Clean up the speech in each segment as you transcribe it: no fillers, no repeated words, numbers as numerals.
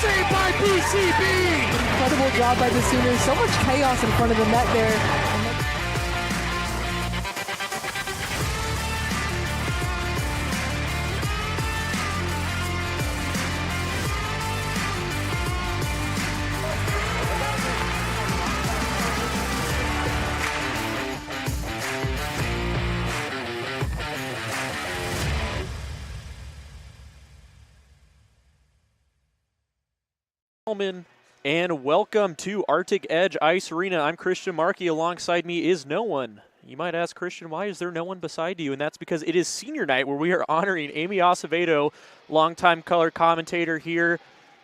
saved by BCB! Incredible job by the Sooners. So much chaos in front of the net there. And welcome to Arctic Edge Ice Arena. I'm Christian Markey. Alongside me is no one. You might ask, Christian, why is there no one beside you? And that's because it is senior night where we are honoring Amy Acevedo, longtime color commentator here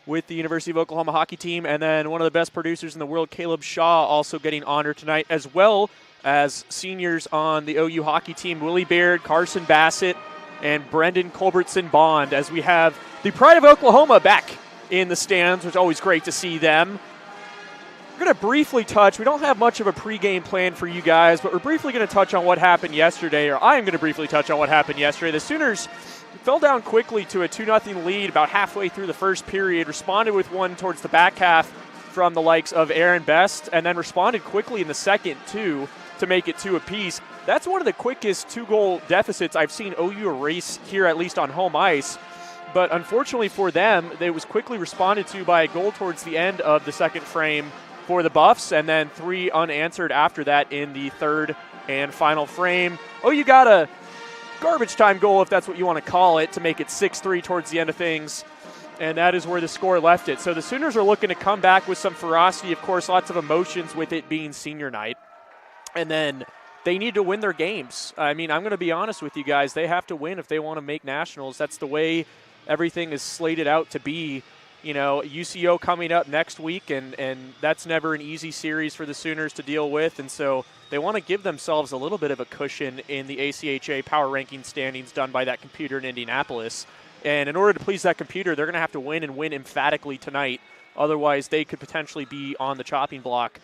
with the University of Oklahoma hockey team, and then one of the best producers in the world, Caleb Shaw, also getting honored tonight, as well as seniors on the OU hockey team, Willie Baird, Carson Bassett, and Brendan Culbertson Bond, as we have the Pride of Oklahoma back in the stands, which is always great to see them. We're going to briefly touch, we don't have much of a pregame plan for you guys, but we're briefly going to touch on what happened yesterday, or I am going to briefly touch on what happened yesterday. The Sooners fell down quickly to a 2-0 lead about halfway through the first period, responded with one towards the back half from the likes of Aaron Best, and then responded quickly in the second, too, to make it 2 apiece. That's one of the quickest 2-goal deficits I've seen OU erase here, at least on home ice. But unfortunately for them, it was quickly responded to by a goal towards the end of the second frame for the Buffs, and then 3 unanswered after that in the third and final frame. OU got a garbage time goal, if that's what you want to call it, to make it 6-3 towards the end of things, and that is where the score left it. So the Sooners are looking to come back with some ferocity, of course, lots of emotions with it being senior night. And then they need to win their games. I mean, I'm going to be honest with you guys. They have to win if they want to make nationals. That's the way everything is slated out to be. You know, UCO coming up next week, and that's never an easy series for the Sooners to deal with, and so they want to give themselves a little bit of a cushion in the ACHA power ranking standings done by that computer in Indianapolis. And in order to please that computer, they're going to have to win, and win emphatically tonight. Otherwise, they could potentially be on the chopping block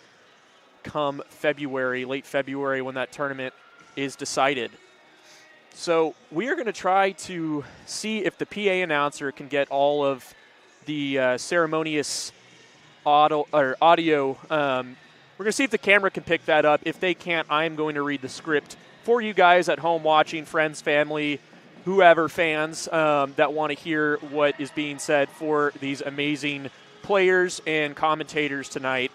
come February, late February, when that tournament is decided. So we are going to try to see if the PA announcer can get all of the ceremonious audio. We're going to see if the camera can pick that up. If they can't, I'm going to read the script for you guys at home watching, friends, family, whoever, fans that want to hear what is being said for these amazing players and commentators tonight.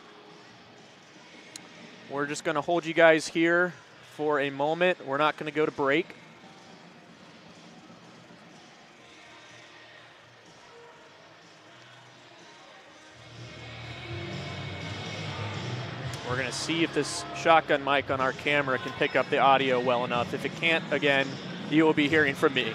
We're just going to hold you guys here for a moment. We're not going to go to break. We're going to see if this shotgun mic on our camera can pick up the audio well enough. If it can't, again, you will be hearing from me.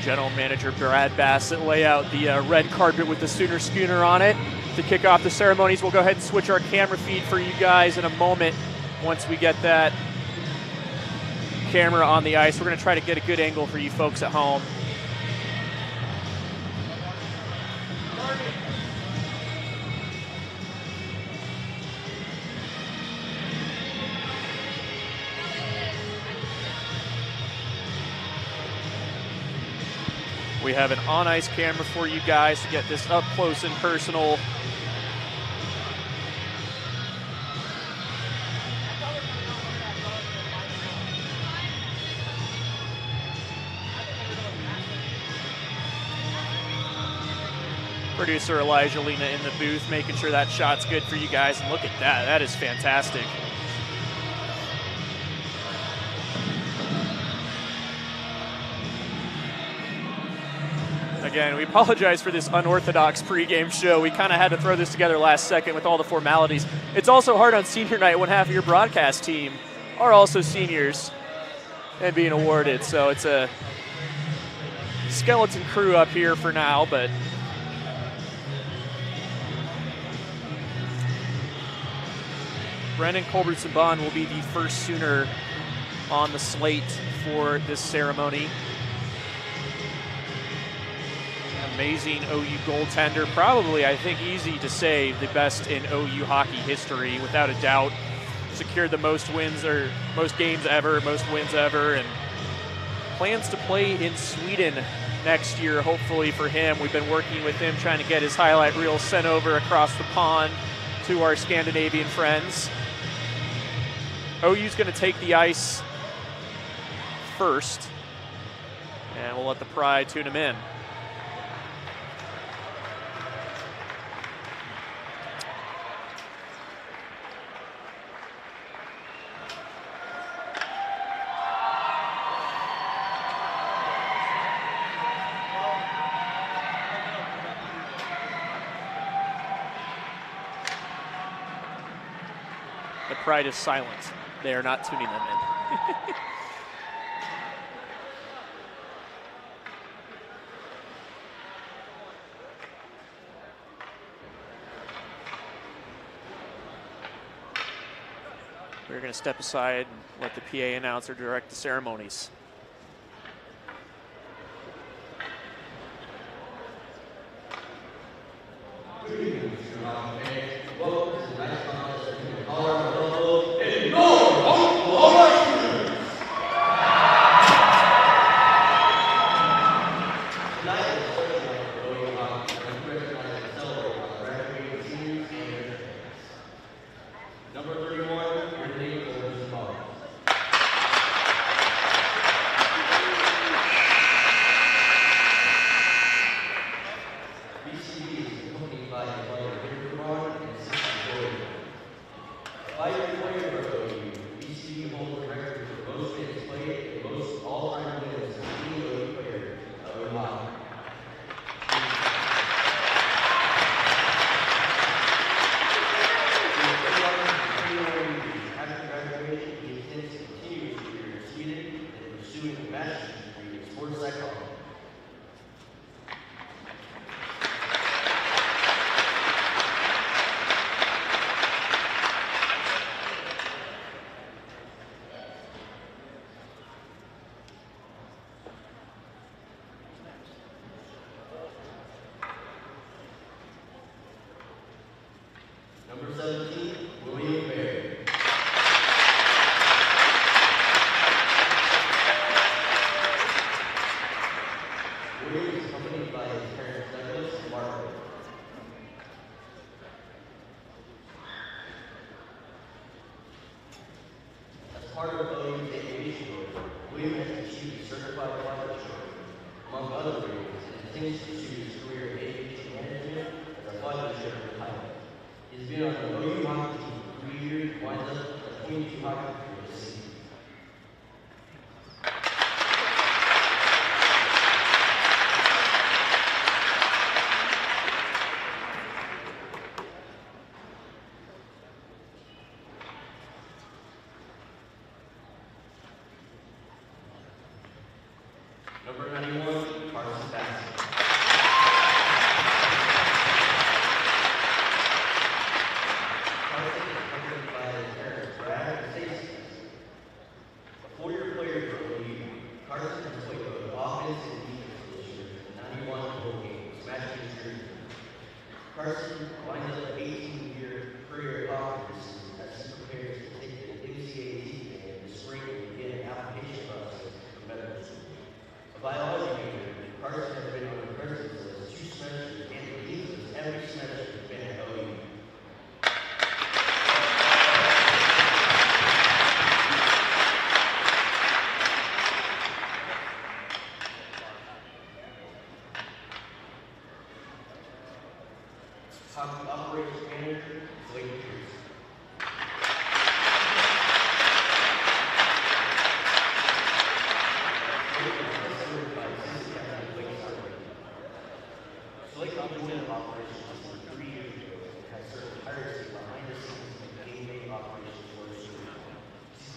General Manager Brad Bassett lay out the red carpet with the Sooner schooner on it to kick off the ceremonies. We'll go ahead and switch our camera feed for you guys in a moment once we get that camera on the ice. We're going to try to get a good angle for you folks at home. We have an on-ice camera for you guys to get this up close and personal. Producer Elijah Lena in the booth, making sure that shot's good for you guys. And look at that, that is fantastic. Again, we apologize for this unorthodox pregame show. We kind of had to throw this together last second with all the formalities. It's also hard on senior night when half of your broadcast team are also seniors. and being awarded. So it's a skeleton crew up here for now, but Brennan Culbertson-Bond will be the first Sooner on the slate for this ceremony. Amazing OU goaltender, probably, I think, easy to say the best in OU hockey history, without a doubt. Secured the most wins, or most games ever, most wins ever, and plans to play in Sweden next year, hopefully for him. We've been working with him, trying to get his highlight reel sent over across the pond to our Scandinavian friends. OU's going to take the ice first, and we'll let the Pride tune him in. The Pride is silent. They are not tuning them in. We're going to step aside and let the PA announcer direct the ceremonies.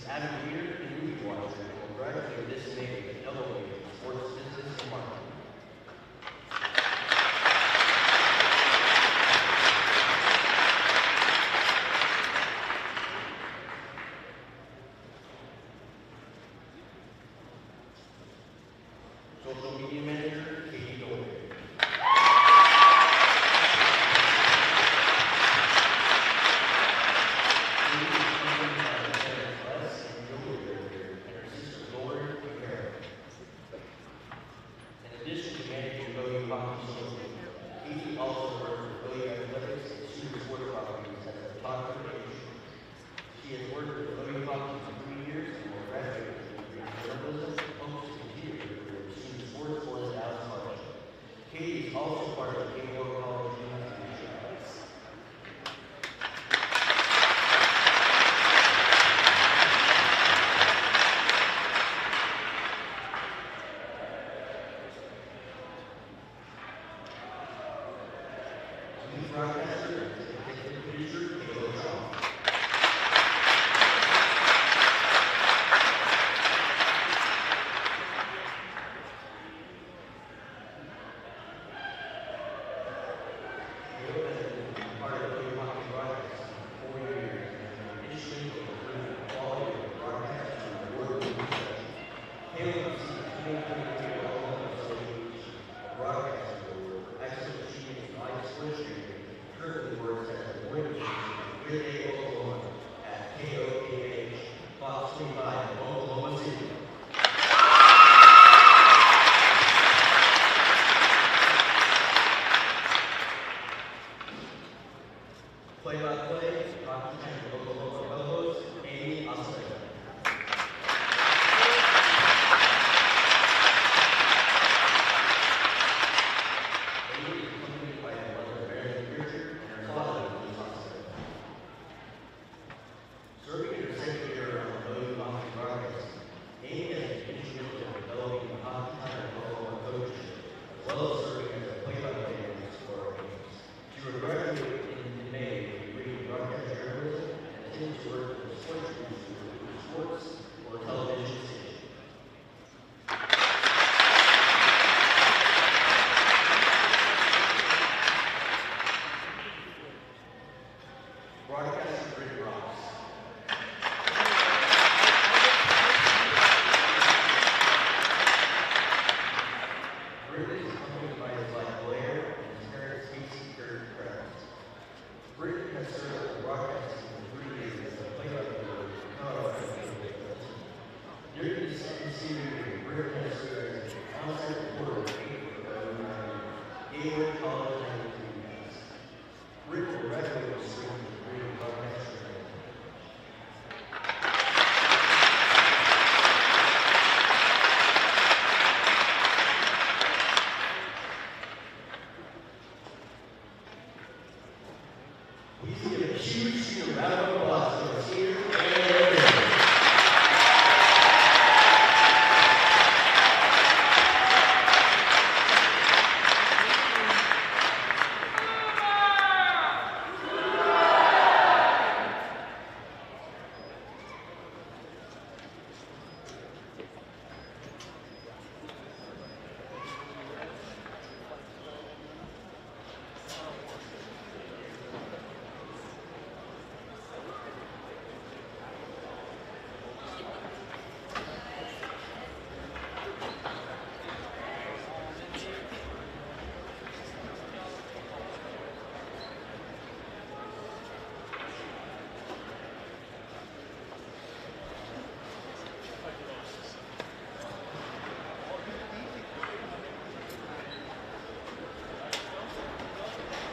Adam Weir and Ruby Water will graduate also worked with William Athletics and student sport properties as a photographer and instructor. She has worked with William Hopkins for 3 years and will graduate with a degree in journalism, hopes to continue her career in student sports for the Dallas March. Katie is also part of the K-4 College University.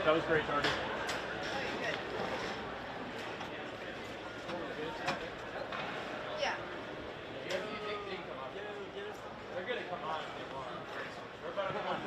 That was great, Tardy. Yeah. They're going to come on if they want. We're about to come on.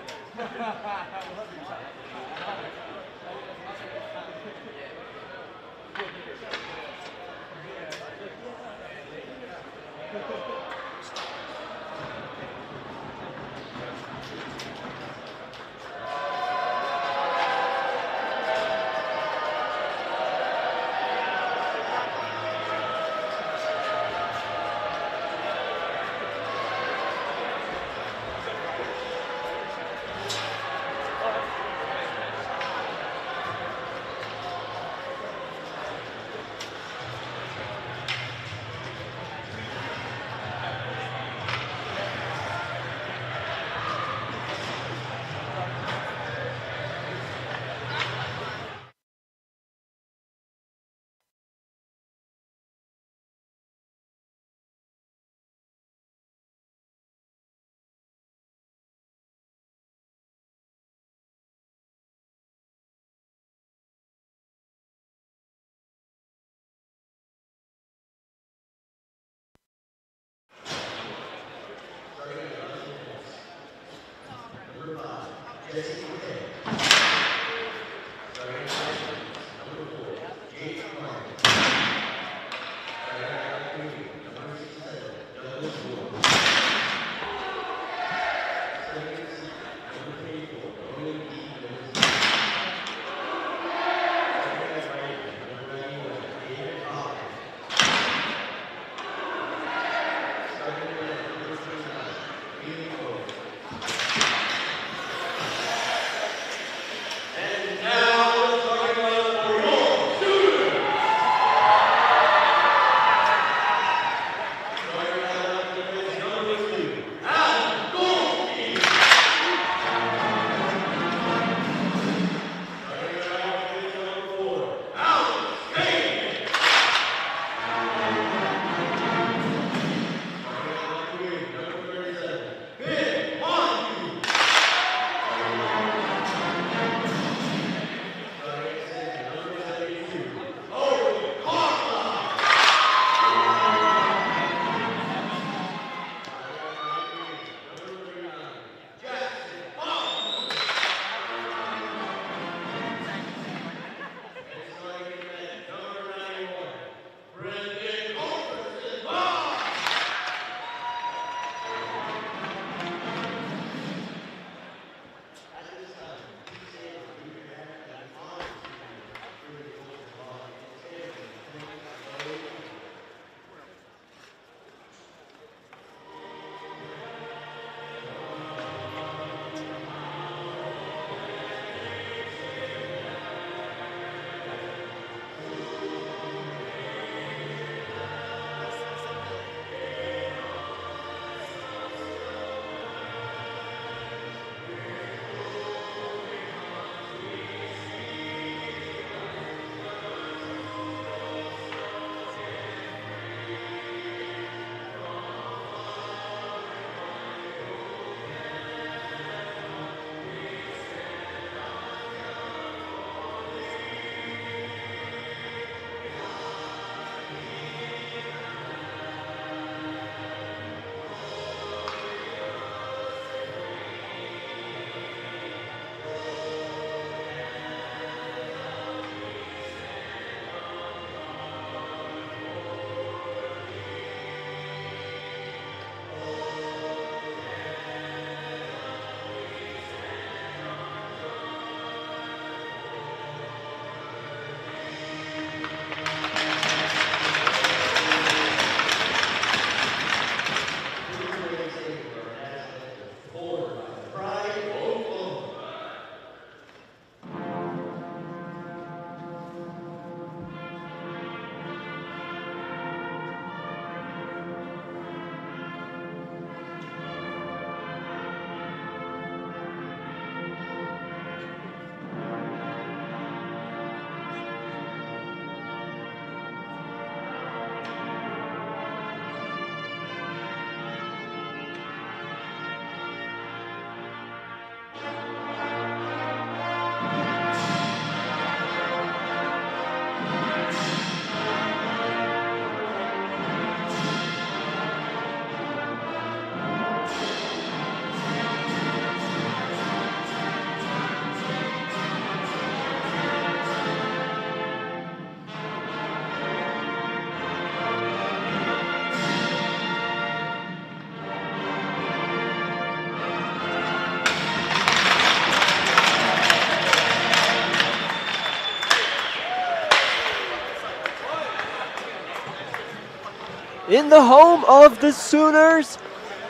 in the home of the Sooners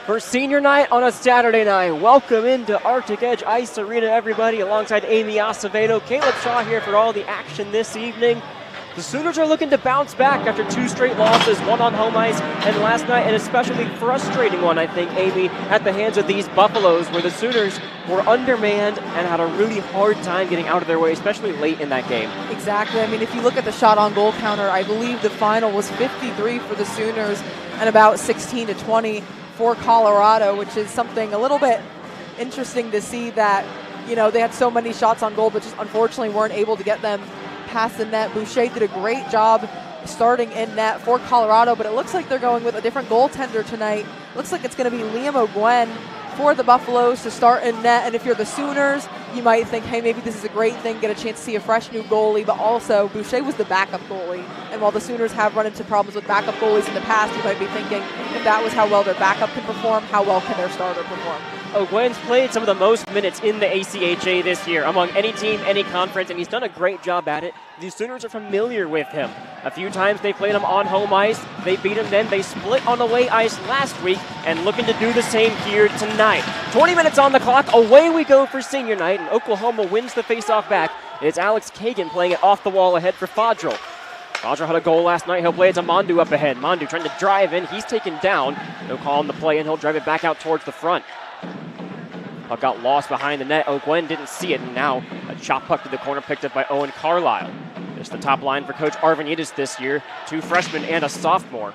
for senior night on a Saturday night. Welcome into Arctic Edge Ice Arena, everybody, alongside Amy Acevedo. Caleb Shaw here for all the action this evening. The Sooners are looking to bounce back after 2 straight losses, one on home ice, and last night an especially frustrating one, I think, Amy, at the hands of these Buffaloes, where the Sooners were undermanned and had a really hard time getting out of their way, especially late in that game. Exactly. I mean, if you look at the shot on goal counter, I believe the final was 53 for the Sooners and about 16 to 20 for Colorado, which is something a little bit interesting to see that, you know, they had so many shots on goal, but just unfortunately weren't able to get them past the net. Boucher did a great job starting in net for Colorado, but it looks like they're going with a different goaltender tonight. Looks like it's going to be Liam O'Gwen for the Buffaloes to start in net. And if you're the Sooners, you might think, hey, maybe this is a great thing, get a chance to see a fresh new goalie. But also, Boucher was the backup goalie. And while the Sooners have run into problems with backup goalies in the past, you might be thinking, if that was how well their backup can perform, how well can their starter perform? Gwen's played some of the most minutes in the ACHA this year among any team, any conference, and he's done a great job at it. The Sooners are familiar with him. A few times they played him on home ice. They beat him then. They split on away ice last week and looking to do the same here tonight. 20 minutes on the clock. Away we go for senior night, and Oklahoma wins the faceoff back. It's Alex Kagan playing it off the wall ahead for Fodrell. Fodrell had a goal last night. He'll play it to Mondu up ahead. Mondu trying to drive in. He's taken down. They'll call him the play, and he'll drive it back out towards the front. Puck got lost behind the net. Gwen didn't see it, and now a chop puck to the corner picked up by Owen Carlisle. Just the top line for Coach Arvanitis this year. 2 freshmen and a sophomore.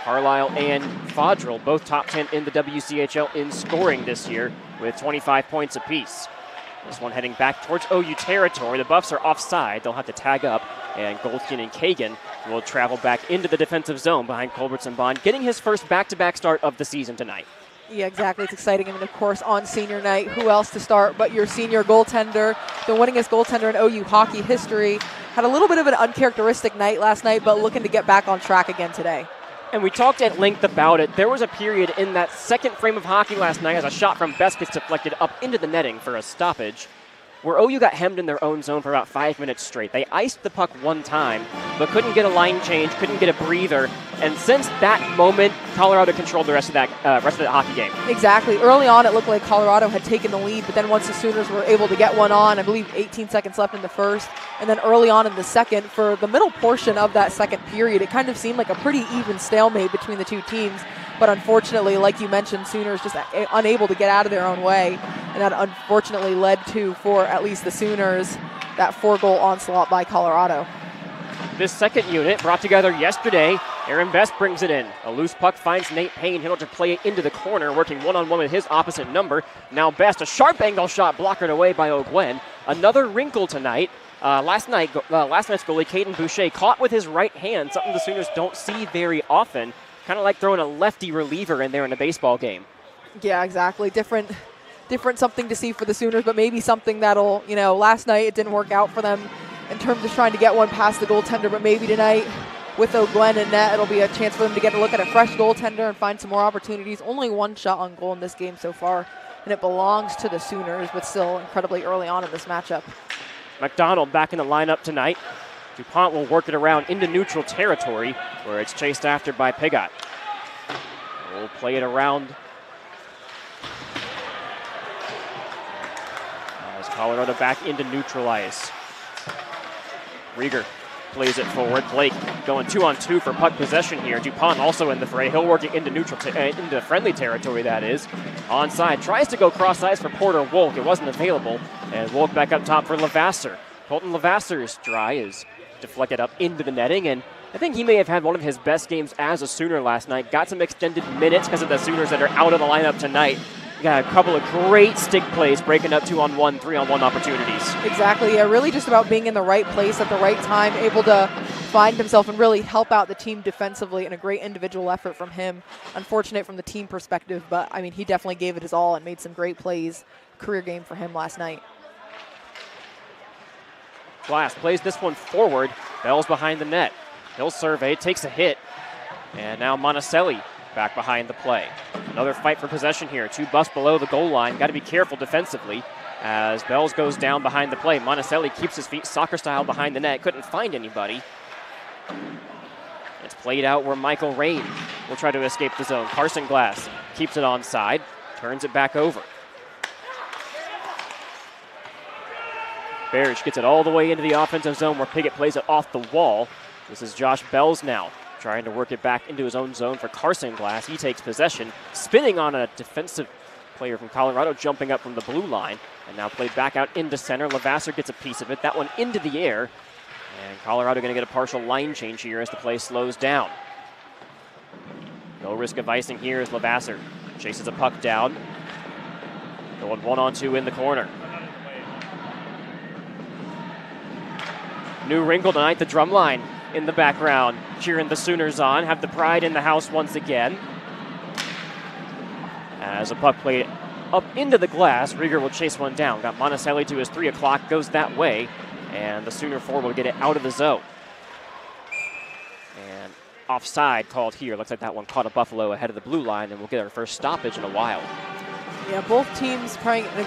Carlisle and Fodrell, both top 10 in the WCHL in scoring this year with 25 points apiece. This one heading back towards OU territory. The Buffs are offside. They'll have to tag up, and Goldstein and Kagan will travel back into the defensive zone behind Culbertson Bond, getting his first back-to-back start of the season tonight. Yeah, exactly. It's exciting. And, of course, on senior night, who else to start but your senior goaltender, the winningest goaltender in OU hockey history. Had a little bit of an uncharacteristic night last night, but looking to get back on track again today. And we talked at length about it. There was a period in that second frame of hockey last night as a shot from Best gets deflected up into the netting for a stoppage, where OU got hemmed in their own zone for about 5 minutes straight. They iced the puck one time, but couldn't get a line change, couldn't get a breather. And since that moment, Colorado controlled the rest of that hockey game. Exactly. Early on, it looked like Colorado had taken the lead, but then once the Sooners were able to get one on, I believe 18 seconds left in the first, and then early on in the second, for the middle portion of that second period, it kind of seemed like a pretty even stalemate between the two teams. But unfortunately, like you mentioned, Sooners just unable to get out of their own way. And that unfortunately led to, for at least the Sooners, that 4-goal onslaught by Colorado. This second unit brought together yesterday. Aaron Best brings it in. A loose puck finds Nate Payne. He'll to play it into the corner, working one-on-one with his opposite number. Now Best, a sharp angle shot blockered away by O'Gwen. Another wrinkle tonight. Last night's goalie, Caden Boucher, caught with his right hand, something the Sooners don't see very often. Kind of like throwing a lefty reliever in there in a baseball game. Yeah, exactly. Different something to see for the Sooners, but maybe something that'll, last night it didn't work out for them in terms of trying to get one past the goaltender, but maybe tonight with O'Gwen and net, it'll be a chance for them to get a look at a fresh goaltender and find some more opportunities. Only one shot on goal in this game so far, and it belongs to the Sooners, but still incredibly early on in this matchup. McDonald back in the lineup tonight. DuPont will work it around into neutral territory where it's chased after by Pigot. We'll play it around as Colorado back into neutral ice. Rieger plays it forward. Blake going 2-on-2 for puck possession here. DuPont also in the fray. He'll work it into into friendly territory, that is. Onside. Tries to go cross ice for Porter Wolk. It wasn't available. And Wolk back up top for Levasseur. Colton Levasseur is deflected up into the netting, and I think he may have had one of his best games as a Sooner last night. Got some extended minutes because of the Sooners that are out of the lineup tonight. Got a couple of great stick plays, breaking up 2-on-1, 3-on-1 opportunities. Exactly, yeah, really just about being in the right place at the right time, able to find himself and really help out the team defensively, and a great individual effort from him. Unfortunate from the team perspective, but I mean, he definitely gave it his all and made some great plays. Career game for him last night. Glass plays this one forward. Bell's behind the net. He'll survey, takes a hit, and now Monticelli back behind the play. Another fight for possession here. 2 busts below the goal line. Got to be careful defensively as Bells goes down behind the play. Monticelli keeps his feet soccer style behind the net. Couldn't find anybody. It's played out where Michael Rain will try to escape the zone. Carson Glass keeps it onside, turns it back over. Barish gets it all the way into the offensive zone where Piggott plays it off the wall. This is Josh Bells now, trying to work it back into his own zone for Carson Glass. He takes possession, spinning on a defensive player from Colorado, jumping up from the blue line, and now played back out into center. Levasseur gets a piece of it, that one into the air, and Colorado going to get a partial line change here as the play slows down. No risk of icing here as Levasseur chases a puck down, going 1-on-2 in the corner. New wrinkle tonight, the drum line in the background, cheering the Sooners on, have the pride in the house once again. As a puck played up into the glass, Rieger will chase one down. Got Monticelli to his 3 o'clock, goes that way, and the Sooner forward will get it out of the zone. And offside called here. Looks like that one caught a Buffalo ahead of the blue line, and we'll get our first stoppage in a while. Yeah, both teams playing an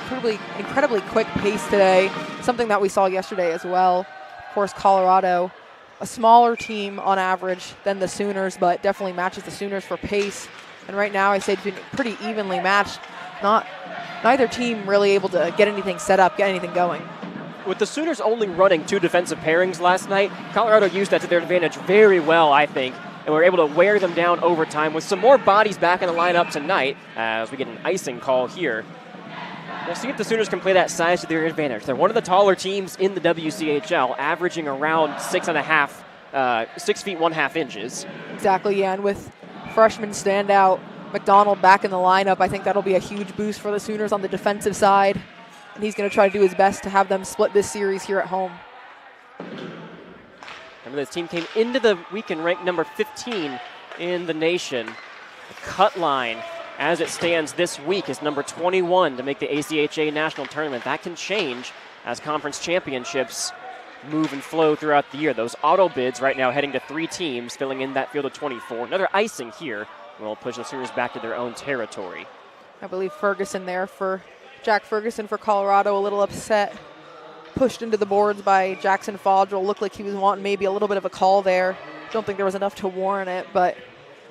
incredibly quick pace today, something that we saw yesterday as well. Of course, Colorado, a smaller team on average than the Sooners, but definitely matches the Sooners for pace. And right now, I say it's been pretty evenly matched. Neither team really able to get anything set up, get anything going. With the Sooners only running 2 defensive pairings last night, Colorado used that to their advantage very well, I think, and were able to wear them down over time with some more bodies back in the lineup tonight as we get an icing call here. We'll see if the Sooners can play that size to their advantage. They're one of the taller teams in the WCHL, averaging around 6 feet 1/2 inches. Exactly, yeah, and with freshman standout McDonald back in the lineup, I think that'll be a huge boost for the Sooners on the defensive side. And he's going to try to do his best to have them split this series here at home. Remember, this team came into the weekend ranked number 15 in the nation. The cut line, as it stands this week, is number 21 to make the ACHA National Tournament. That can change as conference championships move and flow throughout the year. Those auto bids right now heading to 3 teams, filling in that field of 24. Another icing here will push the Sooners back to their own territory. I believe Ferguson there for Jack Ferguson for Colorado, a little upset. Pushed into the boards by Jackson Fodrell. Looked like he was wanting maybe a little bit of a call there. Don't think there was enough to warrant it, but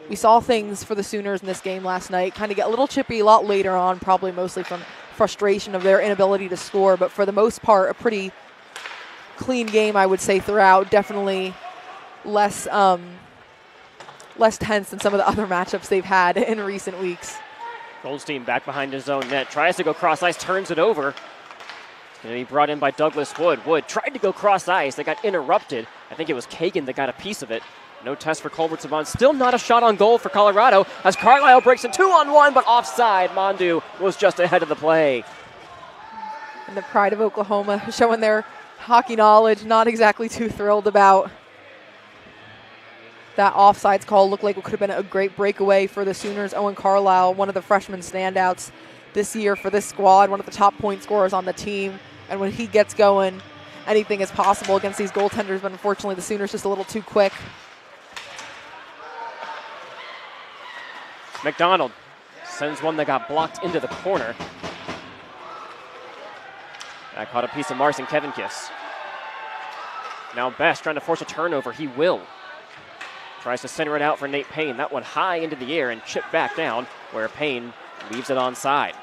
we saw things for the Sooners in this game last night. Kind of get a little chippy a lot later on, probably mostly from frustration of their inability to score, but for the most part, a pretty clean game, I would say, throughout. Definitely less tense than some of the other matchups they've had in recent weeks. Goldstein back behind his own net, tries to go cross ice, turns it over. It's going to be brought in by Douglas Wood. Wood tried to go cross ice. They got interrupted. I think it was Kagan that got a piece of it. No test for Colbert Savon. Still not a shot on goal for Colorado as Carlisle breaks in 2-on-1, but offside. Mondu was just ahead of the play. And the Pride of Oklahoma showing their hockey knowledge, not exactly too thrilled about that offsides call. Looked like it could have been a great breakaway for the Sooners. Owen Carlisle, one of the freshman standouts this year for this squad, one of the top point scorers on the team. And when he gets going, anything is possible against these goaltenders, but unfortunately the Sooners just a little too quick. McDonald sends one that got blocked into the corner. That caught a piece of Marcin Kevinkis. Now Best trying to force a turnover. He will. Tries to center it out for Nate Payne. That one high into the air and chipped back down where Payne leaves it onside.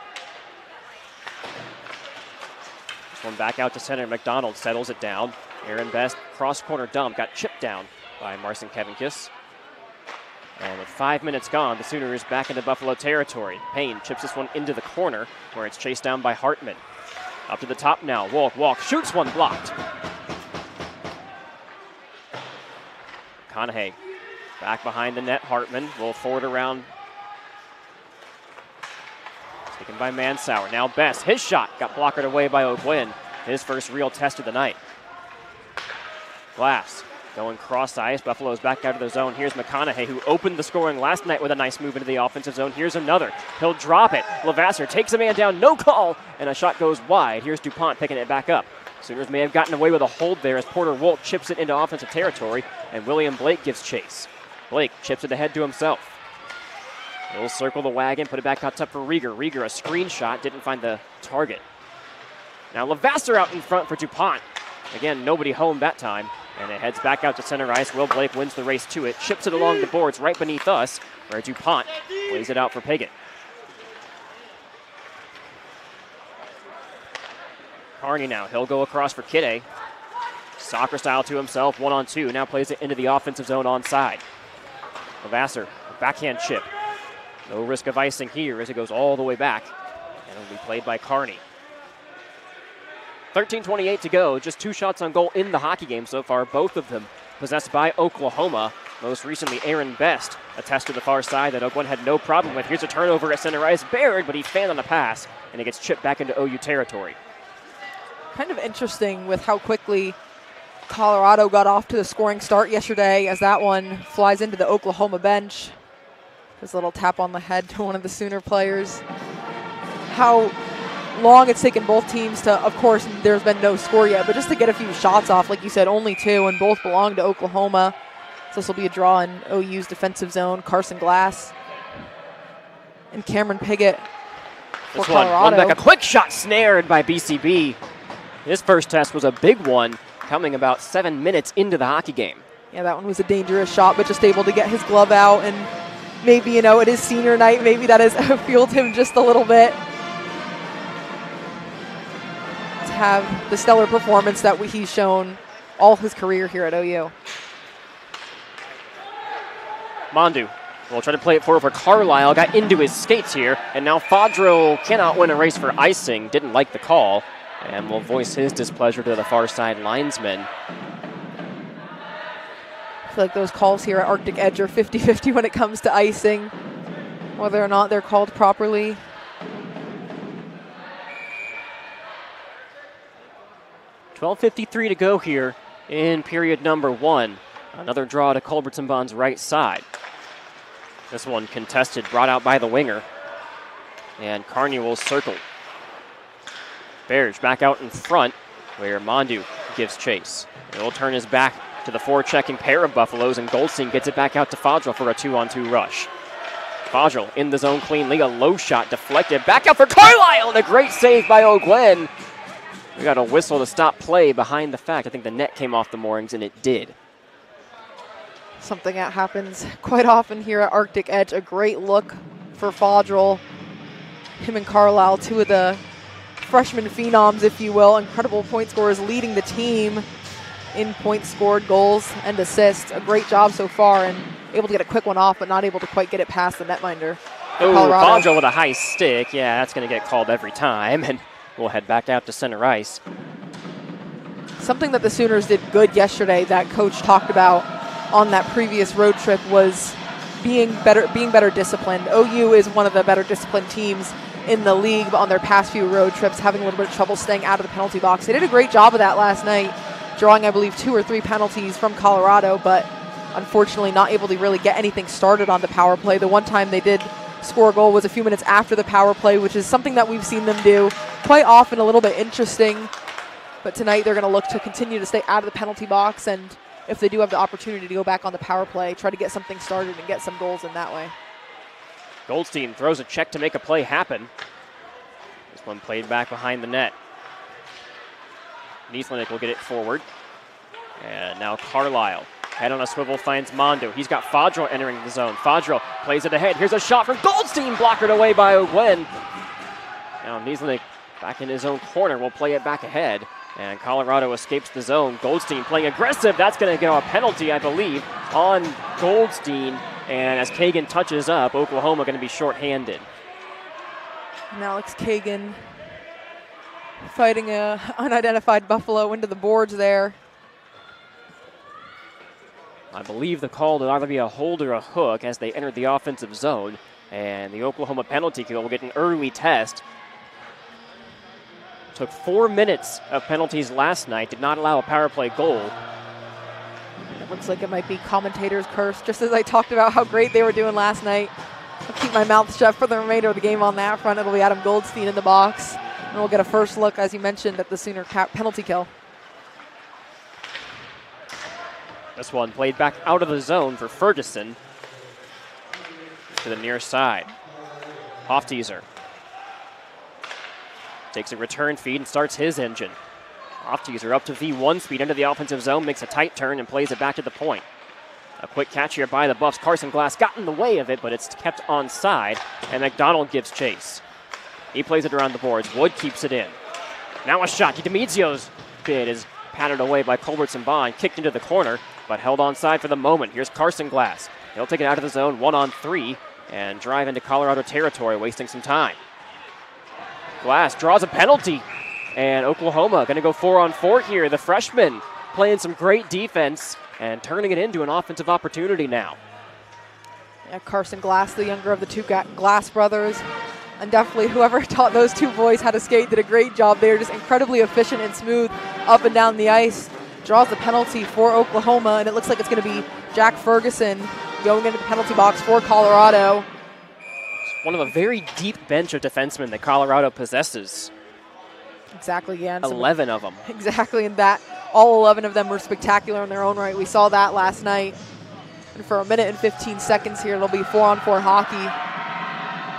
This one back out to center. McDonald settles it down. Aaron Best cross-corner dump. Got chipped down by Marcin Kevinkis. And with 5 minutes gone, the Sooners back into Buffalo territory. Payne chips this one into the corner where it's chased down by Hartman. Up to the top now. Walk, shoots one, blocked. McConaughey back behind the net. Hartman will forward around. Taken by Mansauer. Now Best. His shot got blockered away by O'Gwen. His first real test of the night. Glass going cross ice. Buffalo's back out of the zone. Here's McConaughey, who opened the scoring last night with a nice move into the offensive zone. Here's another. He'll drop it. Lavasser takes a man down. No call. And a shot goes wide. Here's DuPont picking it back up. Sooners may have gotten away with a hold there as Porter Wolk chips it into offensive territory. And William Blake gives chase. Blake chips it ahead to himself. He'll circle the wagon, put it back out top for Rieger. Rieger, a screen shot, didn't find the target. Now Lavasser out in front for DuPont. Again, nobody home that time. And it heads back out to center ice. Will Blake wins the race to it, chips it along the boards right beneath us, where DuPont plays it out for Piggott. Carney now, he'll go across for Kidde. Soccer style to himself, 1-on-2. Now plays it into the offensive zone onside. Lavasser, backhand chip. No risk of icing here as it goes all the way back. And it'll be played by Carney. 13:28 to go. Just 2 shots on goal in the hockey game so far. Both of them possessed by Oklahoma. Most recently, Aaron Best, a test to the far side that Oakland had no problem with. Here's a turnover at center ice. Baird, but he fanned on the pass, and it gets chipped back into OU territory. Kind of interesting with how quickly Colorado got off to the scoring start yesterday as that one flies into the Oklahoma bench. There's a little tap on the head to one of the Sooner players. how long it's taken both teams to, of course, there's been no score yet, but just to get a few shots off, like you said, only 2, and both belong to Oklahoma. So this will be a draw in OU's defensive zone. Carson Glass and Cameron Piggott for This Colorado. one back, a quick shot snared by BCB. His first test was a big one, coming about 7 minutes into the hockey game. Yeah, that one was a dangerous shot, but just able to get his glove out, and maybe, you know, it is senior night. Maybe that has fueled him just a little bit to have the stellar performance that he's shown all his career here at OU. Mondu will try to play it forward for Carlisle. Got into his skates here, and now Fodro cannot win a race for icing. Didn't like the call, and will voice his displeasure to the far side linesman. I feel like those calls here at Arctic Edge are 50-50 when it comes to icing, whether or not they're called properly. .12:53 to go here in period number 1. Another draw to Culbertson Bond's right side. This one contested, brought out by the winger. And Carney will circle. Berge back out in front, where Mondu gives chase. He'll turn his back to the forechecking pair of Buffaloes, and Goldstein gets it back out to Fodrell for a 2-on-2 rush. Fodrell in the zone cleanly, a low shot deflected, back out for Carlisle, and a great save by O'Gwen. We got a whistle to stop play behind the fact. I think the net came off the moorings, and it did. Something that happens quite often here at Arctic Edge. A great look for Fodrell. Him and Carlisle, 2 of the freshman phenoms, if you will, incredible point scorers, leading the team in points scored, goals, and assists. A great job so far, and able to get a quick one off, but not able to quite get it past the netminder. Oh, Fodrell with a high stick. Yeah, that's going to get called every time, and we'll head back out to center ice. Something that the Sooners did good yesterday that Coach talked about on that previous road trip was being better disciplined. OU is one of the better disciplined teams in the league, but on their past few road trips, having a little bit of trouble staying out of the penalty box. They did a great job of that last night, drawing, I believe, 2 or 3 penalties from Colorado, but unfortunately not able to really get anything started on the power play. The one time they did score a goal was a few minutes after the power play, which is something that we've seen them do quite often, a little bit interesting. But tonight they're going to look to continue to stay out of the penalty box, and if they do have the opportunity to go back on the power play, try to get something started and get some goals in that way. Goldstein throws a check to make a play happen. This one played back behind the net. Nieslinik will get it forward. And now Carlisle, head on a swivel, finds Mondo. He's got Fodrell entering the zone. Fodrell plays it ahead. Here's a shot from Goldstein, blockered away by O'Gwen. Now Nieslinik back in his own corner will play it back ahead. And Colorado escapes the zone. Goldstein playing aggressive. That's going to get a penalty, I believe, on Goldstein. And as Kagan touches up, Oklahoma going to be shorthanded. And Alex Kagan fighting a unidentified Buffalo into the boards there. I believe the call will either be a hold or a hook as they enter the offensive zone. And the Oklahoma penalty kill will get an early test. Took 4 minutes of penalties last night, did not allow a power play goal. It looks like it might be commentator's curse, just as I talked about how great they were doing last night. I'll keep my mouth shut for the remainder of the game on that front. It'll be Adam Goldstein in the box. And we'll get a first look, as you mentioned, at the Sooner penalty kill. This one played back out of the zone for Ferguson to the near side. Hofteaser takes a return feed and starts his engine. Hofteaser up to V1 speed into the offensive zone, makes a tight turn and plays it back to the point. A quick catch here by the Buffs. Carson Glass got in the way of it, but it's kept onside, and McDonald gives chase. He plays it around the boards. Wood keeps it in. Now a shot. Demizio's bid is patted away by Culbertson Bond, kicked into the corner, but held onside for the moment. Here's Carson Glass. He'll take it out of the zone, 1-on-3, and drive into Colorado territory, wasting some time. Glass draws a penalty, and Oklahoma going to go 4-on-4 here. The freshman playing some great defense and turning it into an offensive opportunity now. Yeah, Carson Glass, the younger of the 2 Glass brothers, and definitely whoever taught those 2 boys how to skate did a great job. They were just incredibly efficient and smooth up and down the ice. Draws the penalty for Oklahoma, and it looks like it's going to be Jack Ferguson going into the penalty box for Colorado. one of a very deep bench of defensemen that Colorado possesses. Exactly, yeah. 11 of them. Exactly, and that all 11 of them were spectacular in their own right. We saw that last night. And for a minute and 15 seconds here, it'll be 4-on-4 hockey.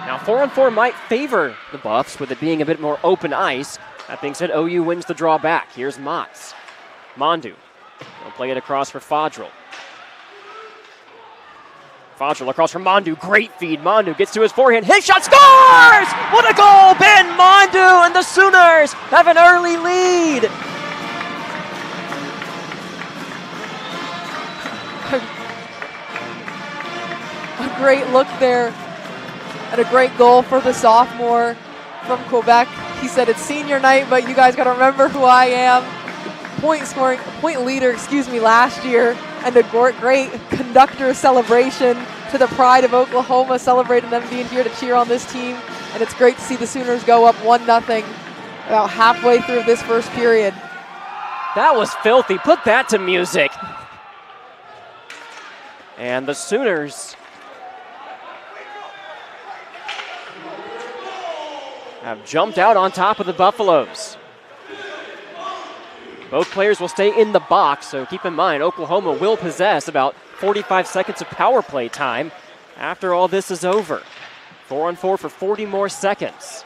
Now 4-on-4 might favor the Buffs with it being a bit more open ice. That being said, OU wins the draw back. Here's Motts. Mondu will play it across for Fodrell. Fodrell across from Mondu. Great feed. Mondu gets to his forehand. His shot scores! What a goal! Ben Mondu and the Sooners have an early lead. A great look there and a great goal for the sophomore from Quebec. He said it's senior night, but you guys got to remember who I am. Point leader, last year, and a great conductor celebration to the pride of Oklahoma, celebrating them being here to cheer on this team. And it's great to see the Sooners go up 1-0 about halfway through this first period. That was filthy. Put that to music. And the Sooners have jumped out on top of the Buffaloes. Both players will stay in the box, so keep in mind Oklahoma will possess about 45 seconds of power play time after all this is over. 4-on-4 for 40 more seconds.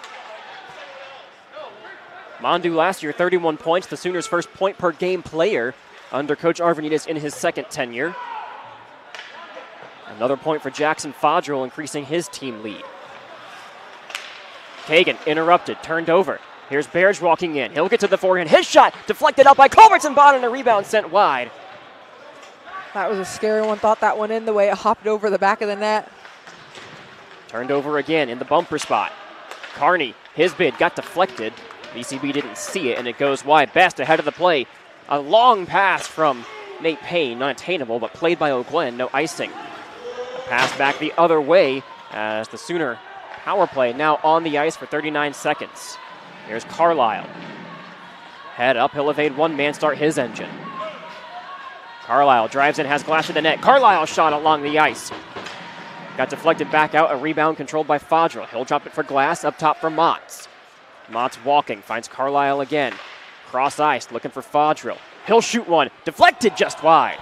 Mondu last year, 31 points, the Sooners' first point-per-game player under Coach Arvanites in his second tenure. Another point for Jackson Fodrell, increasing his team lead. Kagan interrupted, turned over. Here's Berge walking in. He'll get to the forehand. His shot deflected out by Culbertson Bond, and a rebound sent wide. That was a scary one. Thought that one in the way it hopped over the back of the net. Turned over again in the bumper spot. Carney, his bid got deflected. BCB didn't see it, and it goes wide. Best ahead of the play. A long pass from Nate Payne, not attainable, but played by O'Gwen, no icing. A pass back the other way as the Sooner power play now on the ice for 39 seconds. Here's Carlisle. Head up, he'll evade one man, start his engine. Carlisle drives in, has Glass to the net. Carlisle shot along the ice. Got deflected back out, a rebound controlled by Fodrell. He'll drop it for Glass, up top for Motts. Motts walking, finds Carlisle again. Cross ice, looking for Fodrell. He'll shoot one, deflected just wide.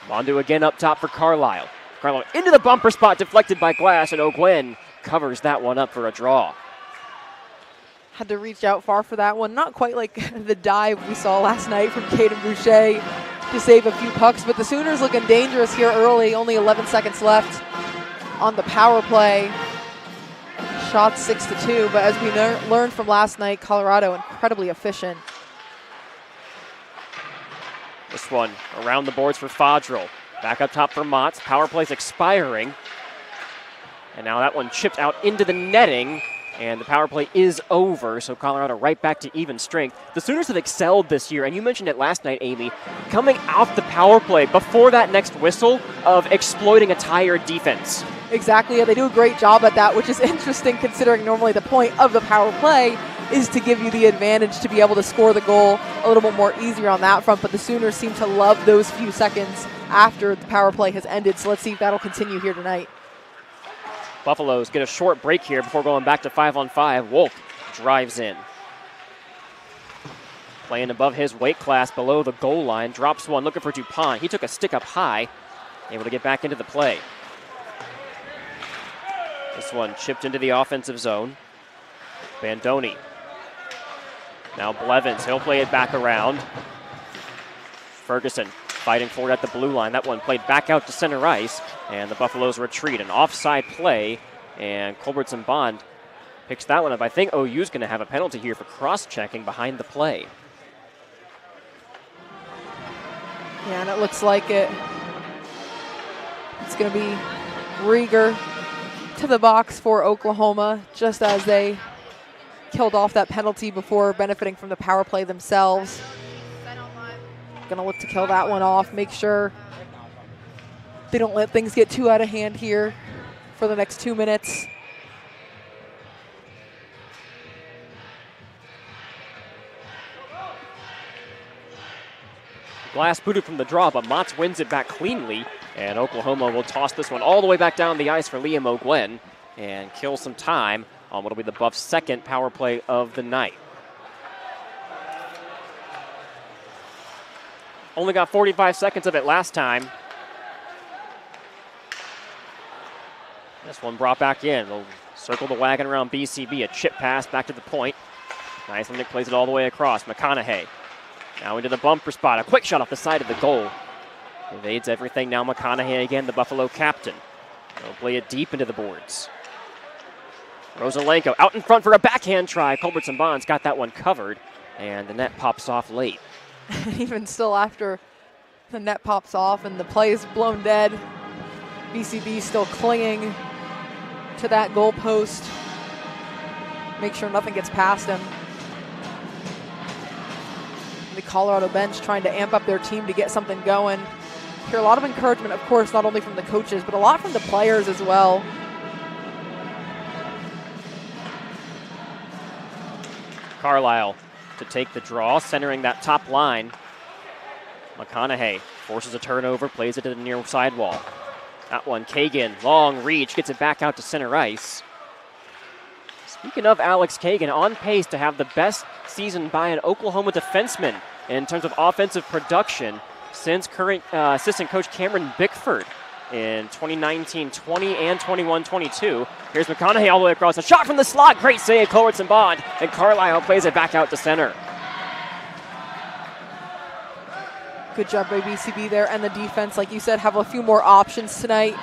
Mondu again up top for Carlisle. Carlisle into the bumper spot, deflected by Glass, and O'Gwen covers that one up for a draw. Had to reach out far for that one. Not quite like the dive we saw last night from Caden Boucher to save a few pucks, but the Sooners looking dangerous here early. Only 11 seconds left on the power play. Shots 6-2, but as we learned from last night, Colorado incredibly efficient. This one around the boards for Fodrell. Back up top for Motts. Power play's expiring. And now that one chipped out into the netting. And the power play is over, so Colorado right back to even strength. The Sooners have excelled this year, and you mentioned it last night, Amy, coming off the power play before that next whistle of exploiting a tired defense. Exactly, yeah, they do a great job at that, which is interesting considering normally the point of the power play is to give you the advantage to be able to score the goal a little bit more easier on that front, but the Sooners seem to love those few seconds after the power play has ended, so let's see if that'll continue here tonight. Buffaloes get a short break here before going back to 5-on-5. Wolk drives in. Playing above his weight class below the goal line. Drops one, looking for Dupont. He took a stick up high. Able to get back into the play. This one chipped into the offensive zone. Bandoni. Now Blevins. He'll play it back around. Ferguson fighting for it at the blue line. That one played back out to center ice, and the Buffaloes retreat. An offside play, and Culbertson Bond picks that one up. I think OU's going to have a penalty here for cross-checking behind the play. Yeah, and it looks like it's going to be Rieger to the box for Oklahoma, just as they killed off that penalty before benefiting from the power play themselves. Gonna look to kill that one off, make sure they don't let things get too out of hand here for the next 2 minutes. Glass booted from the draw, but Motts wins it back cleanly, and Oklahoma will toss this one all the way back down the ice for Liam O'Gwen. and kill some time on what will be the Buffs' second power play of the night. Only got 45 seconds of it last time. This one brought back in. They'll circle the wagon around BCB. A chip pass back to the point. Nice when Nick plays it all the way across. McConaughey now into the bumper spot. A quick shot off the side of the goal. Evades everything. Now McConaughey again, the Buffalo captain. They'll play it deep into the boards. Rosalenko out in front for a backhand try. Culbertson Bonds got that one covered, and the net pops off late. Even still after the net pops off and the play is blown dead, BCB still clinging to that goal post. Make sure nothing gets past him. The Colorado bench trying to amp up their team to get something going. Hear a lot of encouragement, of course, not only from the coaches, but a lot from the players as well. Carlisle to take the draw, centering that top line. McConaughey forces a turnover, plays it to the near sidewall. That one, Kagan, long reach, gets it back out to center ice. Speaking of Alex Kagan, on pace to have the best season by an Oklahoma defenseman in terms of offensive production since current assistant coach Cameron Bickford in 2019-20 and 21-22. Here's McConaughey all the way across. A shot from the slot. Great save, Culbertson Bond. And Carlisle plays it back out to center. Good job by BCB there. And the defense, like you said, have a few more options tonight.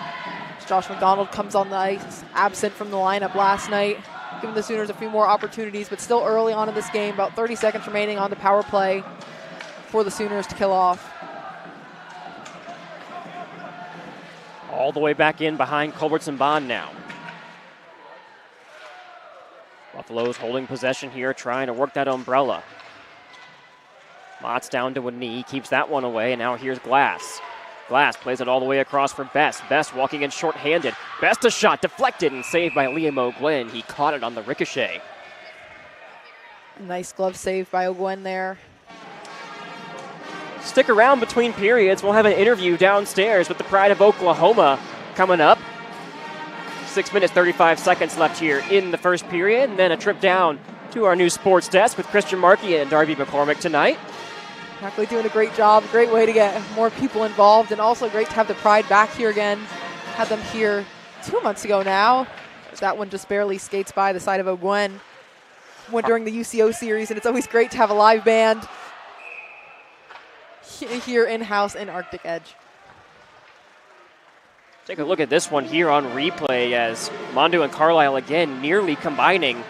Josh McDonald comes on the ice, absent from the lineup last night, giving the Sooners a few more opportunities, but still early on in this game, about 30 seconds remaining on the power play for the Sooners to kill off. All the way back in behind Culbertson Bond now. Buffalo's holding possession here, trying to work that umbrella. Mott's down to a knee, keeps that one away, and now here's Glass. Glass plays it all the way across for Best. Best walking in short-handed. Best a shot, deflected and saved by Liam O'Gwen. He caught it on the ricochet. Nice glove save by O'Gwen there. Stick around between periods. We'll have an interview downstairs with the Pride of Oklahoma coming up. 6 minutes, 35 seconds left here in the first period, and then a trip down to our new sports desk with Christian Markey and Darby McCormick tonight. Exactly, doing a great job. Great way to get more people involved, and also great to have the Pride back here again. Had them here 2 months ago now. That one just barely skates by the side of O'Gwen. Went during the UCO series, and it's always great to have a live band here in-house in Arctic Edge. Take a look at this one here on replay as Mondo and Carlisle again nearly combining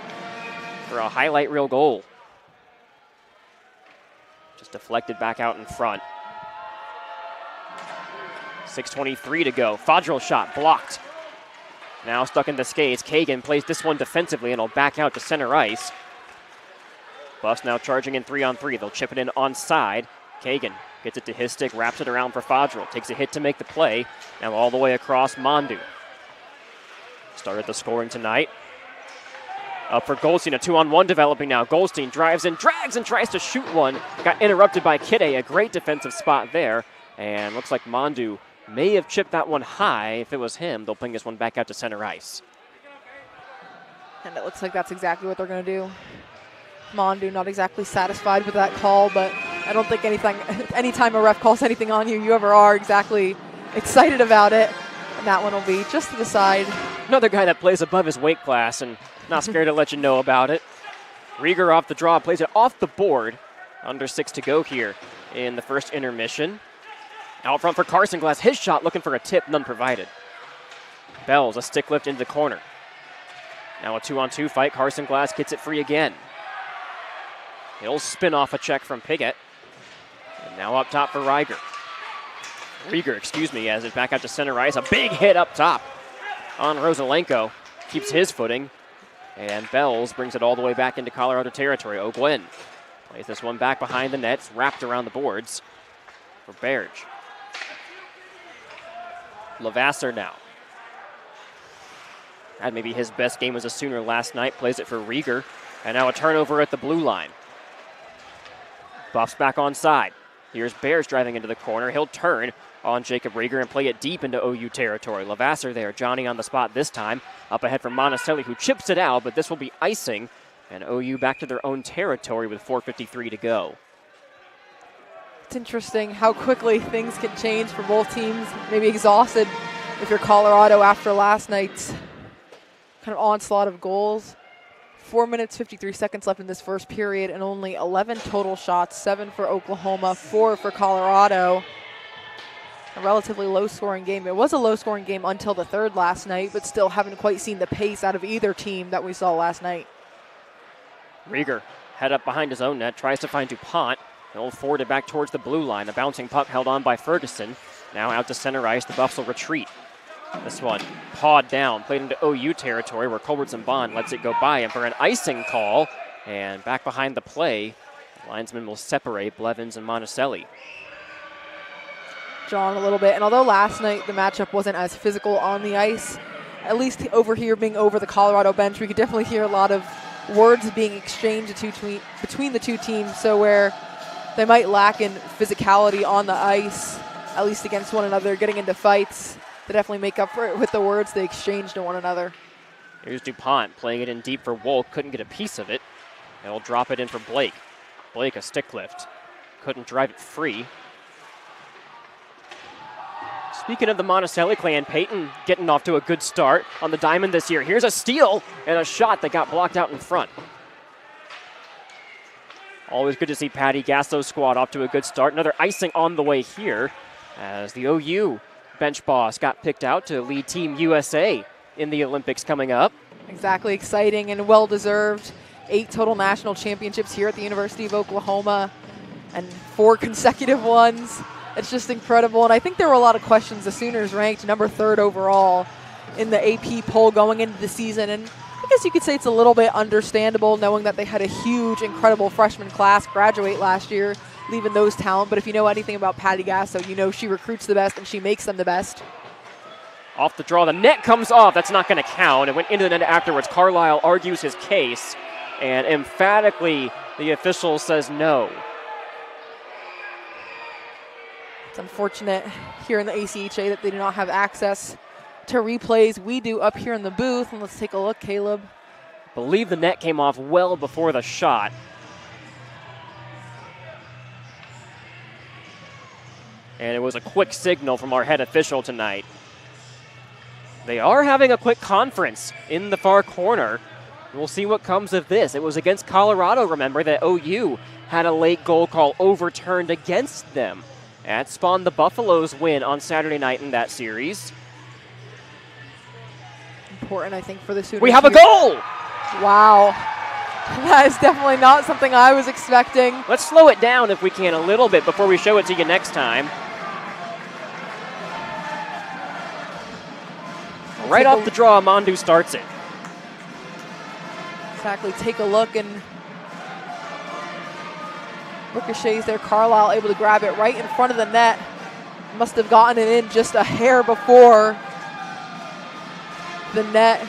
for a highlight reel goal. Just deflected back out in front. 6:23 to go. Fodrell shot blocked. Now stuck in the skates. Kagan plays this one defensively and will back out to center ice. Buffs now charging in 3-on-3. They'll chip it in onside. Kagan gets it to his stick, wraps it around for Fodrell. Takes a hit to make the play. Now all the way across Mondu. Started the scoring tonight. Up for Goldstein, a 2-on-1 developing now. Goldstein drives in, drags, and tries to shoot one. Got interrupted by Kidde, a great defensive spot there. And looks like Mondu may have chipped that one high. If it was him, they'll ping this one back out to center ice. And it looks like that's exactly what they're going to do. Mondu not exactly satisfied with that call, but I don't think anytime a ref calls anything on you, you ever are exactly excited about it. And that one will be just to the side. Another guy that plays above his weight class and not scared to let you know about it. Rieger off the draw, plays it off the board. Under 6 to go here in the first intermission. Out front for Carson Glass, his shot looking for a tip, none provided. Bells, a stick lift into the corner. Now a 2-on-2 fight, Carson Glass gets it free again. He'll spin off a check from Piggott. And now up top for Rieger, as it's back out to center ice. A big hit up top on Rosalenko. Keeps his footing. And Bells brings it all the way back into Colorado territory. O'Gwen plays this one back behind the net. It's wrapped around the boards for Berge. Lavasser now. Had maybe his best game as a Sooner last night. Plays it for Rieger. And now a turnover at the blue line. Buffs back on side. Here's Bears driving into the corner. He'll turn on Jacob Rieger and play it deep into OU territory. Lavasser there, Johnny on the spot this time. Up ahead from Monticelli, who chips it out, but this will be icing. And OU back to their own territory with 4:53 to go. It's interesting how quickly things can change for both teams. Maybe exhausted if you're Colorado after last night's kind of onslaught of goals. 4 minutes, 53 seconds left in this first period, and only 11 total shots, 7 for Oklahoma, 4 for Colorado. A relatively low-scoring game. It was a low-scoring game until the third last night, but still haven't quite seen the pace out of either team that we saw last night. Rieger head up behind his own net, tries to find DuPont. He'll forward it back towards the blue line. The bouncing puck held on by Ferguson. Now out to center ice, the Buffs will retreat. This one pawed down, played into OU territory where Culbertson Bond lets it go by him for an icing call. And back behind the play, the linesmen will separate Blevins and Monticelli. John a little bit, and although last night the matchup wasn't as physical on the ice, at least over here being over the Colorado bench, we could definitely hear a lot of words being exchanged between the two teams. So where they might lack in physicality on the ice, at least against one another, getting into fights, they definitely make up for it with the words they exchange to one another. Here's DuPont playing it in deep for Wolk. Couldn't get a piece of it. And he'll drop it in for Blake. Blake, a stick lift. Couldn't drive it free. Speaking of the Monticelli clan, Peyton getting off to a good start on the diamond this year. Here's a steal and a shot that got blocked out in front. Always good to see Patty Gasso's squad off to a good start. Another icing on the way here as the OU bench boss got picked out to lead Team USA in the Olympics coming up. Exactly, exciting and well-deserved. 8 total national championships here at the University of Oklahoma and 4 consecutive ones. It's just incredible, and I think there were a lot of questions. The Sooners ranked number 3rd overall in the AP poll going into the season, and I guess you could say it's a little bit understandable knowing that they had a huge, incredible freshman class graduate last year, leaving those talent. But if you know anything about Patty Gasso, you know she recruits the best and she makes them the best. Off the draw, the net comes off. That's not going to count. It went into the net afterwards. Carlisle argues his case, and emphatically the official says no. It's unfortunate here in the ACHA that they do not have access to replays. We do up here in the booth, and let's take a look, Caleb. I believe the net came off well before the shot. And it was a quick signal from our head official tonight. They are having a quick conference in the far corner. We'll see what comes of this. It was against Colorado, remember, that OU had a late goal call overturned against them. That spawned the Buffaloes win on Saturday night in that series. Important, I think, for the Sooners. We have a goal! Wow. That is definitely not something I was expecting. Let's slow it down if we can a little bit before we show it to you next time. Right off the draw, Mondu starts it. Exactly. Take a look, and ricochets there. Carlisle able to grab it right in front of the net. Must have gotten it in just a hair before the net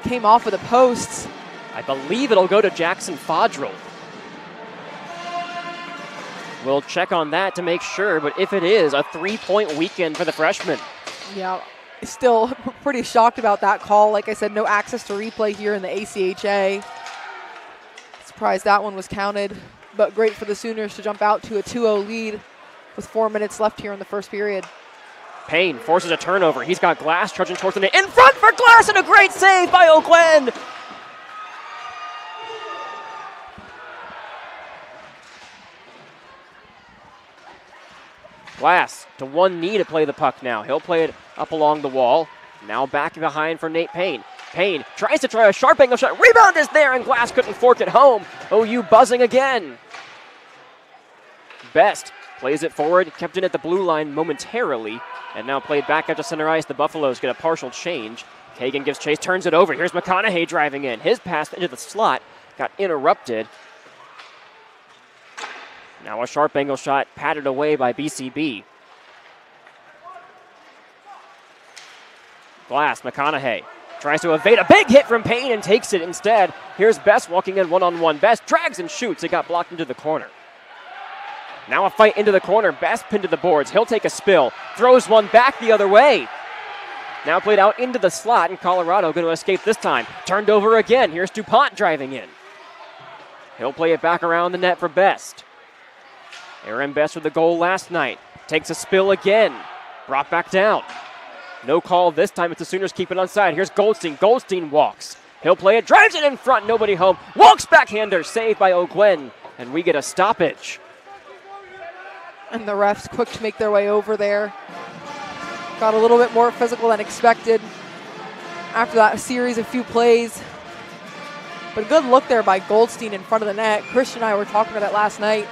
came off of the posts. I believe it'll go to Jackson Fodrell. We'll check on that to make sure, but if it is, a 3-point weekend for the freshman. Yeah, still pretty shocked about that call. Like I said, no access to replay here in the ACHA. Surprised that one was counted, but great for the Sooners to jump out to a 2-0 lead with 4 minutes left here in the first period. Payne forces a turnover. He's got Glass trudging towards the net. In front for Glass, and a great save by O'Gwen. Glass to one knee to play the puck now. He'll play it up along the wall. Now back behind for Nate Payne. Payne tries to try a sharp angle shot. Rebound is there, and Glass couldn't fork it home. OU buzzing again. Best plays it forward, kept in at the blue line momentarily, and now played back out to center ice. The Buffaloes get a partial change. Kagan gives chase, turns it over. Here's McConaughey driving in. His pass into the slot got interrupted. Now a sharp angle shot patted away by BCB. Glass, McConaughey tries to evade a big hit from Payne and takes it instead. Here's Best walking in one-on-one. Best drags and shoots. It got blocked into the corner. Now a fight into the corner. Best pinned to the boards. He'll take a spill. Throws one back the other way. Now played out into the slot, and Colorado going to escape this time. Turned over again. Here's DuPont driving in. He'll play it back around the net for Best. Aaron Best with the goal last night. Takes a spill again. Brought back down. No call this time. It's the Sooners keep it onside. Here's Goldstein. Goldstein walks. He'll play it. Drives it in front. Nobody home. Walks backhander. Saved by O'Gwen. And we get a stoppage. And the refs quick to make their way over there. Got a little bit more physical than expected after that series of few plays. But a good look there by Goldstein in front of the net. Christian and I were talking about it last night,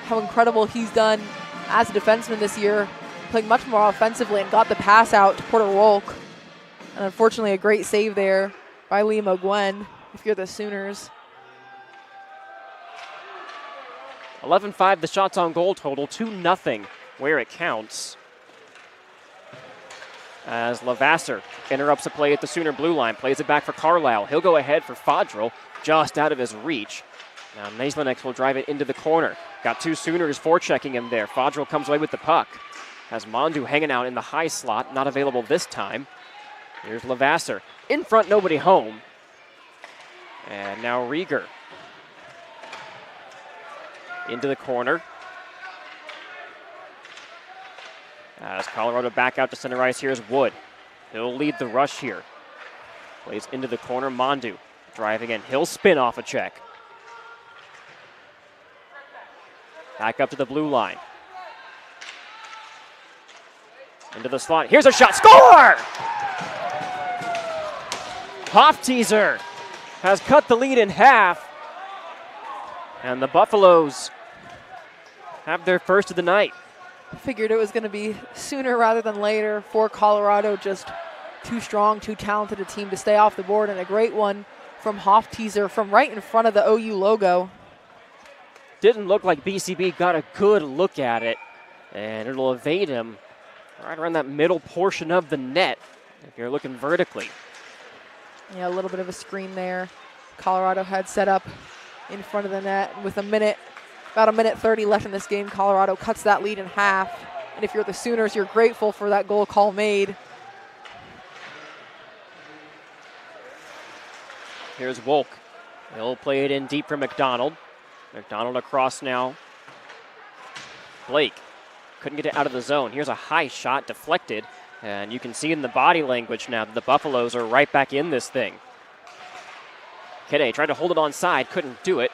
how incredible he's done as a defenseman this year, playing much more offensively and got the pass out to Porter Wolk. And unfortunately a great save there by Liam O'Gwen if you're the Sooners. 11-5 the shots on goal total, 2-0 where it counts. As Lavasser interrupts the play at the Sooner blue line, plays it back for Carlisle. He'll go ahead for Fodrell, just out of his reach. Now Naislinek will drive it into the corner. Got two Sooners forechecking him there. Fodrell comes away with the puck. Has Mondu hanging out in the high slot, not available this time. Here's Lavasser. In front, nobody home. And now Rieger. Into the corner. As Colorado back out to center ice, here's Wood. He'll lead the rush here. Plays into the corner, Mondu driving in. He'll spin off a check. Back up to the blue line. Into the slot. Here's a shot. Score! Hofteaser has cut the lead in half. And the Buffaloes have their first of the night. Figured it was going to be sooner rather than later for Colorado. Just too strong, too talented a team to stay off the board, and a great one from Hofteaser from right in front of the OU logo. Didn't look like BCB got a good look at it, and it'll evade him right around that middle portion of the net if you're looking vertically. Yeah, a little bit of a screen there. Colorado had set up in front of the net with about a minute 30 left in this game. Colorado cuts that lead in half. And if you're the Sooners, you're grateful for that goal call made. Here's Wolk. He'll play it in deep for McDonald. McDonald across now. Blake couldn't get it out of the zone. Here's a high shot deflected. And you can see in the body language now that the Buffaloes are right back in this thing. Kede tried to hold it onside, couldn't do it.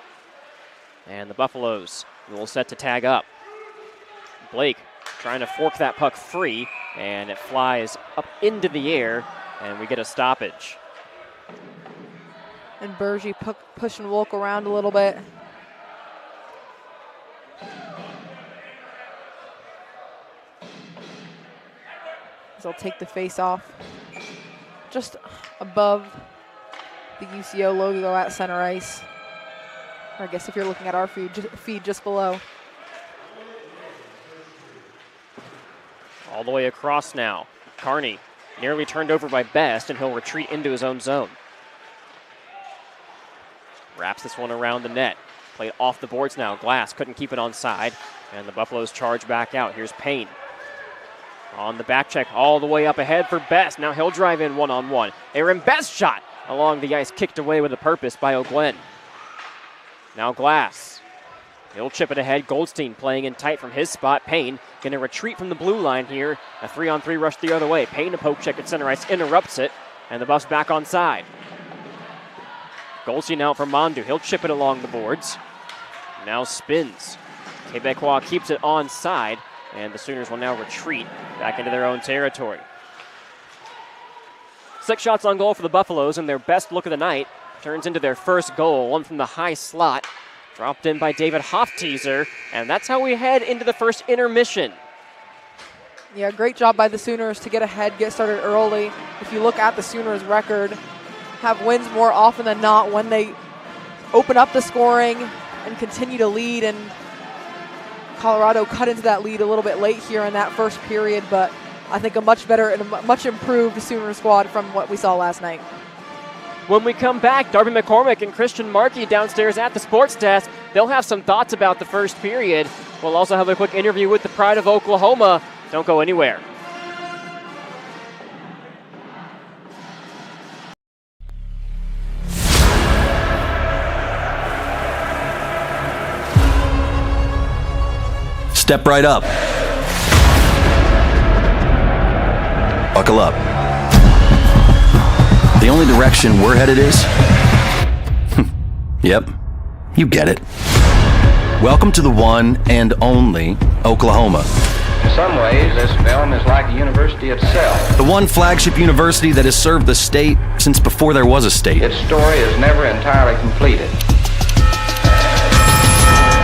And the Buffaloes will set to tag up. Blake trying to fork that puck free, and it flies up into the air, and we get a stoppage. And Bergie pushing Wolk around a little bit. They'll take the face off just above the UCO logo at center ice. Or I guess if you're looking at our feed just below. All the way across now. Carney nearly turned over by Best, and he'll retreat into his own zone. Wraps this one around the net. Played off the boards now. Glass couldn't keep it onside, and the Buffaloes charge back out. Here's Payne. On the back check, all the way up ahead for Best. Now he'll drive in one-on-one. Aaron Best shot along the ice, kicked away with a purpose by O'Gwen. Now Glass. He'll chip it ahead. Goldstein playing in tight from his spot. Payne going to retreat from the blue line here. A 3-on-3 rush the other way. Payne a poke check at center ice, interrupts it, and the Buffs back on side. Goldstein out for Mondu. He'll chip it along the boards. Now spins. Quebecois keeps it onside, and the Sooners will now retreat back into their own territory. 6 shots on goal for the Buffaloes, and their best look of the night turns into their first goal, one from the high slot, dropped in by David Hofteaser, and that's how we head into the first intermission. Yeah, great job by the Sooners to get ahead, get started early. If you look at the Sooners' record, have wins more often than not when they open up the scoring and continue to lead, and Colorado cut into that lead a little bit late here in that first period, but I think a much better and a much improved Sooner squad from what we saw last night. When we come back, Darby McCormick and Christian Markey downstairs at the sports desk. They'll have some thoughts about the first period. We'll also have a quick interview with the Pride of Oklahoma. Don't go anywhere. Step right up. Buckle up. The only direction we're headed is... Yep, you get it. Welcome to the one and only Oklahoma. In some ways, this film is like the university itself. The one flagship university that has served the state since before there was a state. Its story is never entirely completed.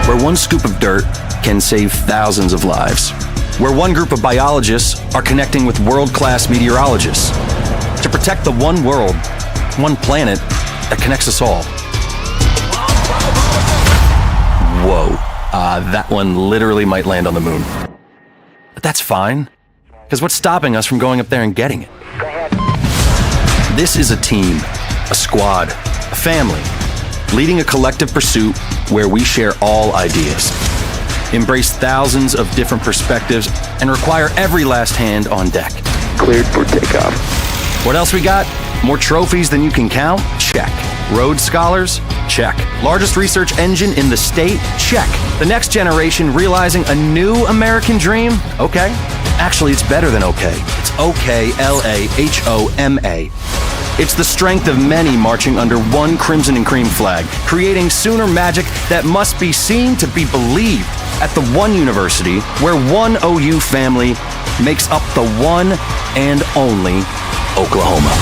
Where one scoop of dirt can save thousands of lives. Where one group of biologists are connecting with world-class meteorologists to protect the one world, one planet that connects us all. Whoa, that one literally might land on the moon. But that's fine, because what's stopping us from going up there and getting it? This is a team, a squad, a family, leading a collective pursuit where we share all ideas, embrace thousands of different perspectives, and require every last hand on deck. Cleared for takeoff. What else we got? More trophies than you can count? Check. Rhodes Scholars? Check. Largest research engine in the state? Check. The next generation realizing a new American dream? Okay. Actually, it's better than okay. It's OKLAHOMA. It's the strength of many marching under one crimson and cream flag, creating Sooner magic that must be seen to be believed at the one university where one OU family makes up the one and only Oklahoma.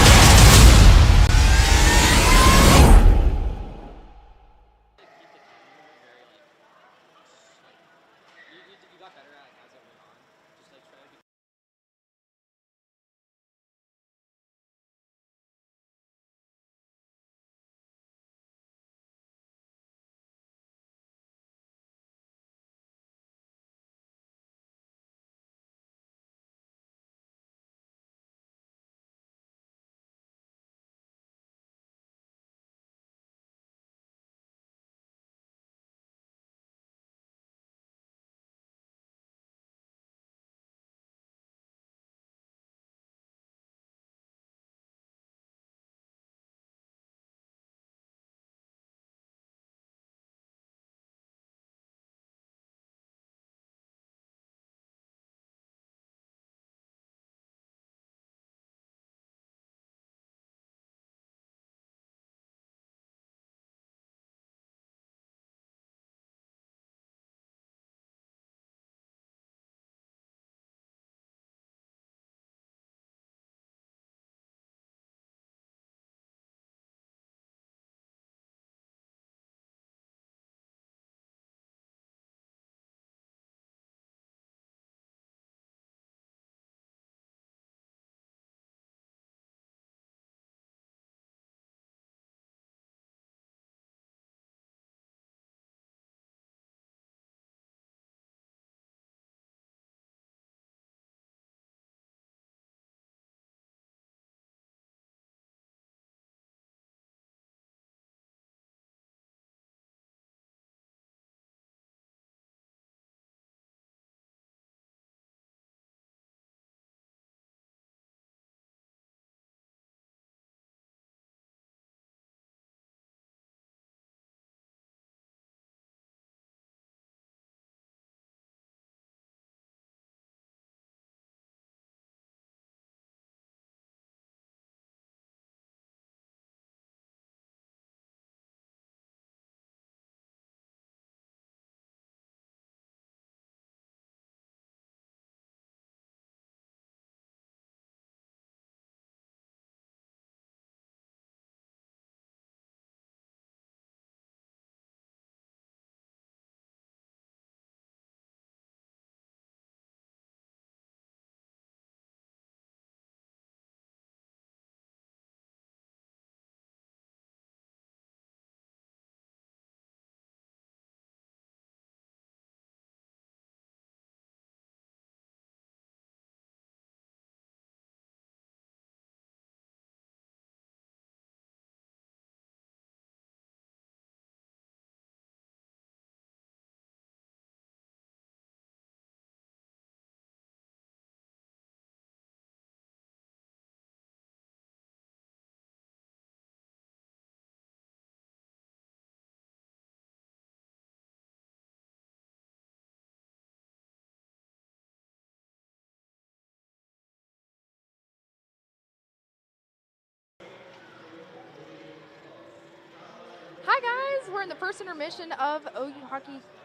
Hi guys, we're in the first intermission of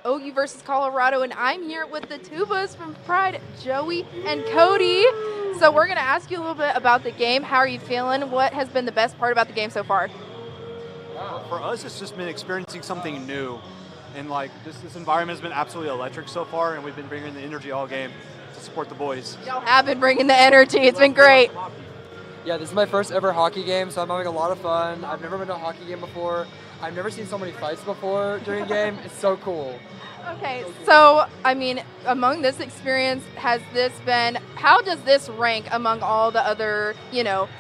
OU versus Colorado, and I'm here with the Tubas from Pride, Joey and Cody. So we're gonna ask you a little bit about the game. How are you feeling? What has been the best part about the game so far? For us, it's just been experiencing something new, and like this environment has been absolutely electric so far, and we've been bringing the energy all game to support the boys. Y'all have been bringing the energy. It's been great. Yeah, this is my first ever hockey game, so I'm having a lot of fun. I've never been to a hockey game before. I've never seen so many fights before during a game. It's so cool. Okay, so I mean, among this experience, how does this rank among all the other,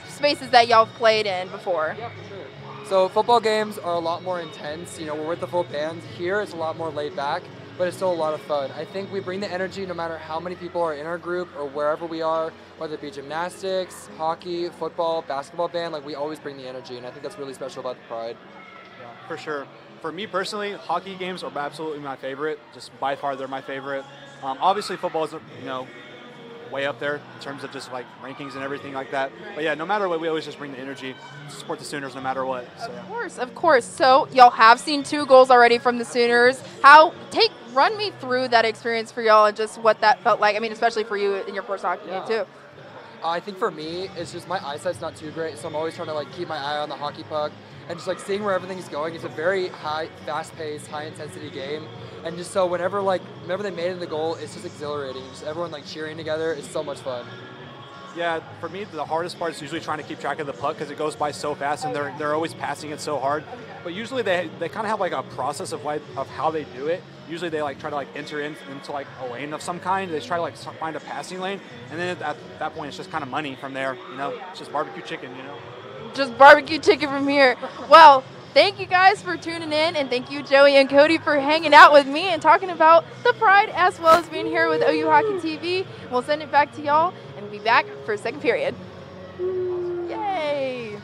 spaces that y'all have played in before? Yeah, for sure. So football games are a lot more intense. We're with the full band. Here it's a lot more laid back, but it's still a lot of fun. I think we bring the energy no matter how many people are in our group or wherever we are, whether it be gymnastics, hockey, football, basketball band, like we always bring the energy, and I think that's really special about the Pride. Yeah, for sure. For me personally, hockey games are absolutely my favorite. Just by far, they're my favorite. Obviously, football is, way up there in terms of just like rankings and everything like that. But yeah, no matter what, we always just bring the energy to support the Sooners no matter what. So. Of course. So y'all have seen 2 goals already from the Sooners. Run me through that experience for y'all and just what that felt like. I mean, especially for you in your first hockey game too. I think for me, it's just my eyesight's not too great, so I'm always trying to keep my eye on the hockey puck and just seeing where everything's going. It's a very fast-paced, high-intensity game, and just so whenever they made it in the goal, it's just exhilarating. Just everyone cheering together. It's so much fun. Yeah, for me, the hardest part is usually trying to keep track of the puck because it goes by so fast, and they're always passing it so hard. But usually they kind of have a process of how they do it. Usually they try to enter into a lane of some kind. They try to find a passing lane, and then at that point it's just kind of money from there. It's just barbecue chicken. Just barbecue chicken from here. Well, thank you guys for tuning in, and thank you, Joey and Cody, for hanging out with me and talking about the Pride as well as being here with OU Hockey TV. We'll send it back to y'all and be back for second period. Yay!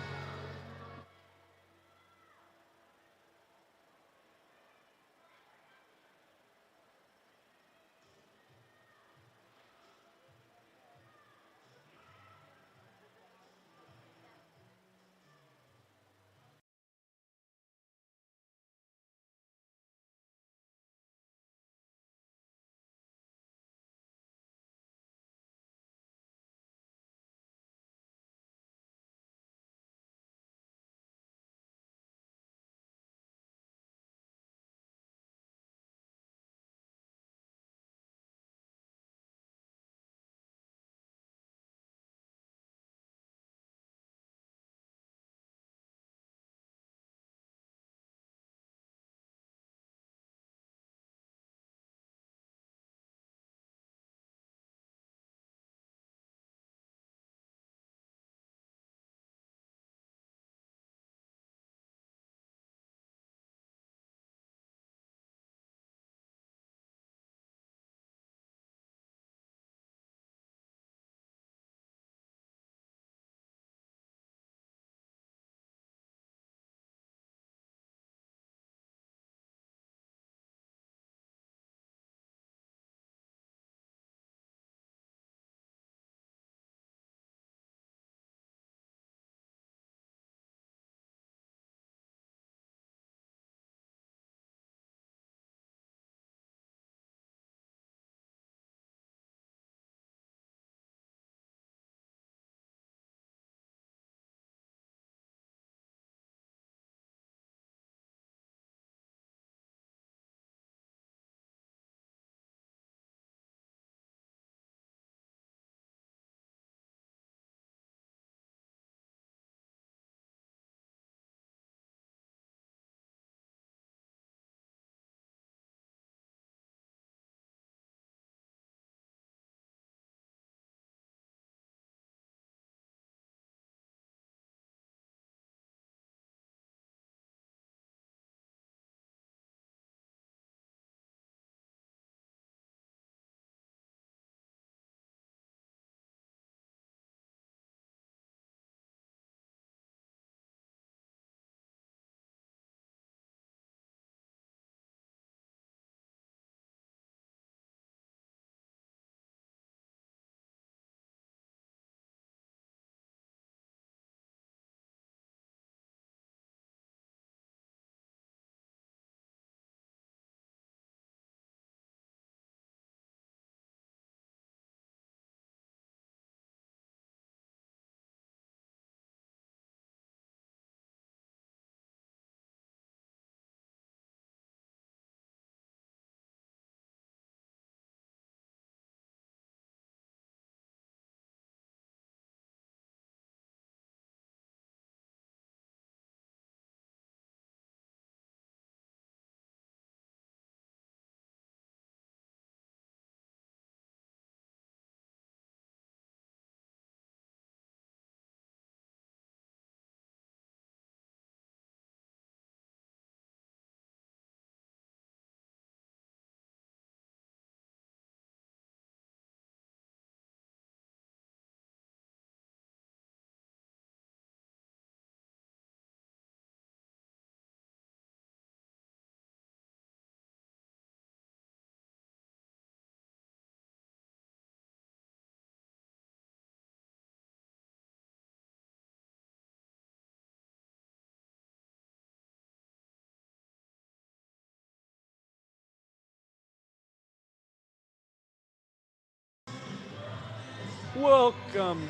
Welcome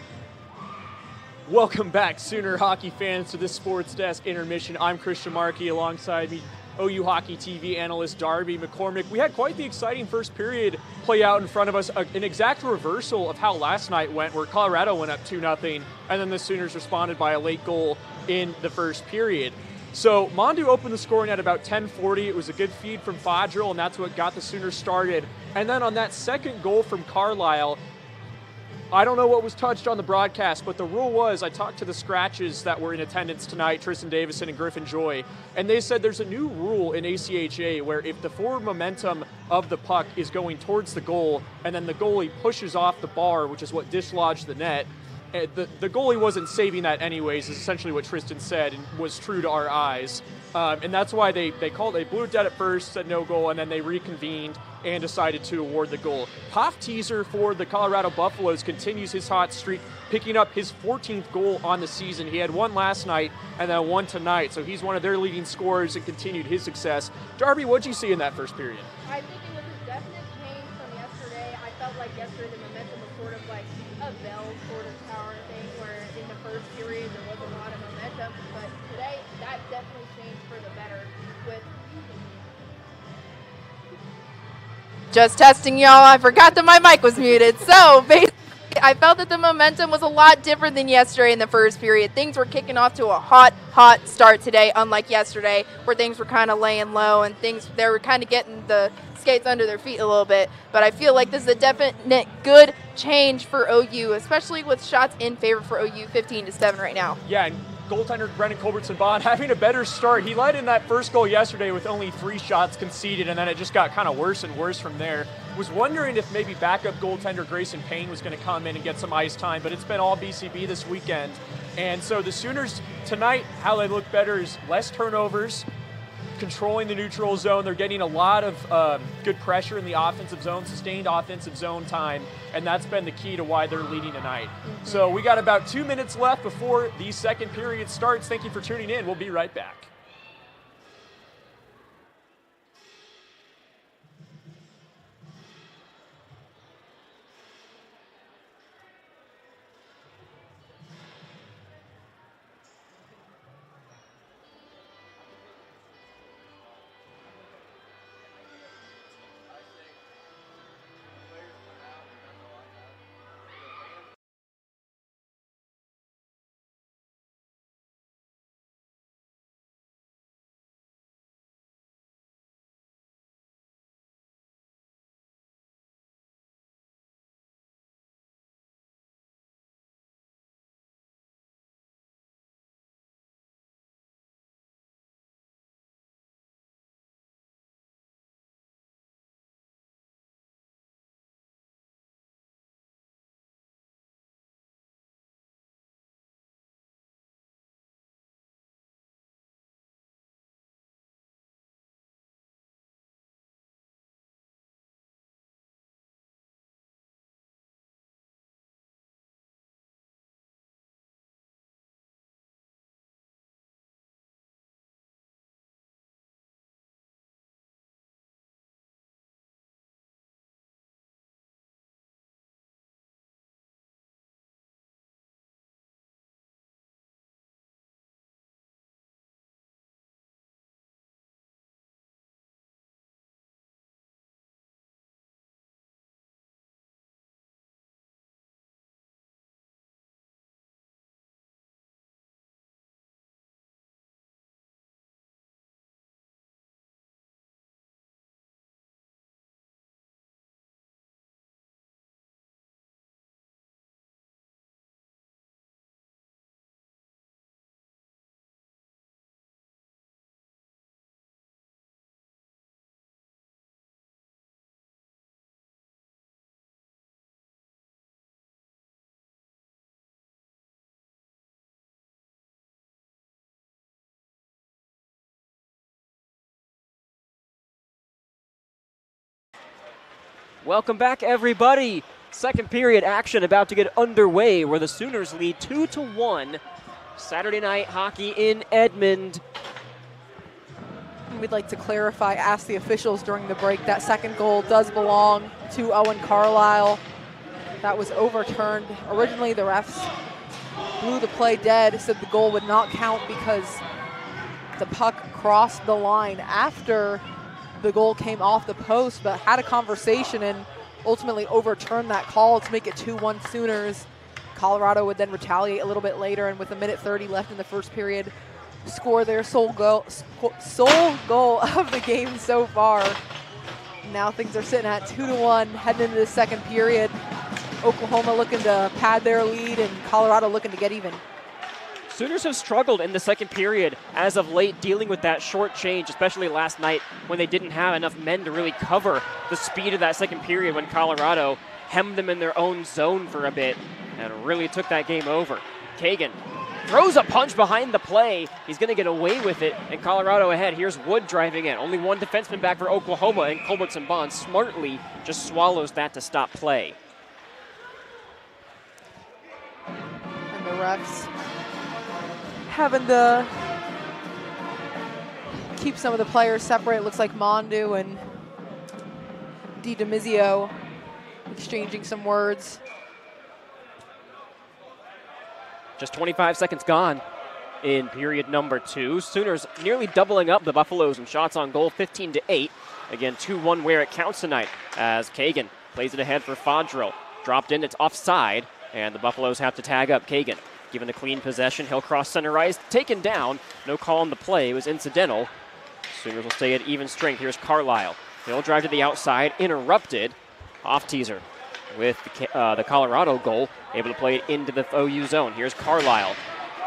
back, Sooner hockey fans, to this Sports Desk Intermission. I'm Christian Markey, alongside me, OU Hockey TV analyst Darby McCormick. We had quite the exciting first period play out in front of us, an exact reversal of how last night went, where Colorado went up 2-0, and then the Sooners responded by a late goal in the first period. So Mondu opened the scoring at about 10:40. It was a good feed from Fodril, and that's what got the Sooners started. And then on that second goal from Carlisle, I don't know what was touched on the broadcast, but the rule was, I talked to the scratches that were in attendance tonight, Tristan Davison and Griffin Joy, and they said there's a new rule in ACHA where if the forward momentum of the puck is going towards the goal and then the goalie pushes off the bar, which is what dislodged the net, the goalie wasn't saving that anyways, is essentially what Tristan said, and was true to our eyes. And that's why they blew it dead at first, said no goal, and then they reconvened and decided to award the goal. Hoff Teaser for the Colorado Buffaloes continues his hot streak, picking up his 14th goal on the season. He had one last night and then one tonight, so he's one of their leading scorers and continued his success. Darby, what'd you see in that first period? I think it was a definite change from yesterday. I felt like yesterday the momentum was sort of like a bell sort of tower thing, where in the first period there was a lot of momentum, but today that definitely changed for the better. With just testing, y'all, I forgot that my mic was muted. So basically, I felt that the momentum was a lot different than yesterday in the first period. Things were kicking off to a hot start today, unlike yesterday, where things were kind of laying low and they were kind of getting the skates under their feet a little bit. But I feel like this is a definite good change for OU, especially with shots in favor for OU, 15-7 right now. Yeah, and goaltender Brendan Culbertson-Bond having a better start. He led in that first goal yesterday with only 3 shots conceded, and then it just got kind of worse and worse from there. Was wondering if maybe backup goaltender Grayson Payne was going to come in and get some ice time, but it's been all BCB this weekend. And so the Sooners tonight, how they look better is less turnovers, controlling the neutral zone. They're getting a lot of good pressure in the offensive zone, sustained offensive zone time, and that's been the key to why they're leading tonight. So we got about 2 minutes left before the second period starts. Thank you for tuning in. We'll be right back. Welcome back, everybody. Second period action about to get underway, where the Sooners lead 2-1. Saturday night hockey in Edmond. We'd like to clarify, ask the officials during the break, that second goal does belong to Owen Carlisle. that was overturned. Originally, the refs blew the play dead, said the goal would not count because the puck crossed the line after the goal came off the post, but had a conversation and ultimately overturned that call to make it 2-1 Sooners. Colorado would then retaliate a little bit later, and with a minute 30 left in the first period, score their sole goal of the game so far. Now things are sitting at 2-1 heading into the second period. Oklahoma looking to pad their lead and Colorado looking to get even. Sooners have struggled in the second period as of late, dealing with that short change, especially last night when they didn't have enough men to really cover the speed of that second period when Colorado hemmed them in their own zone for a bit and really took that game over. Kagan throws a punch behind the play. He's going to get away with it, and Colorado ahead. Here's Wood driving in. Only one defenseman back for Oklahoma, and Culbertson-Bond smartly just swallows that to stop play. And the refs having to keep some of the players separate. It looks like Mondu and DiDomizio exchanging some words. Just 25 seconds gone in period number 2. Sooners nearly doubling up the Buffaloes in shots on goal, 15-8. Again, 2-1 where it counts tonight as Kagan plays it ahead for Fodrell. Dropped in, it's offside, and the Buffaloes have to tag up Kagan. Given a clean possession, he'll cross center ice, taken down. No call on the play, it was incidental. Sooners will stay at even strength. Here's Carlisle. He'll drive to the outside, interrupted. Off teaser with the Colorado goal, able to play it into the OU zone. Here's Carlisle.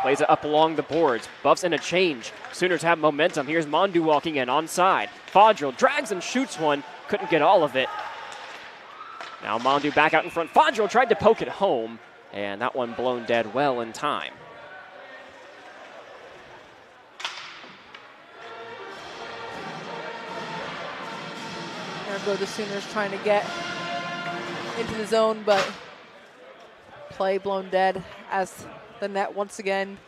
Plays it up along the boards. Buffs in a change. Sooners have momentum. Here's Mondu walking in onside. Fodrell drags and shoots one. Couldn't get all of it. Now Mondu back out in front. Fodrell tried to poke it home, and that one blown dead well in time. There go the Sooners trying to get into the zone, but play blown dead as the net once again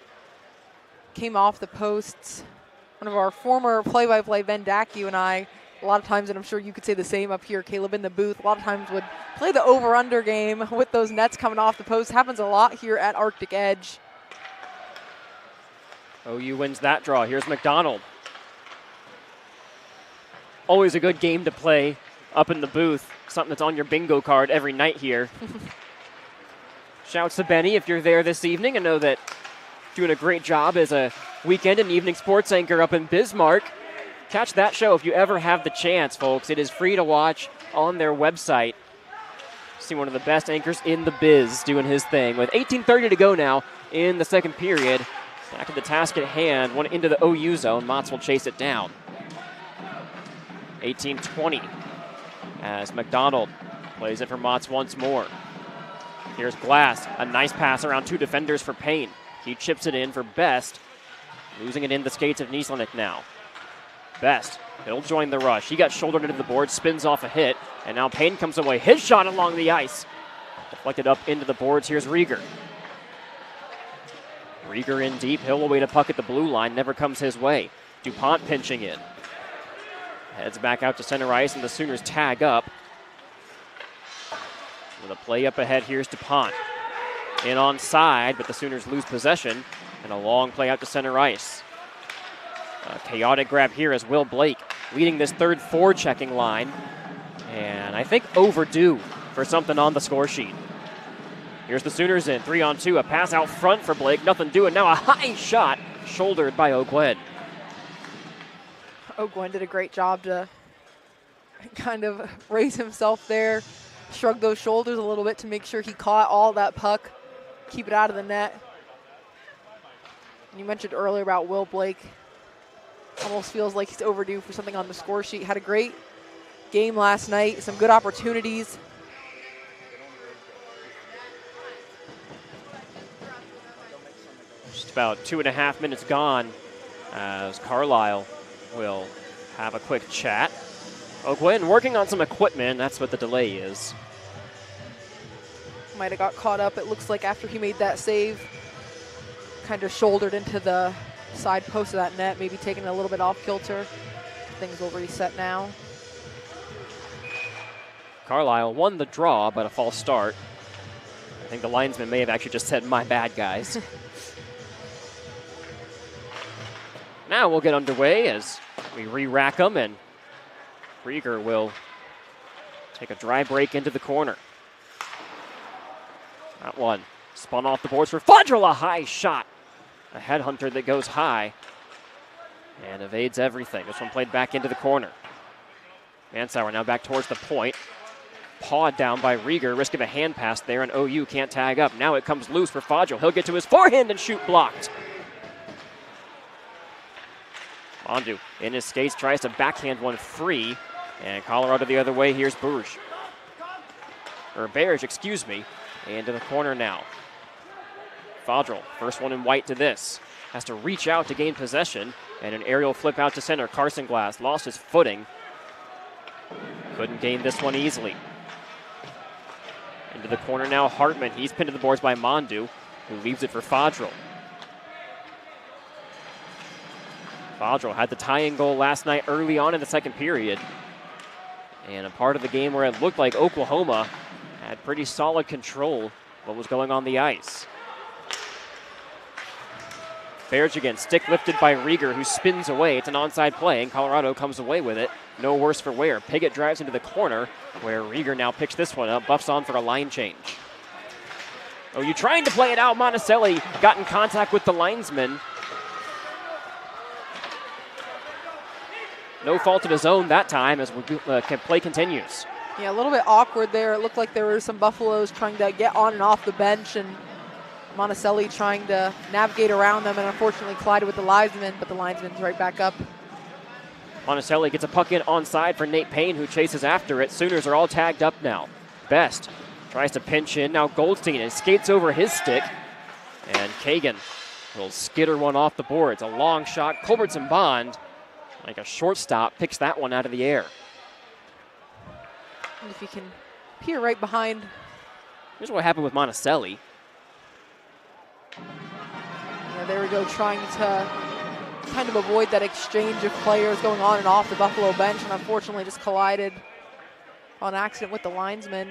came off the posts. One of our former play-by-play, Ben Dack, and I, a lot of times, and I'm sure you could say the same up here, Caleb, in the booth, a lot of times would play the over-under game with those nets coming off the post. Happens a lot here at Arctic Edge. OU wins that draw. Here's McDonald. Always a good game to play up in the booth. Something that's on your bingo card every night here. Shouts to Benny if you're there this evening. I know that doing a great job as a weekend and evening sports anchor up in Bismarck. Catch that show if you ever have the chance, folks. It is free to watch on their website. See one of the best anchors in the biz doing his thing. With 18:30 to go now in the second period. Back at the task at hand. One into the OU zone. Motts will chase it down. 18-20 as McDonald plays it for Motts once more. Here's Glass. A nice pass around two defenders for Payne. He chips it in for Best. Losing it in the skates of Nieslenik now. Best, he'll join the rush. He got shouldered into the board, spins off a hit, and now Payne comes away. His shot along the ice. Deflected up into the boards. Here's Rieger. Rieger in deep. He'll await a puck at the blue line. Never comes his way. DuPont pinching in. Heads back out to center ice, and the Sooners tag up. With a play up ahead, here's DuPont. In onside, but the Sooners lose possession, and a long play out to center ice. A chaotic grab here as Will Blake leading this third forechecking line, and I think overdue for something on the score sheet. Here's the Sooners in 3-on-2, a pass out front for Blake, nothing doing. Now a high shot, shouldered by O'Gwen. O'Gwen did a great job to kind of raise himself there, shrug those shoulders a little bit to make sure he caught all that puck, keep it out of the net. And you mentioned earlier about Will Blake. Almost feels like he's overdue for something on the score sheet. Had a great game last night, some good opportunities. Just about 2.5 minutes gone as Carlisle will have a quick chat. O'Gwen working on some equipment. That's what the delay is. Might have got caught up, it looks like, after he made that save. Kind of shouldered into the side post of that net, maybe taking it a little bit off kilter. Things will reset now. Carlisle won the draw, but a false start. think the linesman may have actually just said, "My bad, guys." Now we'll get underway as we re-rack them, and Rieger will take a dry break into the corner. That one spun off the boards for Fodrell, a high shot. A headhunter that goes high and evades everything. This one played back into the corner. Mansauer now back towards the point. Pawed down by Rieger, risk of a hand pass there, and OU can't tag up. Now it comes loose for Fodrell. He'll get to his forehand and shoot blocked. Mondu in his skates, tries to backhand one free, and Colorado the other way. Here's Berge, excuse me, into the corner now. Fodrell, first one in white to this, has to reach out to gain possession, and an aerial flip out to center. Carson Glass lost his footing. Couldn't gain this one easily. Into the corner now, Hartman. He's pinned to the boards by Mondu, who leaves it for Fodrell. Fodrell had the tying goal last night early on in the second period, and a part of the game where it looked like Oklahoma had pretty solid control of what was going on the ice. Berge again, stick lifted by Rieger, who spins away. It's an onside play, and Colorado comes away with it. No worse for wear. Piggott drives into the corner, where Rieger now picks this one up, buffs on for a line change. OU trying to play it out. Monticelli got in contact with the linesman. No fault of his own that time as play continues. Yeah, a little bit awkward there. It looked like there were some Buffaloes trying to get on and off the bench, and Monticelli trying to navigate around them, and unfortunately collided with the linesman, but the linesman's right back up. Monticelli gets a puck in onside for Nate Payne, who chases after it. Sooners are all tagged up now. Best tries to pinch in. Now Goldstein skates over his stick, and Kagan will skitter one off the boards. A long shot. Culbertson Bond, like a shortstop, picks that one out of the air. And if you can peer right behind. Here's what happened with Monticelli. Yeah, there we go, trying to kind of avoid that exchange of players going on and off the Buffalo bench, and unfortunately just collided on accident with the linesman.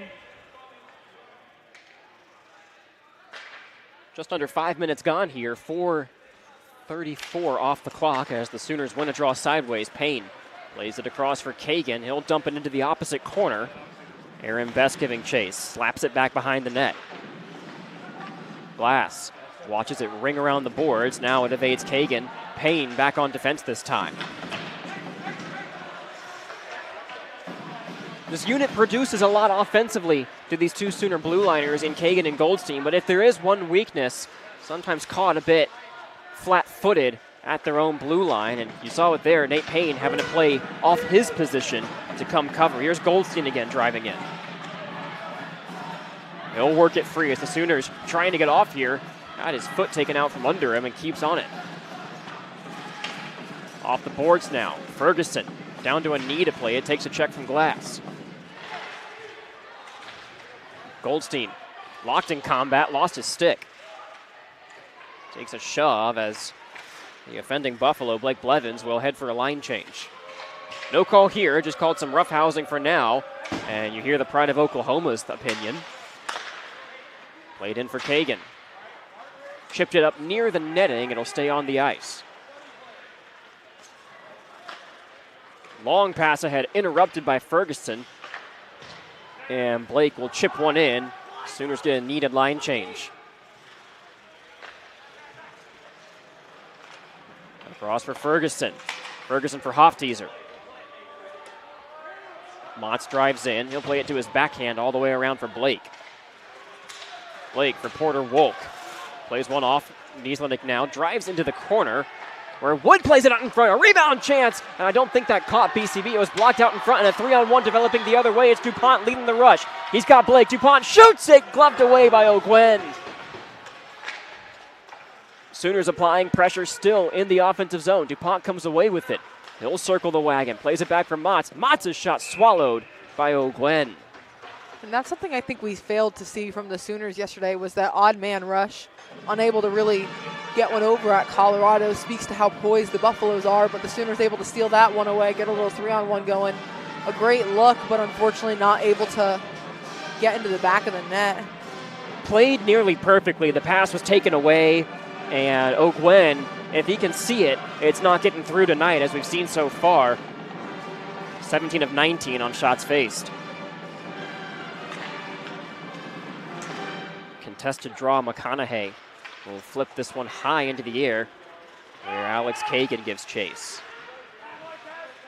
Just under 5 minutes gone here. 4:34 off the clock as the Sooners win a draw sideways. Payne plays it across for Kagan. He'll dump it into the opposite corner. Aaron Best giving chase. Slaps it back behind the net. Glass watches it ring around the boards. Now it evades Kagan. Payne back on defense this time. This unit produces a lot offensively to these two Sooner blue liners in Kagan and Goldstein, but if there is one weakness, sometimes caught a bit flat-footed at their own blue line, and you saw it there, Nate Payne having to play off his position to come cover. Here's Goldstein again driving in. He'll work it free as the Sooners trying to get off here. Got his foot taken out from under him and keeps on it. Off the boards now. Ferguson down to a knee to play it. Takes a check from Glass. Goldstein locked in combat, lost his stick. Takes a shove as the offending Buffalo, Blake Blevins, will head for a line change. No call here, just called some roughhousing for now. And you hear the pride of Oklahoma's opinion. Played in for Kagan. Chipped it up near the netting. It'll stay on the ice. Long pass ahead, interrupted by Ferguson. And Blake will chip one in. Sooners get a needed line change. Across for Ferguson. Ferguson for Hofteaser. Motts drives in. He'll play it to his backhand all the way around for Blake. Blake for Porter Wolk. Plays one off. Nieslandic now drives into the corner where Wood plays it out in front. A rebound chance, and I don't think that caught BCB. It was blocked out in front, and a 3-on-1 developing the other way. It's DuPont leading the rush. He's got Blake. DuPont shoots it, gloved away by O'Gwen. Sooners applying pressure still in the offensive zone. DuPont comes away with it. He'll circle the wagon, plays it back for Motts. Motts' shot swallowed by O'Gwen. And that's something I think we failed to see from the Sooners yesterday, was that odd man rush. Unable to really get one over at Colorado. Speaks to how poised the Buffaloes are, but the Sooners able to steal that one away, get a little 3-on-1 going. A great look, but unfortunately not able to get into the back of the net. played nearly perfectly. The pass was taken away, and O'Gwen, if he can see it, it's not getting through tonight, as we've seen so far. 17 of 19 on shots faced. Contested draw, McConaughey will flip this one high into the air, where Alex Kagan gives chase.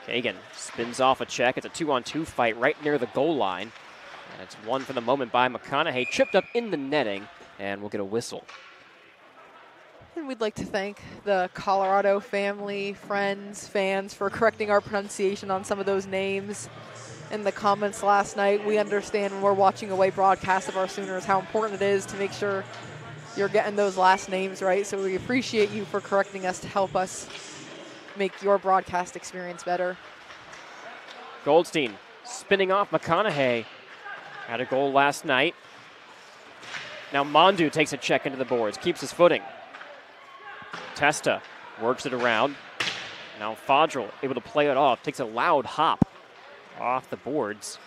Kagan spins off a check. It's a 2-on-2 fight right near the goal line. And it's won for the moment by McConaughey, tripped up in the netting, and we'll get a whistle. And we'd like to thank the Colorado family, friends, fans for correcting our pronunciation on some of those names in the comments last night. We understand when we're watching away broadcasts of our Sooners how important it is to make sure you're getting those last names right. So we appreciate you for correcting us to help us make your broadcast experience better. Goldstein spinning off McConaughey. Had a goal last night. Now Mondu takes a check into the boards, keeps his footing. Testa works it around. Now Fodrell able to play it off, takes a loud hop off the boards.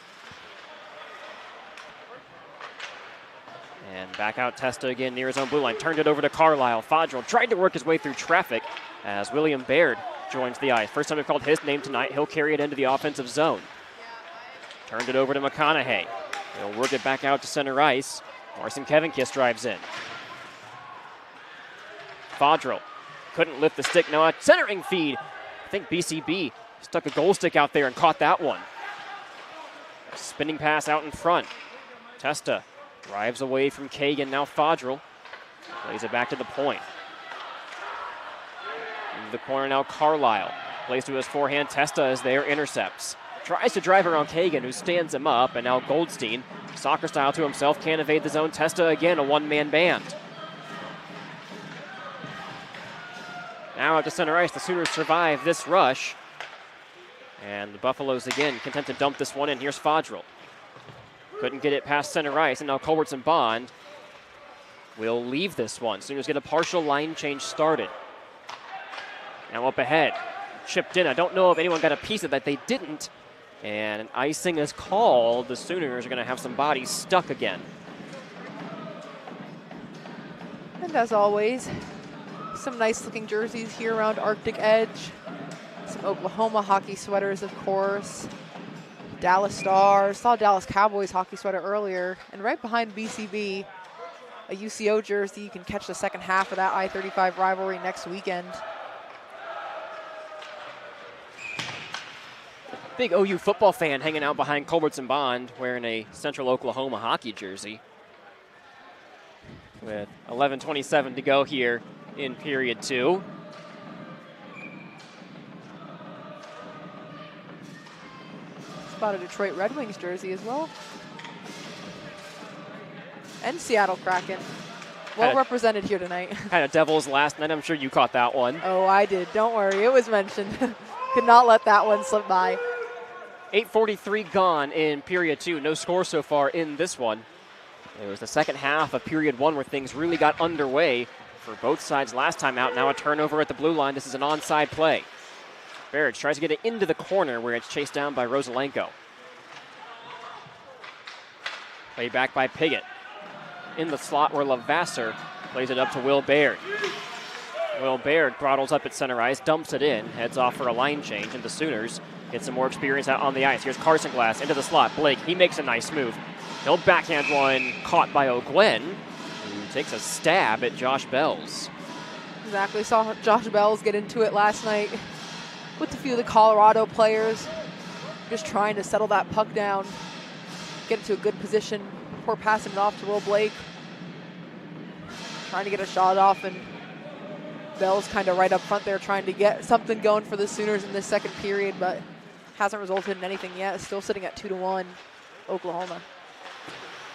And back out Testa again near his own blue line. Turned it over to Carlisle. Fodrell tried to work his way through traffic as William Baird joins the ice. First time we've called his name tonight. He'll carry it into the offensive zone. Turned it over to McConaughey. He'll work it back out to center ice. Marcin Kevinkiss drives in. Fodrell couldn't lift the stick. Now a centering feed. I think BCB stuck a goal stick out there and caught that one. Spinning pass out in front. Testa drives away from Kagan. Now Fodrell plays it back to the point. Into the corner now Carlisle. Plays to his forehand. Testa is there, intercepts. Tries to drive around Kagan, who stands him up, and now Goldstein, soccer style to himself, can't evade the zone. Testa again, a one-man band. Now out to center ice, the Sooners survive this rush. And the Buffaloes again content to dump this one in. Here's Fodrell. Couldn't get it past center ice, and now Culbertson Bond will leave this one. Sooners get a partial line change started. Now up ahead, chipped in. I don't know if anyone got a piece of that. They didn't. And an icing is called. The Sooners are going to have some bodies stuck again. And as always, some nice looking jerseys here around Arctic Edge. Some Oklahoma hockey sweaters, of course. Dallas Stars. Saw Dallas Cowboys hockey sweater earlier. And right behind BCB, a UCO jersey. You can catch the second half of that I-35 rivalry next weekend. Big OU football fan hanging out behind Culbertson Bond wearing a Central Oklahoma hockey jersey. With 11:27 to go here in period 2. Spotted a Detroit Red Wings jersey as well. And Seattle Kraken. Well represented here tonight. Kind of Devils last night. I'm sure you caught that one. Oh, I did. Don't worry. It was mentioned. Could not let that one slip by. 8:43 gone in period 2. No score so far in this one. It was the second half of period 1 where things really got underway for both sides last time out. Now a turnover at the blue line. This is an onside play. Barrage tries to get it into the corner where it's chased down by Rosalenko. Play back by Piggott. In the slot where Lavasser plays it up to Will Baird. Will Baird throttles up at center ice, dumps it in, heads off for a line change, and the Sooners get some more experience out on the ice. Here's Carson Glass into the slot. Blake, he makes a nice move. He'll backhand one, caught by O'Gwen, who takes a stab at Josh Bells. Exactly. Saw Josh Bells get into it last night with a few of the Colorado players. Just trying to settle that puck down, get it to a good position before passing it off to Will Blake. Trying to get a shot off, and Bell's kind of right up front there trying to get something going for the Sooners in this second period, but hasn't resulted in anything yet. Still sitting at 2-1 Oklahoma.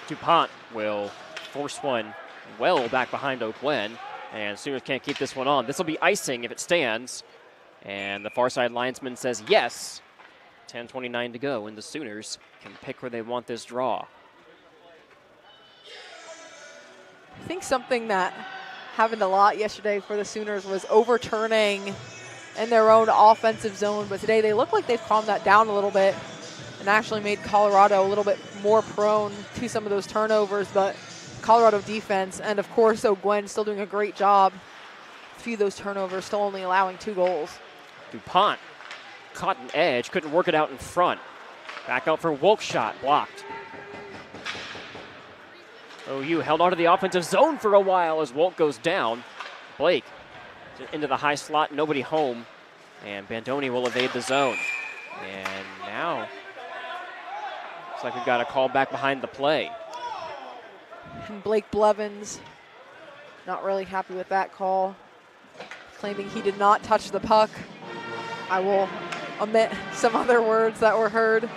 DuPont will force one well back behind O'Gwen, and Sooners can't keep this one on. This will be icing if it stands, and the far side linesman says yes. 10:29 to go, and the Sooners can pick where they want this draw. I think something that happened a lot yesterday for the Sooners was overturning in their own offensive zone, but today they look like they've calmed that down a little bit and actually made Colorado a little bit more prone to some of those turnovers. But Colorado defense. And of course, O'Gwen still doing a great job. A few of those turnovers, still only allowing 2 goals. DuPont caught an edge, couldn't work it out in front. Back out for Wolk's shot, blocked. OU held onto the offensive zone for a while as Wolk goes down. Blake into the high slot, nobody home. And Bandoni will evade the zone. And now, looks like we've got a call back behind the play. And Blake Blevins, not really happy with that call, claiming he did not touch the puck. I will omit some other words that were heard.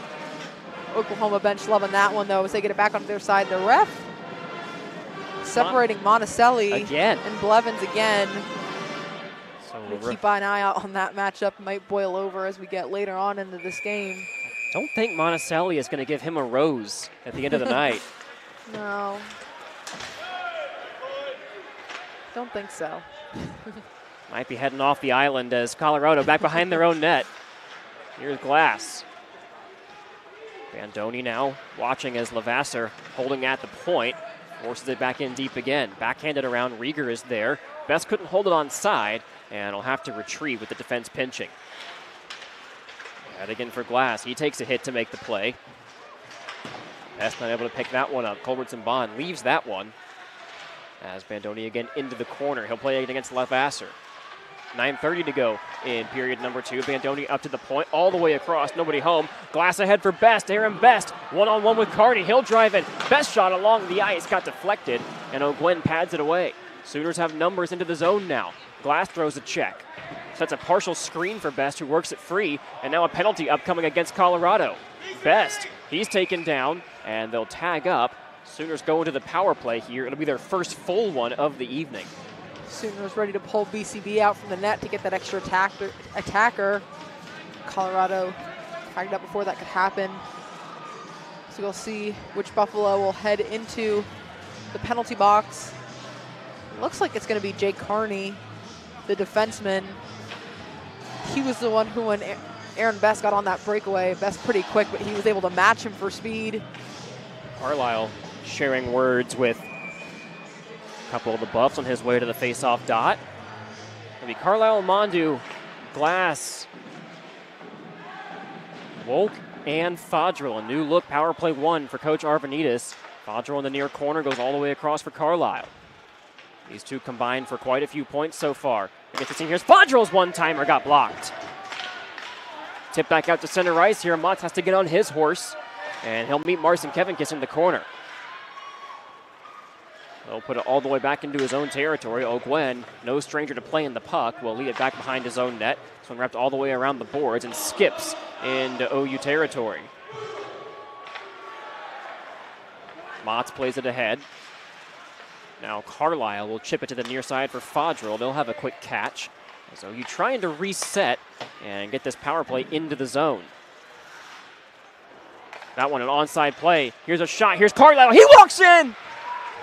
Oklahoma bench loving that one, though, as they get it back on their side. The ref separating Monticelli again and Blevins again. So we keep an eye out on that matchup. Might boil over as we get later on into this game. Don't think Monticelli is going to give him a rose at the end of the night. No. Don't think so. Might be heading off the island as Colorado back behind their own net. Here's Glass. Bandoni now watching as Levasseur holding at the point. Forces it back in deep again. Backhanded around. Rieger is there. Best couldn't hold it on side, and will have to retrieve with the defense pinching. And again for Glass. He takes a hit to make the play. Best not able to pick that one up. Culbertson Bond leaves that one. As Bandoni again into the corner. He'll play it against Levasseur. 9:30 to go in period number 2. Bandoni up to the point, all the way across, nobody home. Glass ahead for Best, Aaron Best, one-on-one with Carney. He'll drive in. Best shot along the ice, got deflected, and O'Gwen pads it away. Sooners have numbers into the zone now. Glass throws a check. Sets a partial screen for Best, who works it free, and now a penalty upcoming against Colorado. Best, he's taken down, and they'll tag up. Sooners go into the power play here. It'll be their first full one of the evening. Sooners ready to pull BCB out from the net to get that extra attacker. Colorado tagged up before that could happen. So you'll see which Buffalo will head into the penalty box. It looks like it's going to be Jake Carney, the defenseman. He was the one who, when Aaron Best got on that breakaway, Best pretty quick, but he was able to match him for speed. Carlisle sharing words with a couple of the Buffs on his way to the face-off dot. It'll be Carlisle, Mondu, Glass, Wolk, and Fodrell. A new look power play 1 for Coach Arvanitis. Fodrell in the near corner goes all the way across for Carlisle. These two combined for quite a few points so far. Against the team, here's Fodrell's one-timer, got blocked. Tip back out to center ice here. Motz has to get on his horse, and he'll meet Marcin Kevinkiss in the corner. He'll put it all the way back into his own territory. O'Gwen, no stranger to playing the puck, will lead it back behind his own net. This one wrapped all the way around the boards and skips into OU territory. Motz plays it ahead. Now Carlisle will chip it to the near side for Fodrell. They'll have a quick catch. So OU trying to reset and get this power play into the zone. That one an onside play. Here's a shot. Here's Carlisle. He walks in!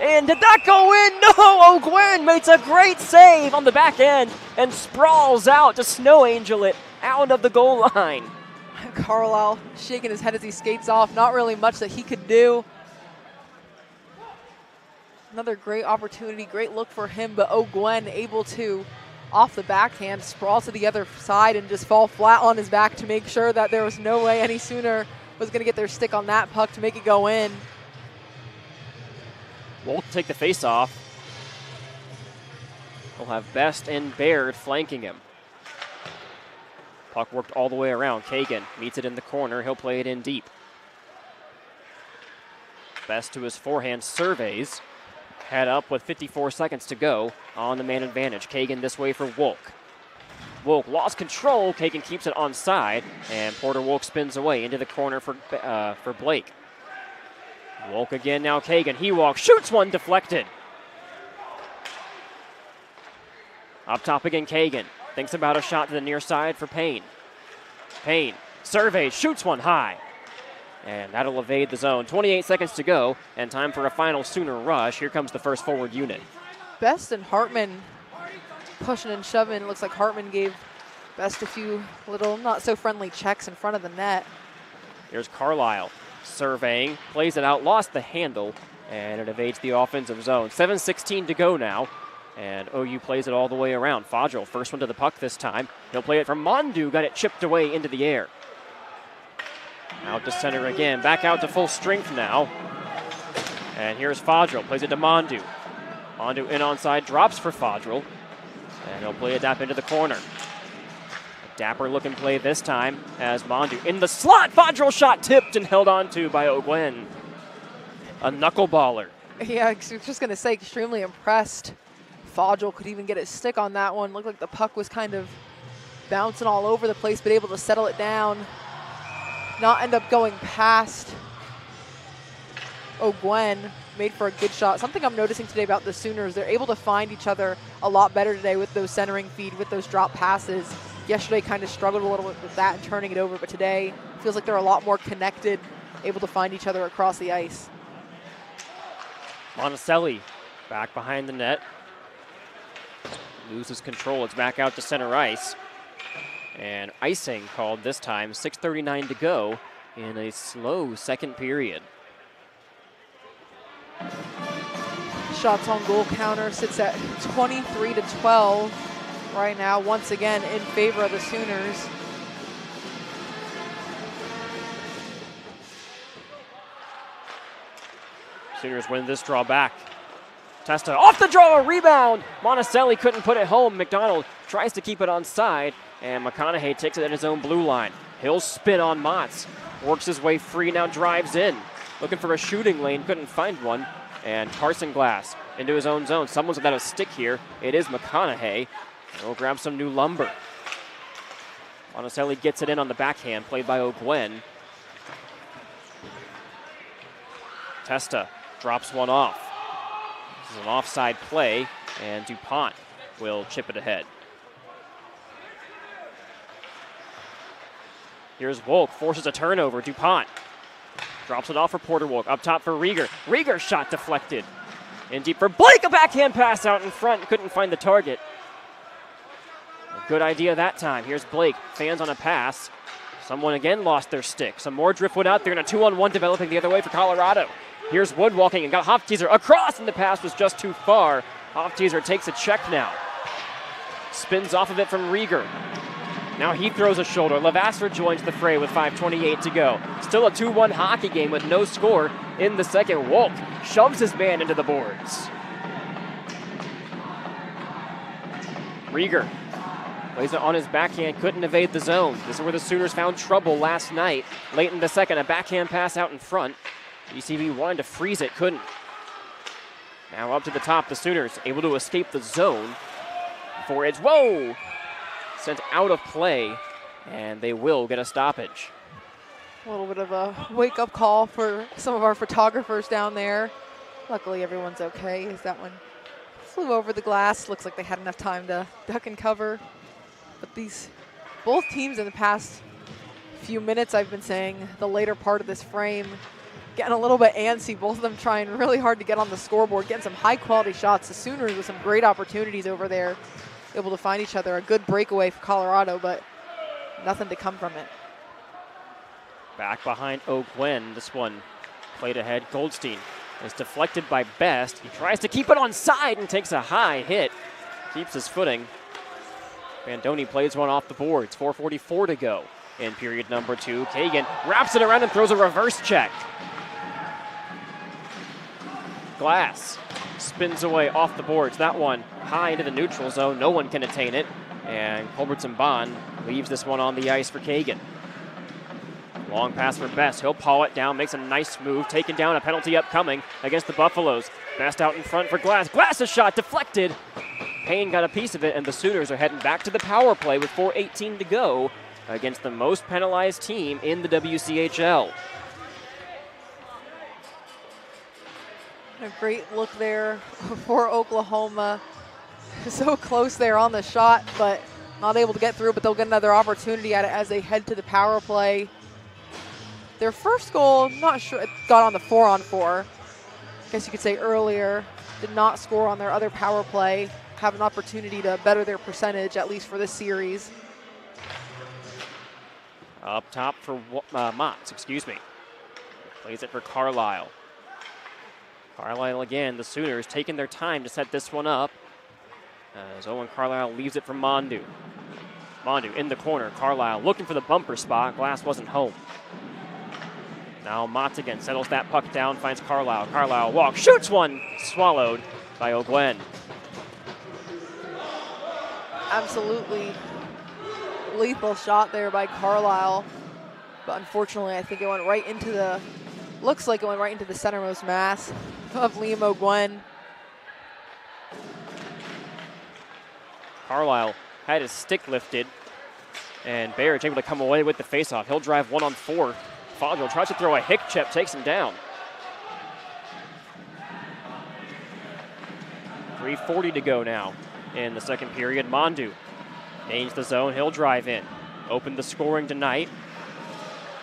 And did that go in? No! O'Gwen makes a great save on the back end and sprawls out to snow angel it out of the goal line. Carlisle shaking his head as he skates off. Not really much that he could do. Another great opportunity, great look for him, but O'Gwen able to, off the backhand, sprawl to the other side and just fall flat on his back to make sure that there was no way any Sooner was going to get their stick on that puck to make it go in. Wolk take the face-off. We'll have Best and Baird flanking him. Puck worked all the way around. Kagan meets it in the corner. He'll play it in deep. Best to his forehand, surveys. Head up with 54 seconds to go on the man advantage. Kagan this way for Wolk. Wolk lost control. Kagan keeps it onside, and Porter Wolk spins away into the corner for Blake. Wolk again, now Kagan. He walks, shoots one, deflected. Up top again, Kagan. Thinks about a shot to the near side for Payne. Payne surveys, shoots one high. And that'll evade the zone. 28 seconds to go, and time for a final Sooner rush. Here comes the first forward unit. Best and Hartman pushing and shoving. It looks like Hartman gave Best a few little not so friendly checks in front of the net. Here's Carlisle surveying, plays it out, lost the handle, and it evades the offensive zone. 7:16 to go now, and OU plays it all the way around. Fadril, first one to the puck this time. He'll play it from Mondu, got it chipped away into the air. Out to center again, back out to full strength now. And here's Fadril, plays it to Mondu. Mondu in onside, drops for Fadril, and he'll play it up into the corner. Dapper looking play this time as Mondu in the slot. Fadril shot tipped and held on to by Ogwen. A knuckleballer. Yeah, I was just going to say, extremely impressed. Fadril could even get his stick on that one. Looked like the puck was kind of bouncing all over the place, but able to settle it down. Not end up going past Ogwen. Made for a good shot. Something I'm noticing today about the Sooners, they're able to find each other a lot better today with those centering feed, with those drop passes. Yesterday kind of struggled a little bit with that and turning it over, but today feels like they're a lot more connected, able to find each other across the ice. Monticelli back behind the net. Loses control. It's back out to center ice. And icing called this time. 6:39 to go in a slow second period. Shots on goal counter sits at 23-12 right now, once again in favor of the Sooners. Sooners win this draw back. Testa off the draw, a rebound. Monticelli couldn't put it home. McDonald tries to keep it on side, and McConaughey takes it at his own blue line. He'll spin on Motts. Works his way free, now drives in. Looking for a shooting lane, couldn't find one. And Carson Glass into his own zone. Someone's without a stick here. It is McConaughey. He'll grab some new lumber. Monticelli gets it in on the backhand, played by Ogwen. Testa drops one off. This is an offside play, and DuPont will chip it ahead. Here's Wolk, forces a turnover. DuPont drops it off for Porter Wolk. Up top for Rieger. Rieger shot deflected. In deep for Blake, a backhand pass out in front. Couldn't find the target. A good idea that time. Here's Blake, fans on a pass. Someone again lost their stick. Some more driftwood out there, and a 2-on-1 developing the other way for Colorado. Here's Wood walking and got Hofteaser across, and the pass was just too far. Hofteaser takes a check now. Spins off of it from Rieger. Now he throws a shoulder. Levasseur joins the fray with 5:28 to go. Still a 2-1 hockey game with no score in the second. Wolk shoves his man into the boards. Rieger plays it on his backhand, couldn't evade the zone. This is where the Sooners found trouble last night. Late in the second, a backhand pass out in front. ECB wanted to freeze it, couldn't. Now up to the top, the Sooners able to escape the zone. Before it's, whoa! Sent out of play, and they will get a stoppage. A little bit of a wake-up call for some of our photographers down there. Luckily, everyone's okay as that one flew over the glass. Looks like they had enough time to duck and cover. But both teams in the past few minutes, I've been saying, the later part of this frame, getting a little bit antsy. Both of them trying really hard to get on the scoreboard, getting some high-quality shots. The Sooners with some great opportunities over there, able to find each other. A good breakaway for Colorado, but nothing to come from it. Back behind Ogwen. This one played ahead. Goldstein is deflected by Best. He tries to keep it on side and takes a high hit. Keeps his footing. Bandoni plays one off the boards. 4:44 to go in period number 2. Kagan wraps it around and throws a reverse check. Glass spins away off the boards. That one high into the neutral zone. No one can attain it. And Culbertson Bond leaves this one on the ice for Kagan. Long pass for Best. He'll paw it down, makes a nice move. Taken down, a penalty upcoming against the Buffaloes. Best out in front for Glass. Glass's shot deflected. Payne got a piece of it, and the Sooners are heading back to the power play with 4:18 to go against the most penalized team in the WCHL. A great look there for Oklahoma. So close there on the shot, but not able to get through, but they'll get another opportunity at it as they head to the power play. Their first goal, not sure, it got on the 4-on-4. I guess you could say earlier. Did not score on their other power play. Have an opportunity to better their percentage, at least for this series. Up top for Motts, Plays it for Carlisle. Carlisle again, the Sooners taking their time to set this one up as Owen Carlisle leaves it for Mondu. Mondu in the corner, Carlisle looking for the bumper spot, Glass wasn't home. Now Mott again settles that puck down, finds Carlisle. Carlisle walks, shoots one, swallowed by O'Gwen. Absolutely lethal shot there by Carlisle, but unfortunately I think it went right into the, looks like it went right into the centermost mass of Liam O'Gwen. Carlisle had his stick lifted, and Barrage able to come away with the faceoff. He'll drive 1-on-4. Fodgel tries to throw a hick chip, takes him down. 3:40 to go now in the second period. Mondu gains the zone. He'll drive in. Open the scoring tonight.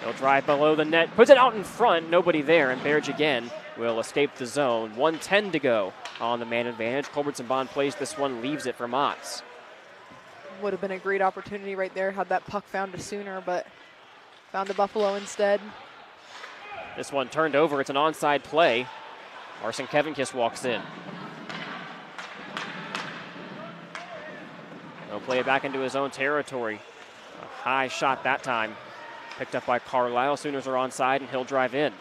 He'll drive below the net. Puts it out in front. Nobody there. And Barrage again will escape the zone. 1:10 to go on the man advantage. Culbertson Bond plays this one. Leaves it for Motts. Would have been a great opportunity right there had that puck found a Sooner, but found a Buffalo instead. This one turned over. It's an onside play. Arson Kevinkiss walks in. He'll play it back into his own territory. A high shot that time. Picked up by Carlisle. Sooners are onside, and he'll drive in.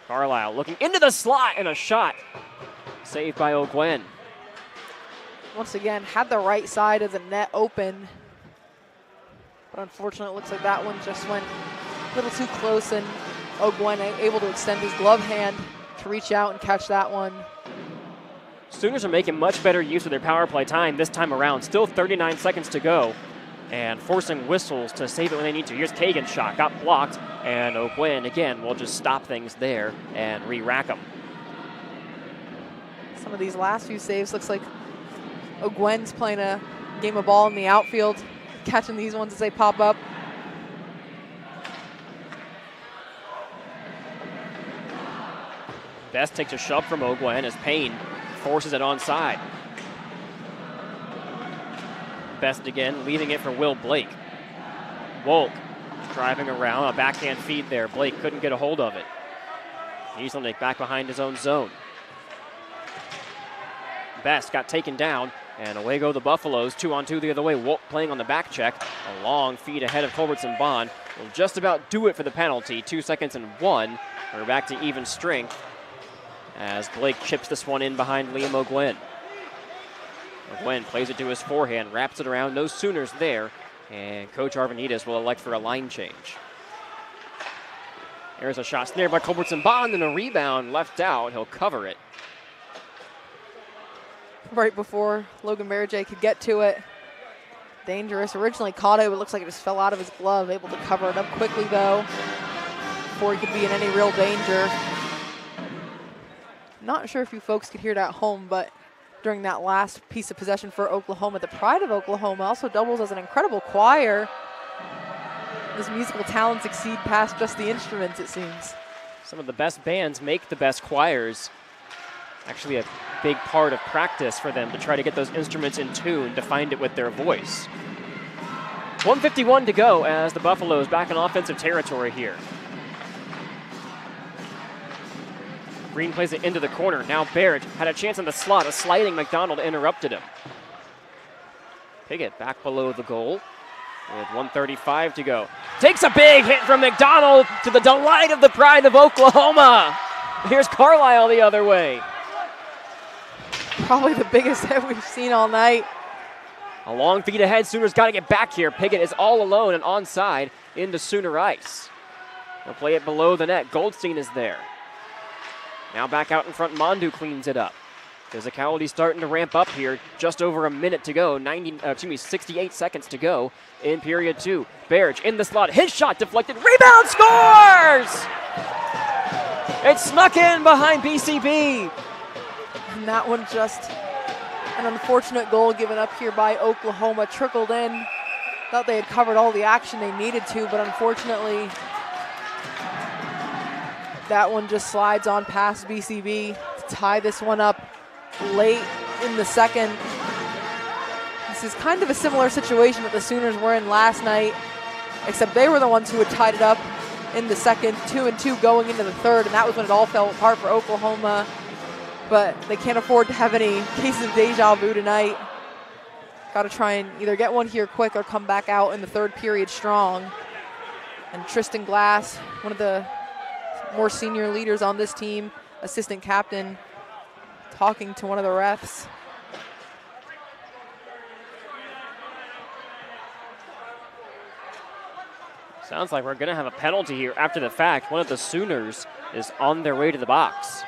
Carlisle looking into the slot, and a shot. Saved by O'Gwen. Once again, had the right side of the net open, but unfortunately it looks like that one just went a little too close, and O'Gwen able to extend his glove hand to reach out and catch that one. Sooners are making much better use of their power play time this time around. Still 39 seconds to go, and forcing whistles to save it when they need to. Here's Kagan's shot, got blocked, and O'Gwen again will just stop things there and re-rack them. Some of these last few saves looks like O'Gwen's playing a game of ball in the outfield, catching these ones as they pop up. Best takes a shove from O'Gwen as Payne forces it onside. Best again, leaving it for Will Blake. Wolk driving around, a backhand feed there. Blake couldn't get a hold of it. Easelnick back behind his own zone. Best got taken down, and away go the Buffaloes. 2-on-2 the other way. Wolk playing on the back check. A long feed ahead of Culbertson Bond will just about do it for the penalty. 2 seconds and 1. We're back to even strength as Blake chips this one in behind Liam O'Gwen. O'Gwen plays it to his forehand, wraps it around. No Sooners there, and Coach Arvanitas will elect for a line change. There's a shot snared by Culbertson Bond, and a rebound left out. He'll cover it. Right before Logan Barrage could get to it. Dangerous. Originally caught it, but it looks like it just fell out of his glove. Able to cover it up quickly, though, before he could be in any real danger. Not sure if you folks could hear it at home, but during that last piece of possession for Oklahoma, the Pride of Oklahoma also doubles as an incredible choir. His musical talents exceed past just the instruments, it seems. Some of the best bands make the best choirs. Actually a big part of practice for them to try to get those instruments in tune, to find it with their voice. 1:51 to go as the Buffaloes back in offensive territory here. Green plays it into the corner. Now Barrett had a chance in the slot. A sliding McDonald interrupted him. Piggott back below the goal with 1:35 to go. Takes a big hit from McDonald to the delight of the Pride of Oklahoma. Here's Carlisle the other way. Probably the biggest hit we've seen all night. A long feed ahead. Sooners got to get back here. Piggott is all alone and onside into Sooner ice. They'll play it below the net. Goldstein is there. Now back out in front, Mondu cleans it up. Physicality starting to ramp up here. Just over a minute to go. 68 seconds to go in period 2. Barrage in the slot. His shot deflected. Rebound, scores! It snuck in behind BCB. And that one just an unfortunate goal given up here by Oklahoma. Trickled in. Thought they had covered all the action they needed to, but unfortunately that one just slides on past BCB to tie this one up late in the second. This is kind of a similar situation that the Sooners were in last night, except they were the ones who had tied it up in the second, 2-2 going into the third, and that was when it all fell apart for Oklahoma. But they can't afford to have any cases of deja vu tonight. Got to try and either get one here quick or come back out in the third period strong. And Tristan Glass, one of the more senior leaders on this team, assistant captain, talking to one of the refs. Sounds like we're going to have a penalty here after the fact. One of the Sooners is on their way to the box.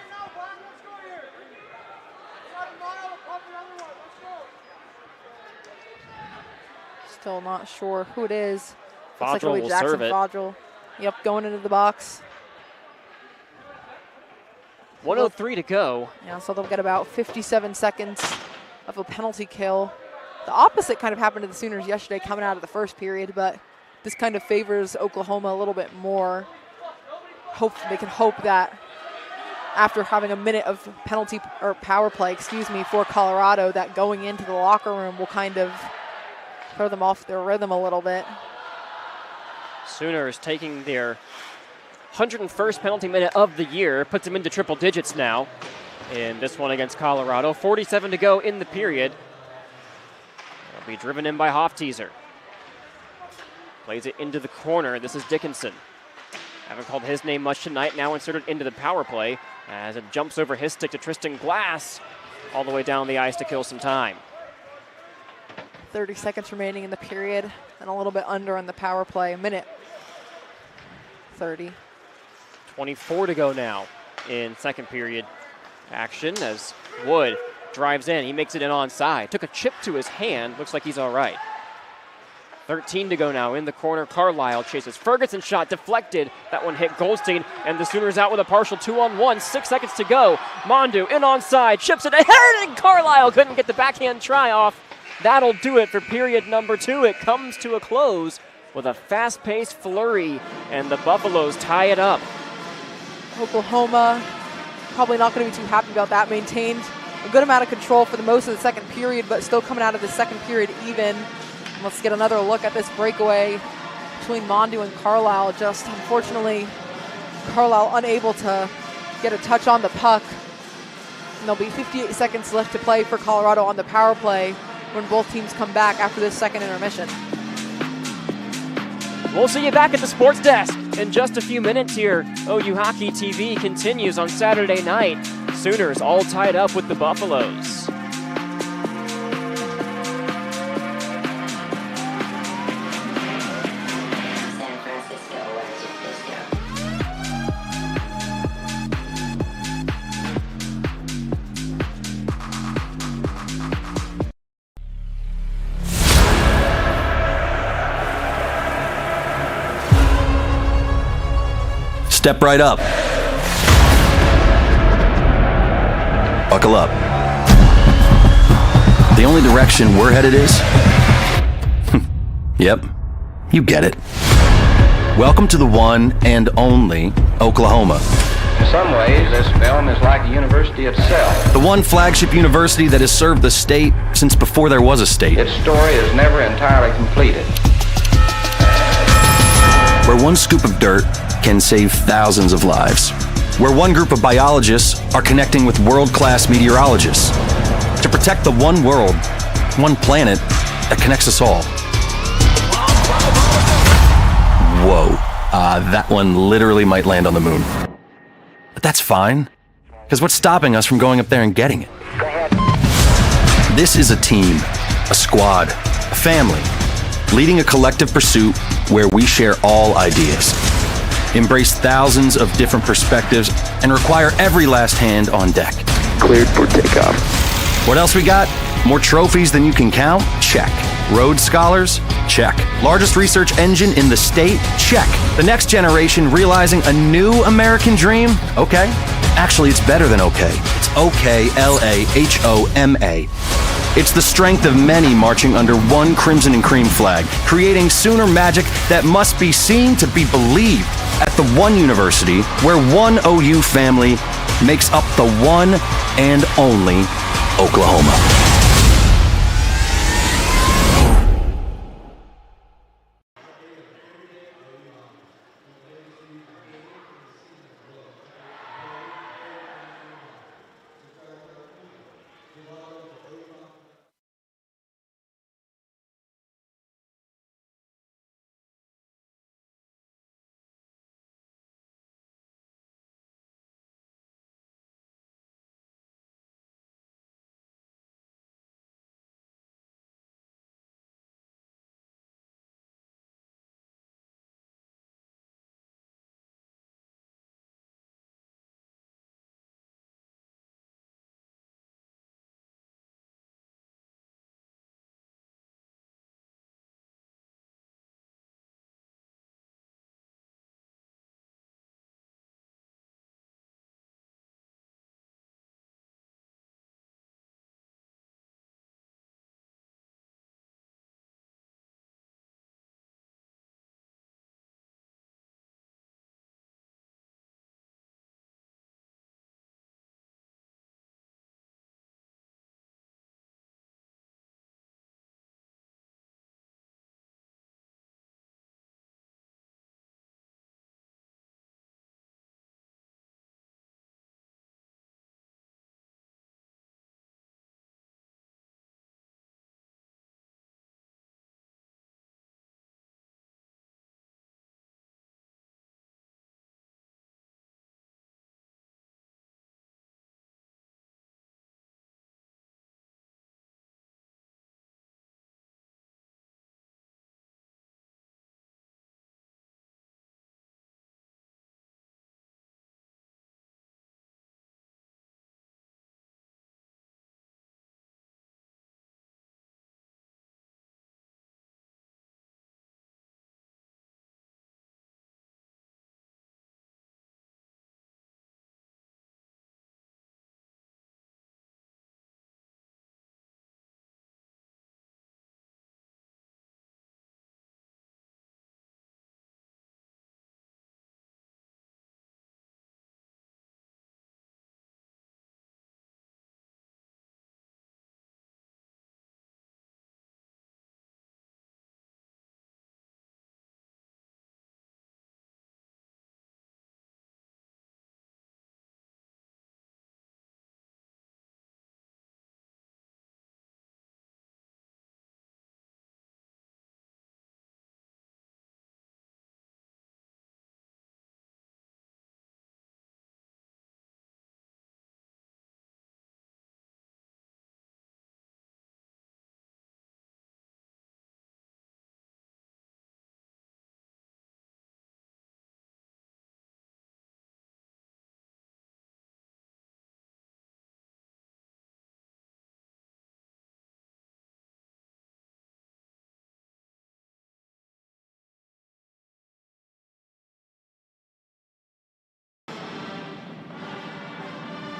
Still not sure who it is. Looks like Fodrell will serve it. Fodrell. Yep, going into the box. 1:03 to go. Yeah, so they'll get about 57 seconds of a penalty kill. The opposite kind of happened to the Sooners yesterday coming out of the first period, but this kind of favors Oklahoma a little bit more. They can hope that after having a minute of penalty or power play, for Colorado, that going into the locker room will kind of throw them off their rhythm a little bit. Sooners taking their 101st penalty minute of the year, puts them into triple digits now in this one against Colorado. 47 to go in the period. They'll be driven in by Hofteaser. Plays it into the corner. This is Dickinson. Haven't called his name much tonight. Now inserted into the power play as it jumps over his stick to Tristan Glass all the way down the ice to kill some time. 30 seconds remaining in the period and a little bit under on the power play. A minute 30. 24 to go now in second period action as Wood drives in. He makes it in onside. Took a chip to his hand. Looks like he's all right. 13 to go now in the corner. Carlisle chases. Ferguson shot deflected. That one hit Goldstein, and the Sooners out with a partial 2-on-1. 6 seconds to go. Mondu in onside. Chips it ahead, and Carlisle couldn't get the backhand try off. That'll do it for period number 2. It comes to a close with a fast-paced flurry, and the Buffaloes tie it up. Oklahoma probably not going to be too happy about that. Maintained a good amount of control for the most of the second period, but still coming out of the second period even. And let's get another look at this breakaway between Mondu and Carlisle. Just unfortunately, Carlisle unable to get a touch on the puck. And there'll be 58 seconds left to play for Colorado on the power play when both teams come back after this second intermission. We'll see you back at the sports desk in just a few minutes here. OU Hockey TV continues on Saturday night. Sooners all tied up with the Buffaloes. Step right up. Buckle up. The only direction we're headed is... Yep, you get it. Welcome to the one and only Oklahoma. In some ways, this film is like the university itself. The one flagship university that has served the state since before there was a state. Its story is never entirely completed. Where one scoop of dirt can save thousands of lives. Where one group of biologists are connecting with world-class meteorologists to protect the one world, one planet that connects us all. Whoa, that one literally might land on the moon. But that's fine, because what's stopping us from going up there and getting it? This is a team, a squad, a family, leading a collective pursuit where we share all ideas, embrace thousands of different perspectives, and require every last hand on deck. Cleared for takeoff. What else we got? More trophies than you can count? Check. Rhodes Scholars? Check. Largest research engine in the state? Check. The next generation realizing a new American dream? Okay. Actually, it's better than okay. It's OKLAHOMA. It's the strength of many marching under one crimson and cream flag, creating Sooner magic that must be seen to be believed at the one university where one OU family makes up the one and only Oklahoma.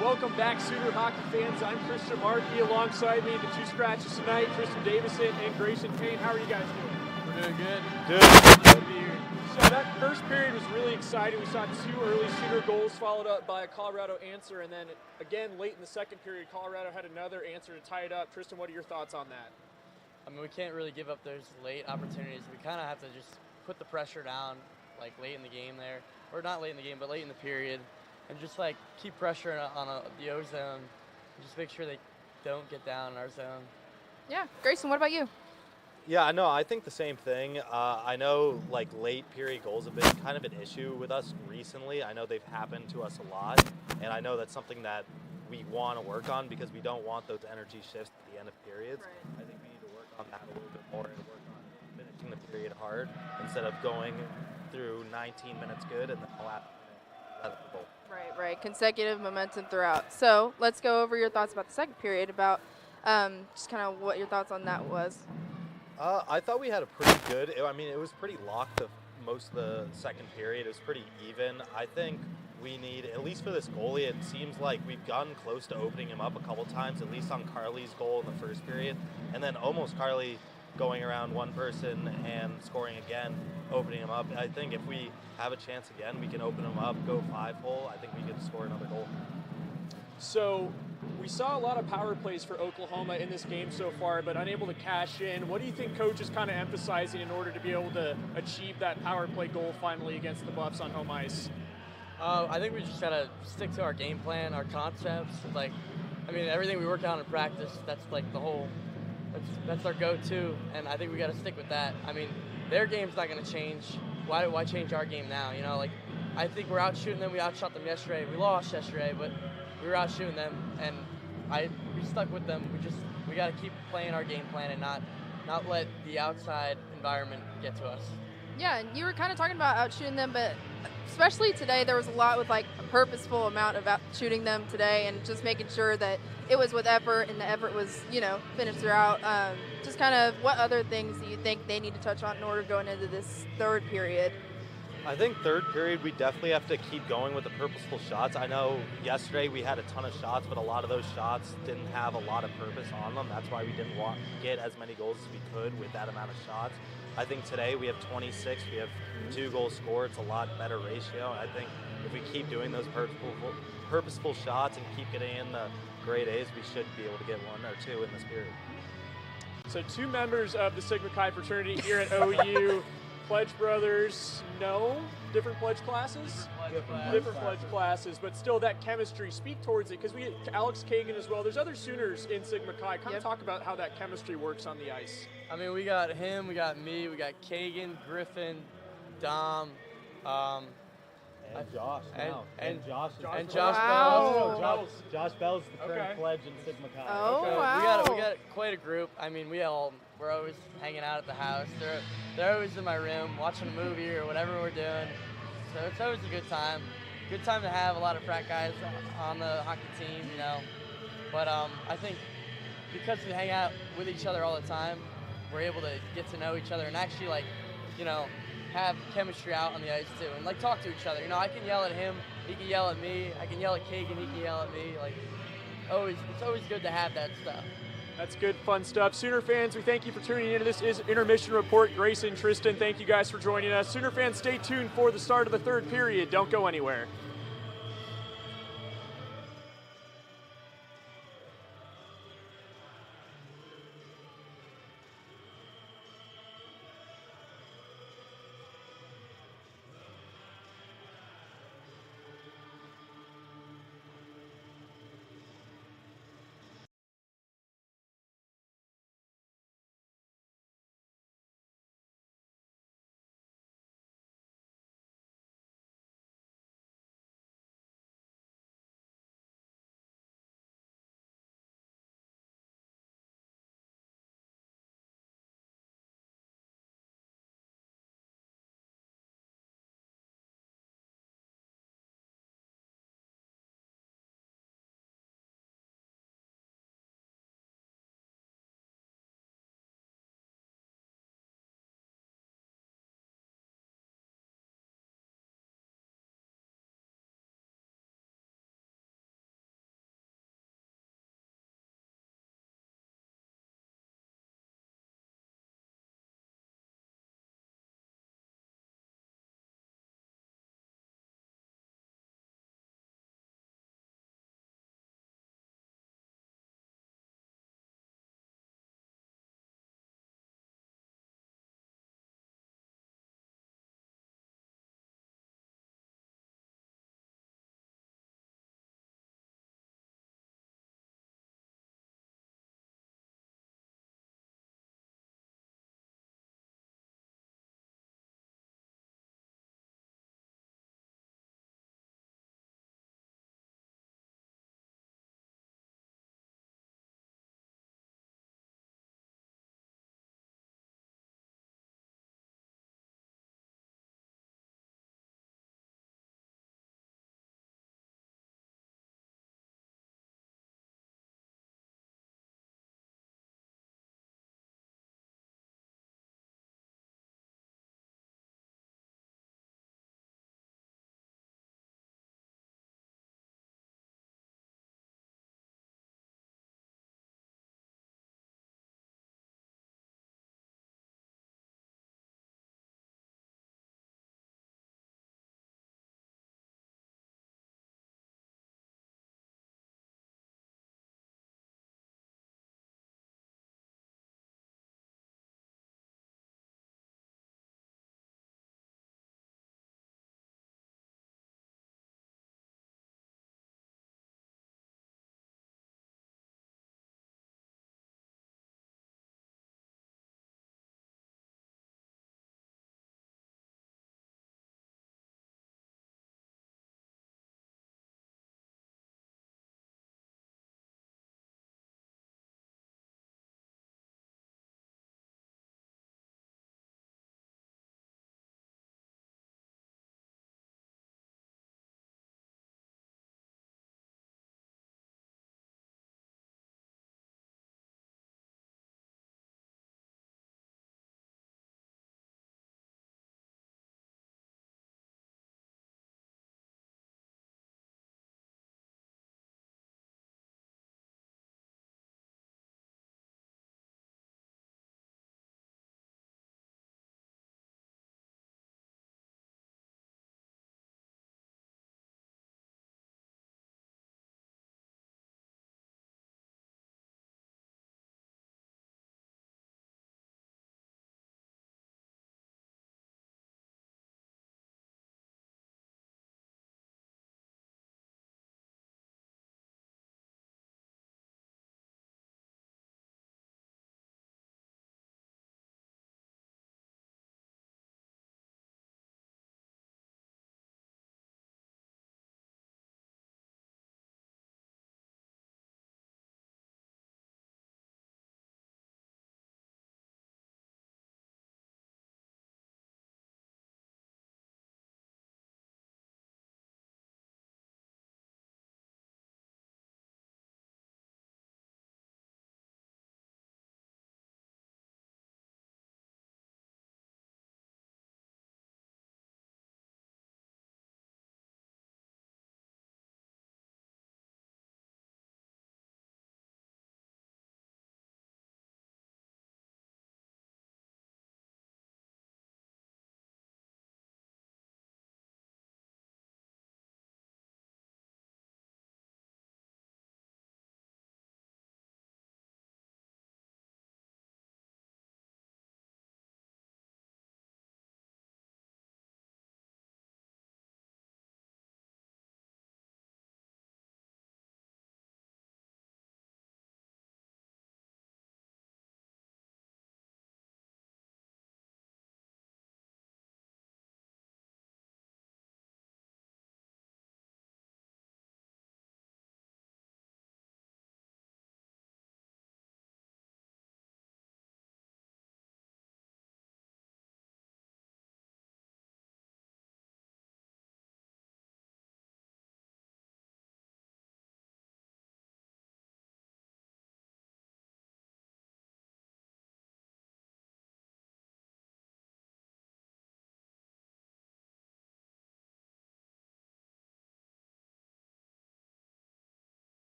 Welcome back, Sooner hockey fans. I'm Christian Markey. Alongside me, the two scratches tonight, Tristan Davison and Grayson Payne. How are you guys doing? We're doing good. Good to be here. So that first period was really exciting. We saw two early Sooner goals followed up by a Colorado answer, and then again late in the second period, Colorado had another answer to tie it up. Tristan, what are your thoughts on that? I mean, we can't really give up those late opportunities. We kind of have to just put the pressure down, like late in the game there, or not late in the game, but late in the period, and just like keep pressure on the O zone, and just make sure they don't get down in our zone. Yeah, Grayson, what about you? Yeah, no, I think the same thing. I know like late period goals have been kind of an issue with us recently. I know they've happened to us a lot, and I know that's something that we want to work on because we don't want those energy shifts at the end of periods. Right. I think we need to work on that a little bit more and work on finishing the period hard instead of going through 19 minutes good and then the last minute let the goal. Right. Consecutive momentum throughout. So let's go over your thoughts about the second period, about just kind of what your thoughts on that was. I thought we had a pretty good, I mean, it was pretty locked most of the second period. It was pretty even. I think we need, at least for this goalie, it seems like we've gotten close to opening him up a couple times, at least on Carly's goal in the first period. And then almost Carly going around one person and scoring again, opening him up. I think if we have a chance again, we can open him up, go 5-hole. I think we could score another goal. So we saw a lot of power plays for Oklahoma in this game so far, but unable to cash in. What do you think coach is kind of emphasizing in order to be able to achieve that power play goal finally against the Buffs on home ice? I think we just gotta stick to our game plan, our concepts. Like, I mean, everything we work on in practice, that's like the whole, that's our go-to, and I think we gotta stick with that. I mean, their game's not gonna change. Why change our game now? You know, like, I think we're out shooting them. We outshot them yesterday. We lost yesterday, but we were out shooting them, and we stuck with them. We got to keep playing our game plan and not let the outside environment get to us. Yeah, and you were kind of talking about out shooting them, but especially today, there was a lot with like a purposeful amount of out shooting them today, and just making sure that it was with effort, and the effort was, finished throughout. Just kind of what other things do you think they need to touch on in order going into this third period? I think third period, we definitely have to keep going with the purposeful shots. I know yesterday we had a ton of shots, but a lot of those shots didn't have a lot of purpose on them. That's why we didn't get as many goals as we could with that amount of shots. I think today we have 26. We have 2 goals scored. It's a lot better ratio. I think if we keep doing those purposeful shots and keep getting in the grade A's, we should be able to get 1 or 2 in this period. So 2 members of the Sigma Chi fraternity here at OU. Pledge brothers, no? Different pledge classes? Different pledge classes, but still that chemistry, speak towards it, because we get Alex Kagan as well. There's other Sooners in Sigma Chi. Kind of talk about how that chemistry works on the ice. I mean, we got him, we got me, we got Kagan, Griffin, Dom, and Josh now. And Josh wow. Bell. Josh Bell's the current pledge in Sigma Chi. Oh, okay. wow. We got quite a group. I mean, we're always hanging out at the house. They're always in my room watching a movie or whatever we're doing. So it's always a good time. Good time to have a lot of frat guys on the hockey team, But I think because we hang out with each other all the time, we're able to get to know each other and actually have chemistry out on the ice too, and talk to each other. I can yell at him, he can yell at me. I can yell at Kagan, he can yell at me. It's always good to have that stuff. That's good, fun stuff. Sooner fans, we thank you for tuning in. This is Intermission Report. Grayson, Tristan, thank you guys for joining us. Sooner fans, stay tuned for the start of the third period. Don't go anywhere.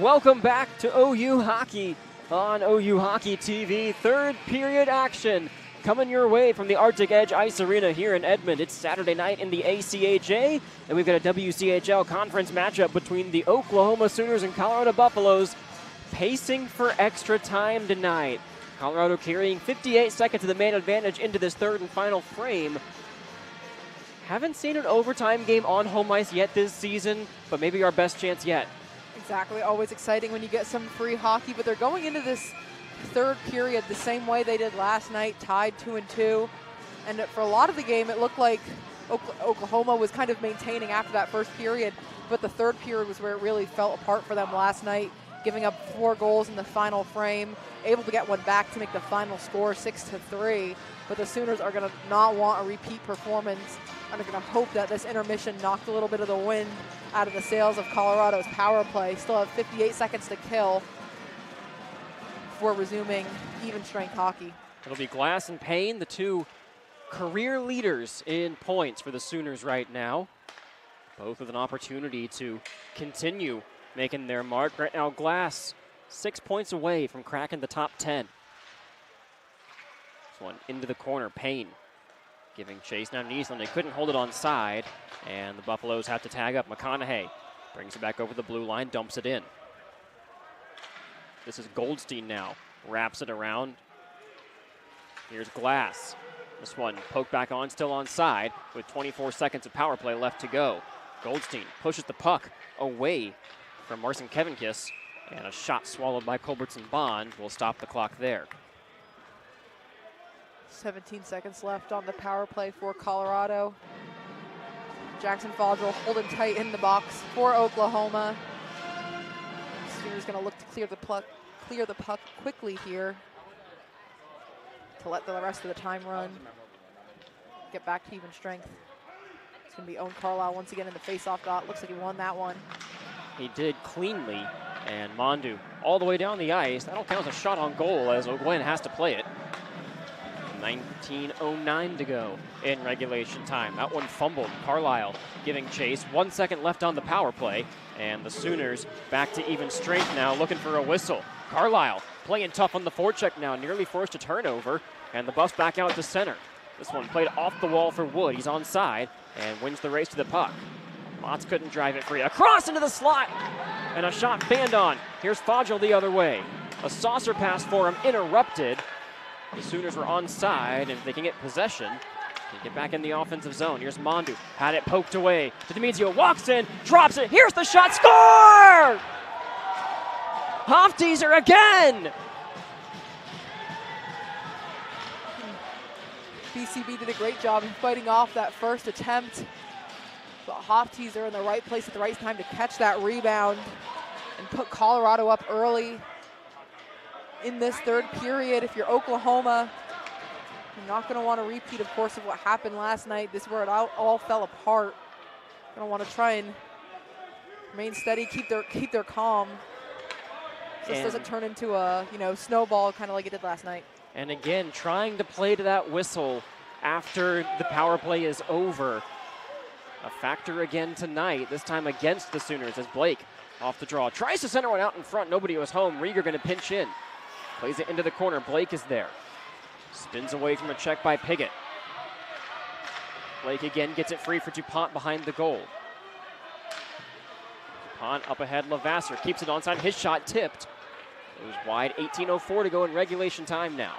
Welcome back to OU Hockey on OU Hockey TV. Third period action coming your way from the Arctic Edge Ice Arena here in Edmond. It's Saturday night in the ACHA, and we've got a WCHL conference matchup between the Oklahoma Sooners and Colorado Buffaloes, pacing for extra time tonight. Colorado carrying 58 seconds of the man advantage into this third and final frame. Haven't seen an overtime game on home ice yet this season, but maybe our best chance yet. Exactly. Always exciting when you get some free hockey, but they're going into this third period the same way they did last night, tied 2-2. And for a lot of the game, it looked like Oklahoma was kind of maintaining after that first period, but the third period was where it really fell apart for them last night, giving up 4 goals in the final frame, able to get one back to make the final score 6-3. But the Sooners are going to not want a repeat performance, and are going to hope that this intermission knocked a little bit of the wind out of the sails of Colorado's power play. Still have 58 seconds to kill before resuming even strength hockey. It'll be Glass and Payne, the two career leaders in points for the Sooners right now. Both with an opportunity to continue making their mark. Right now, Glass 6 points away from cracking the top 10. This one into the corner, Payne giving chase. Now Neesland, they couldn't hold it on side, and the Buffaloes have to tag up. McConaughey brings it back over the blue line, dumps it in. This is Goldstein now, wraps it around. Here's Glass. This one poked back on, still on side, with 24 seconds of power play left to go. Goldstein pushes the puck away from Marcin Kevinkis, and a shot swallowed by Culbertson Bond will stop the clock there. 17 seconds left on the power play for Colorado. Jackson Fodrell holding tight in the box for Oklahoma. Sooners going to look to clear the puck quickly here to let the rest of the time run. Get back to even strength. It's going to be Owen Carlisle once again in the face-off dot. Looks like he won that one. He did cleanly, and Mondu all the way down the ice. That'll count as a shot on goal as O'Gwen has to play it. 19:09 to go in regulation time. That one fumbled. Carlisle giving chase. 1 second left on the power play, and the Sooners back to even strength now, looking for a whistle. Carlisle playing tough on the forecheck now, nearly forced a turnover, and the Buffs back out to center. This one played off the wall for Wood. He's onside and wins the race to the puck. Motts couldn't drive it free. Across into the slot, and a shot banned on. Here's Fodrell the other way. A saucer pass for him, interrupted. The Sooners were onside, and if they can get possession, can get back in the offensive zone. Here's Mondu, had it poked away. DiMizio walks in, drops it. Here's the shot, score! Hofteaser again! BCB did a great job in fighting off that first attempt. But Hofteaser in the right place at the right time to catch that rebound and put Colorado up early in this third period. If you're Oklahoma, you're not going to want to repeat, of course, of what happened last night. This is where it all fell apart. Going to want to try and remain steady, keep their calm. So this doesn't turn into a snowball kind of like it did last night. And again, trying to play to that whistle after the power play is over. A factor again tonight, this time against the Sooners, as Blake off the draw. Tries to center one out in front. Nobody was home. Rieger going to pinch in. Plays it into the corner. Blake is there. Spins away from a check by Piggott. Blake again gets it free for DuPont behind the goal. DuPont up ahead. Levasseur keeps it onside. His shot tipped. It was wide. 18:04 to go in regulation time now.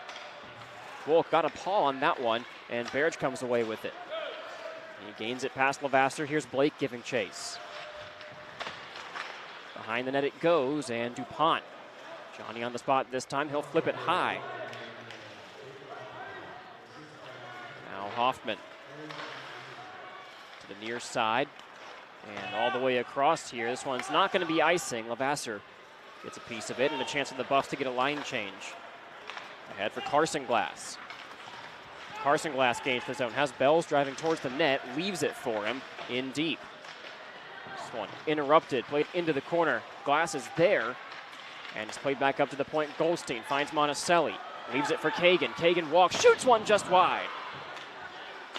Wolk got a paw on that one, and Barrage comes away with it. He gains it past Levasseur. Here's Blake giving chase. Behind the net it goes, and DuPont. Johnny on the spot this time. He'll flip it high. Now Hoffman to the near side. And all the way across here. This one's not going to be icing. Levasseur gets a piece of it, and a chance for the Buffs to get a line change. Ahead for Carson Glass. Carson Glass gains the zone. Has Bells driving towards the net. Leaves it for him in deep. This one interrupted. Played into the corner. Glass is there. And it's played back up to the point. Goldstein finds Monticelli. Leaves it for Kagan. Kagan walks, shoots one just wide.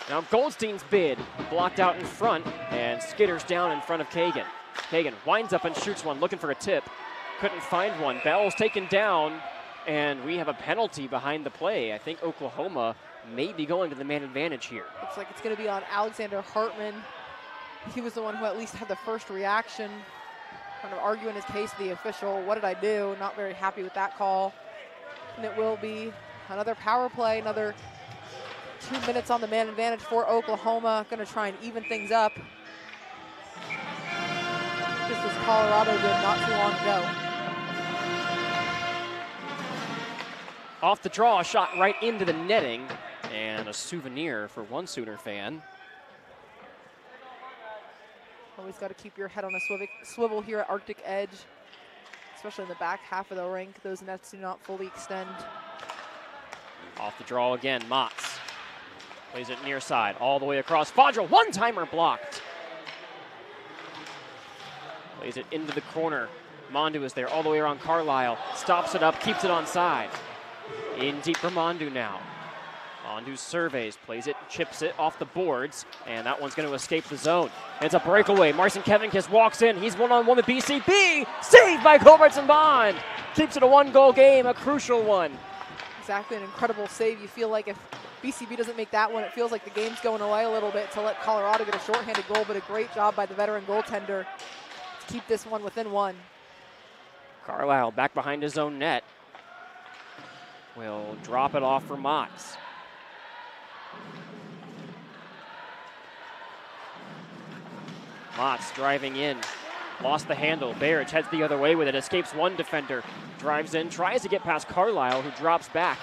Now Goldstein's bid blocked out in front and skitters down in front of Kagan. Kagan winds up and shoots one, looking for a tip. couldn't find one. Bell's taken down, and we have a penalty behind the play. I think Oklahoma may be going to the man advantage here. Looks like it's going to be on Alexander Hartman. He was the one who at least had the first reaction, kind of arguing his case to the official. What did I do? Not very happy with that call. And it will be another power play, another 2 minutes on the man advantage for Oklahoma. Going to try and even things up, just as Colorado did not too long ago. Off the draw, a shot right into the netting, and a souvenir for one Sooner fan. Always got to keep your head on a swivel here at Arctic Edge, especially in the back half of the rink. Those nets do not fully extend. Off the draw again, Motts plays it near side, all the way across. Fodrell, one-timer blocked. Plays it into the corner. Mondu is there all the way around Carlisle. Stops it up, keeps it on side. In deep for Mondu now. Mondu surveys, plays it, chips it off the boards, and that one's going to escape the zone. It's a breakaway. Marcin Kevinkis walks in. He's one-on-one with BCB. Saved by Culbertson Bond. Keeps it a one-goal game, a crucial one. Exactly, an incredible save. You feel like if BCB doesn't make that one, it feels like the game's going away a little bit to let Colorado get a shorthanded goal, but a great job by the veteran goaltender to keep this one within one. Carlisle back behind his own net. Will drop it off for Motts. Motts driving in, lost the handle. Barrage heads the other way with it, escapes one defender, drives in, tries to get past Carlisle, who drops back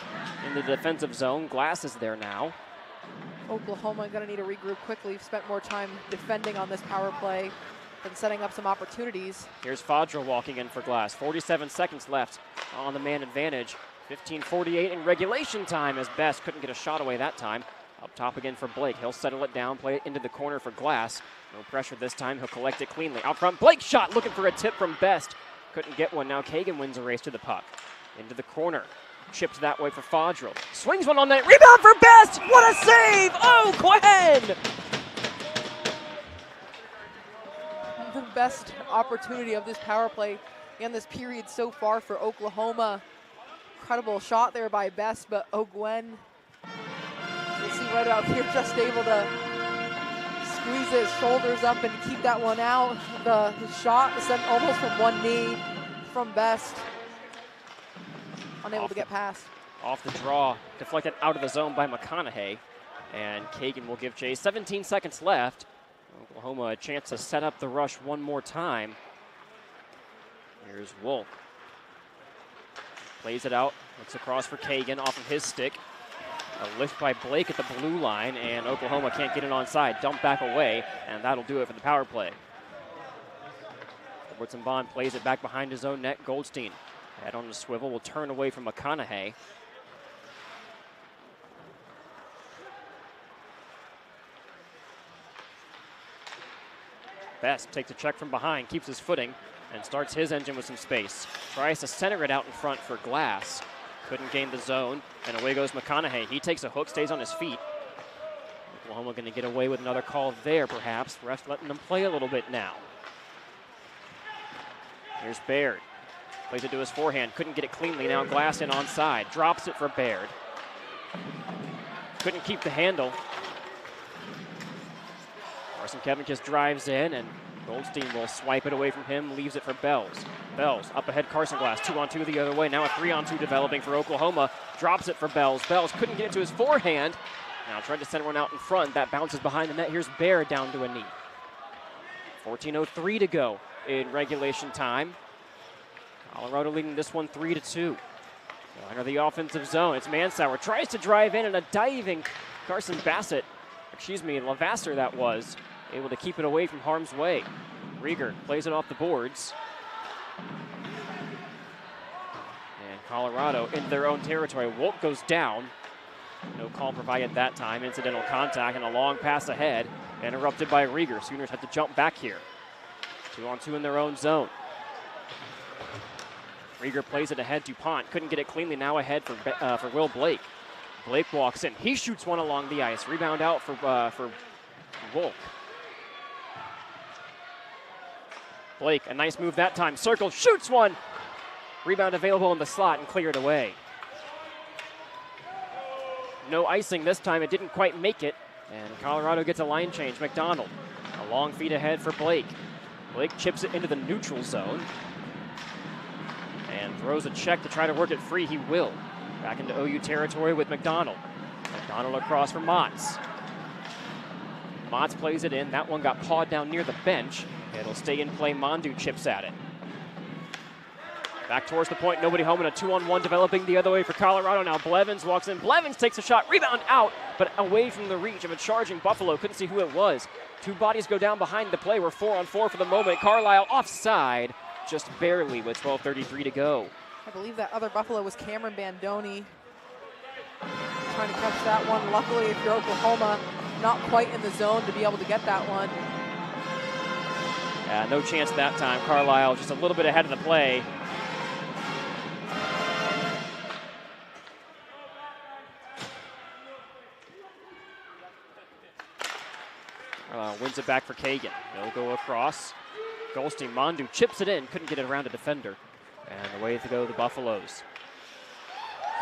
in the defensive zone. Glass is there now. Oklahoma going to need to regroup quickly. Spent more time defending on this power play than setting up some opportunities. Here's Fodrell walking in for Glass. 47 seconds left on the man advantage. 15:48 in regulation time, as Best couldn't get a shot away that time. Up top again for Blake. He'll settle it down, play it into the corner for Glass. No pressure this time. He'll collect it cleanly. Out front, Blake shot, looking for a tip from Best. Couldn't get one. Now Kagan wins a race to the puck. Into the corner. Chipped that way for Fodrell. Swings one on net. Rebound for Best! What a save! Oh, Gwen! The best opportunity of this power play in this period so far for Oklahoma. Incredible shot there by Best, but Ogwen, you'll see right out here, just able to squeeze his shoulders up and keep that one out. The shot is sent almost from one knee from Best. Unable to get past. Off the draw, deflected out of the zone by McConaughey. And Kagan will give chase. 17 seconds left. Oklahoma a chance to set up the rush one more time. Here's Wolk. Plays it out, looks across for Kagan off of his stick. A lift by Blake at the blue line, and Oklahoma can't get it onside. Dump back away, and that'll do it for the power play. Robertson Bond plays it back behind his own net. Goldstein, head on the swivel, will turn away from McConaughey. Best takes a check from behind, keeps his footing, and starts his engine with some space. Tries to center it out in front for Glass. Couldn't gain the zone, and away goes McConaughey. He takes a hook, stays on his feet. Oklahoma going to get away with another call there, perhaps. Ref letting them play a little bit now. Here's Baird. Plays it to his forehand. Couldn't get it cleanly. Now Glass in onside. Drops it for Baird. Couldn't keep the handle. Marcin Kevin just drives in, and Goldstein will swipe it away from him, leaves it for Bells. Bells up ahead, Carson Glass, 2-on-2 the other way. Now a 3-on-2 developing for Oklahoma. Drops it for Bells. Bells couldn't get it to his forehand. Now tried to send one out in front. That bounces behind the net. Here's Baird down to a knee. 14:03 to go in regulation time. Colorado leading this one 3-2. Under the offensive zone, it's Mansauer. Tries to drive in, and a diving Carson Lavasser that was. Able to keep it away from harm's way. Rieger plays it off the boards. And Colorado into their own territory. Wolk goes down. No call provided that time. Incidental contact and a long pass ahead. Interrupted by Rieger. Sooners have to jump back here. 2-on-2 in their own zone. Rieger plays it ahead. DuPont couldn't get it cleanly. Now ahead for Will Blake. Blake walks in. He shoots one along the ice. Rebound out for Wolk. Blake, a nice move that time. Circle, shoots one. Rebound available in the slot and cleared away. No icing this time. It didn't quite make it. And Colorado gets a line change. McDonald, a long feed ahead for Blake. Blake chips it into the neutral zone and throws a check to try to work it free. He will. Back into OU territory with McDonald. McDonald across for Motts. Motts plays it in. That one got pawed down near the bench. It'll stay in play. Mondu chips at it. Back towards the point, nobody home, and a 2-on-1 developing the other way for Colorado. Now Blevins walks in. Blevins takes a shot, rebound out, but away from the reach of a charging Buffalo. Couldn't see who it was. Two bodies go down behind the play. We're 4-on-4 for the moment. Carlisle offside, just barely with 12:33 to go. I believe that other Buffalo was Cameron Bandoni. Trying to catch that one. Luckily, if you're Oklahoma, not quite in the zone to be able to get that one. Yeah, no chance that time. Carlisle just a little bit ahead of the play. Wins it back for Kagan. He'll go across. Goldstein, Mondu chips it in. Couldn't get it around a defender. And away to go the Buffaloes.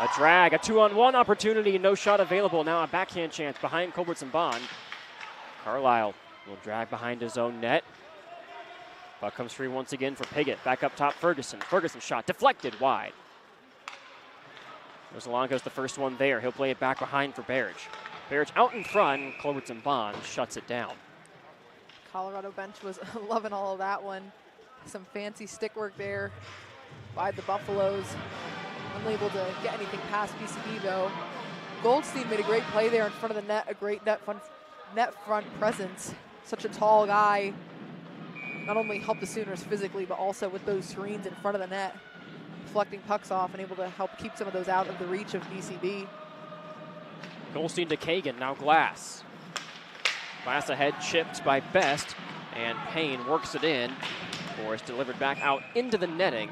A drag, a 2-on-1 opportunity. No shot available. Now a backhand chance behind Culbertson Bond. Carlisle will drag behind his own net. Puck comes free once again for Piggott. Back up top, Ferguson. Ferguson shot deflected wide. Rosalanco's the first one there. He'll play it back behind for Barrage. Barrage out in front. Culbertson Bond shuts it down. Colorado bench was loving all of that one. Some fancy stick work there by the Buffaloes. Unable to get anything past BCB though. Goldstein made a great play there in front of the net, a great net front presence. Such a tall guy. Not only helped the Sooners physically, but also with those screens in front of the net, deflecting pucks off and able to help keep some of those out of the reach of BCB. Goldstein to Kagan, now Glass. Glass ahead, chipped by Best, and Payne works it in. Forrest delivered back out into the netting,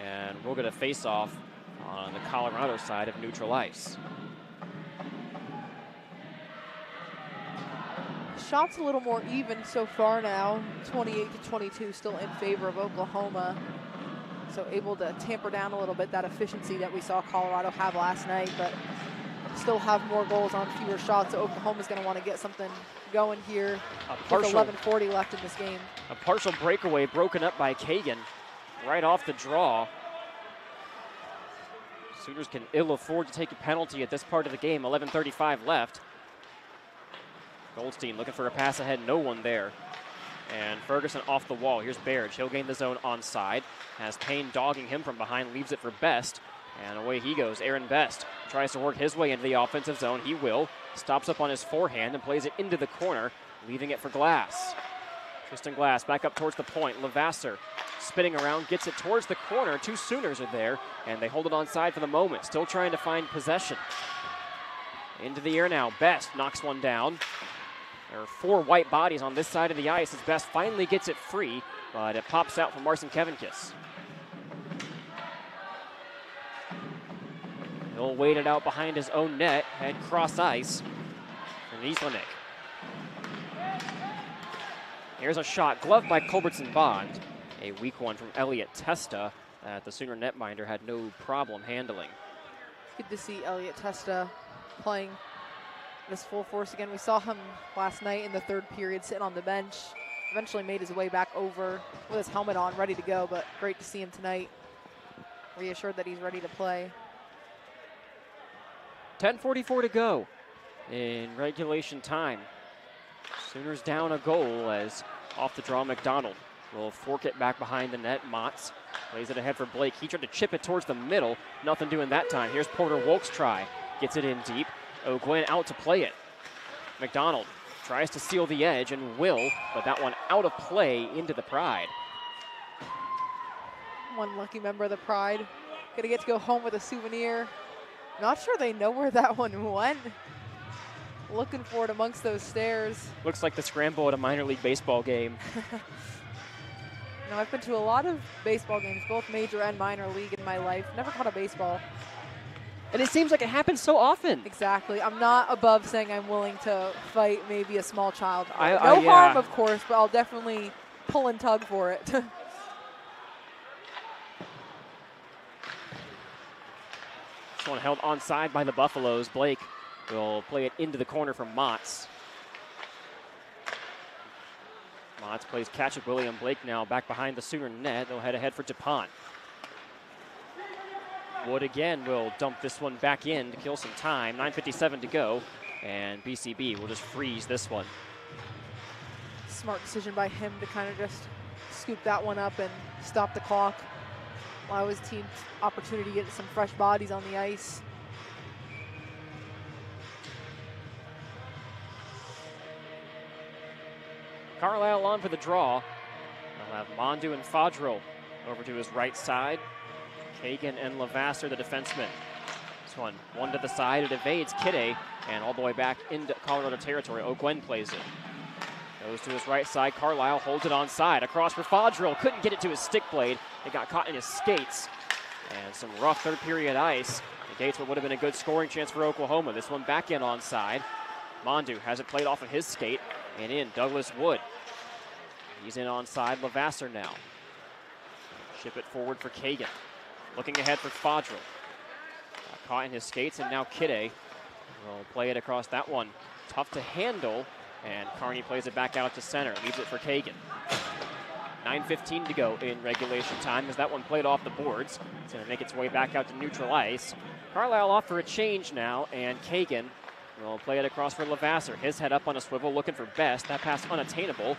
and we'll get a face-off on the Colorado side of neutral ice. Shots a little more even so far now, 28-22 still in favor of Oklahoma. So able to tamper down a little bit that efficiency that we saw Colorado have last night, but still have more goals on fewer shots. So Oklahoma's going to want to get something going here with 11:40 left in this game. A partial breakaway broken up by Kagan right off the draw. Sooners can ill afford to take a penalty at this part of the game. 11:35 left. Goldstein looking for a pass ahead, no one there. And Ferguson off the wall. Here's Barrage. He'll gain the zone onside. Has Payne dogging him from behind, leaves it for Best. And away he goes. Aaron Best tries to work his way into the offensive zone. He will. Stops up on his forehand and plays it into the corner, leaving it for Glass. Tristan Glass back up towards the point. Levasseur spinning around, gets it towards the corner. Two Sooners are there, and they hold it onside for the moment. Still trying to find possession. Into the air now. Best knocks one down. There are four white bodies on this side of the ice as Best finally gets it free, but it pops out from Marcin Kevinkis. He'll wait it out behind his own net, head cross ice for Nieslenik. Here's a shot, gloved by Culbertson Bond. A weak one from Elliot Testa that the Sooner netminder had no problem handling. Good to see Elliot Testa playing this full force again. We saw him last night in the third period sitting on the bench. Eventually made his way back over with his helmet on, ready to go, but great to see him tonight. Reassured that he's ready to play. 10:44 to go in regulation time. Sooners down a goal as off the draw McDonald will fork it back behind the net. Motts plays it ahead for Blake. He tried to chip it towards the middle. Nothing doing that time. Here's Porter Wolk's try. Gets it in deep. O'Gwen out to play it. McDonald tries to seal the edge and will, but that one out of play into the Pride. One lucky member of the Pride. Gonna get to go home with a souvenir. Not sure they know where that one went. Looking for it amongst those stairs. Looks like the scramble at a minor league baseball game. Now, I've been to a lot of baseball games, both major and minor league in my life. Never caught a baseball. And it seems like it happens so often. Exactly. I'm not above saying I'm willing to fight maybe a small child. No yeah. harm, of course, but I'll definitely pull and tug for it. This one held onside by the Buffaloes. Blake will play it into the corner for Motts. Motts plays catch at William. Blake now back behind the Sooner net. They'll head ahead for DuPont. Wood again will dump this one back in to kill some time. 9:57 to go, and BCB will just freeze this one. Smart decision by him to kind of just scoop that one up and stop the clock. Allow his team opportunity to get some fresh bodies on the ice. Carlisle on for the draw. They'll have Mondu and Fadro over to his right side. Kagan and Lavasser, the defensemen. This one to the side. It evades Kidde, and all the way back into Colorado territory. O'Gwen plays it. Goes to his right side. Carlisle holds it onside. Across for Fadro. Couldn't get it to his stick blade. It got caught in his skates. And some rough third period ice. Negates what would have been a good scoring chance for Oklahoma. This one back in onside. Mondu has it played off of his skate. And in, Douglas Wood. He's in onside. Lavasser now. Ship it forward for Kagan. Looking ahead for Fadro. Caught in his skates, and now Kidde will play it across that one. Tough to handle, and Carney plays it back out to center. Leaves it for Kagan. 9:15 to go in regulation time as that one played off the boards. It's going to make its way back out to neutral ice. Carlisle off for a change now, and Kagan will play it across for Lavasser. His head up on a swivel, looking for Best. That pass unattainable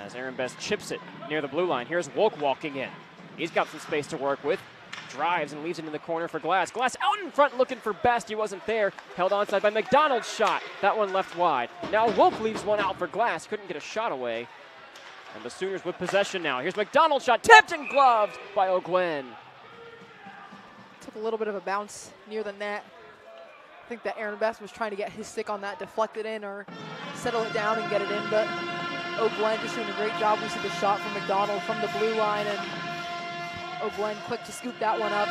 as Aaron Best chips it near the blue line. Here's Wolk walking in. He's got some space to work with. Drives and leaves it in the corner for Glass. Glass out in front looking for Best. He wasn't there. Held onside by McDonald's shot. That one left wide. Now Wolk leaves one out for Glass. Couldn't get a shot away. And the Sooners with possession now. Here's McDonald's shot. Tipped and gloved by O'Gwen. Took a little bit of a bounce near the net. I think that Aaron Best was trying to get his stick on that, deflect it in or settle it down and get it in. But O'Gwen just doing a great job. We see the shot from McDonald from the blue line, and O'Gwen quick to scoop that one up.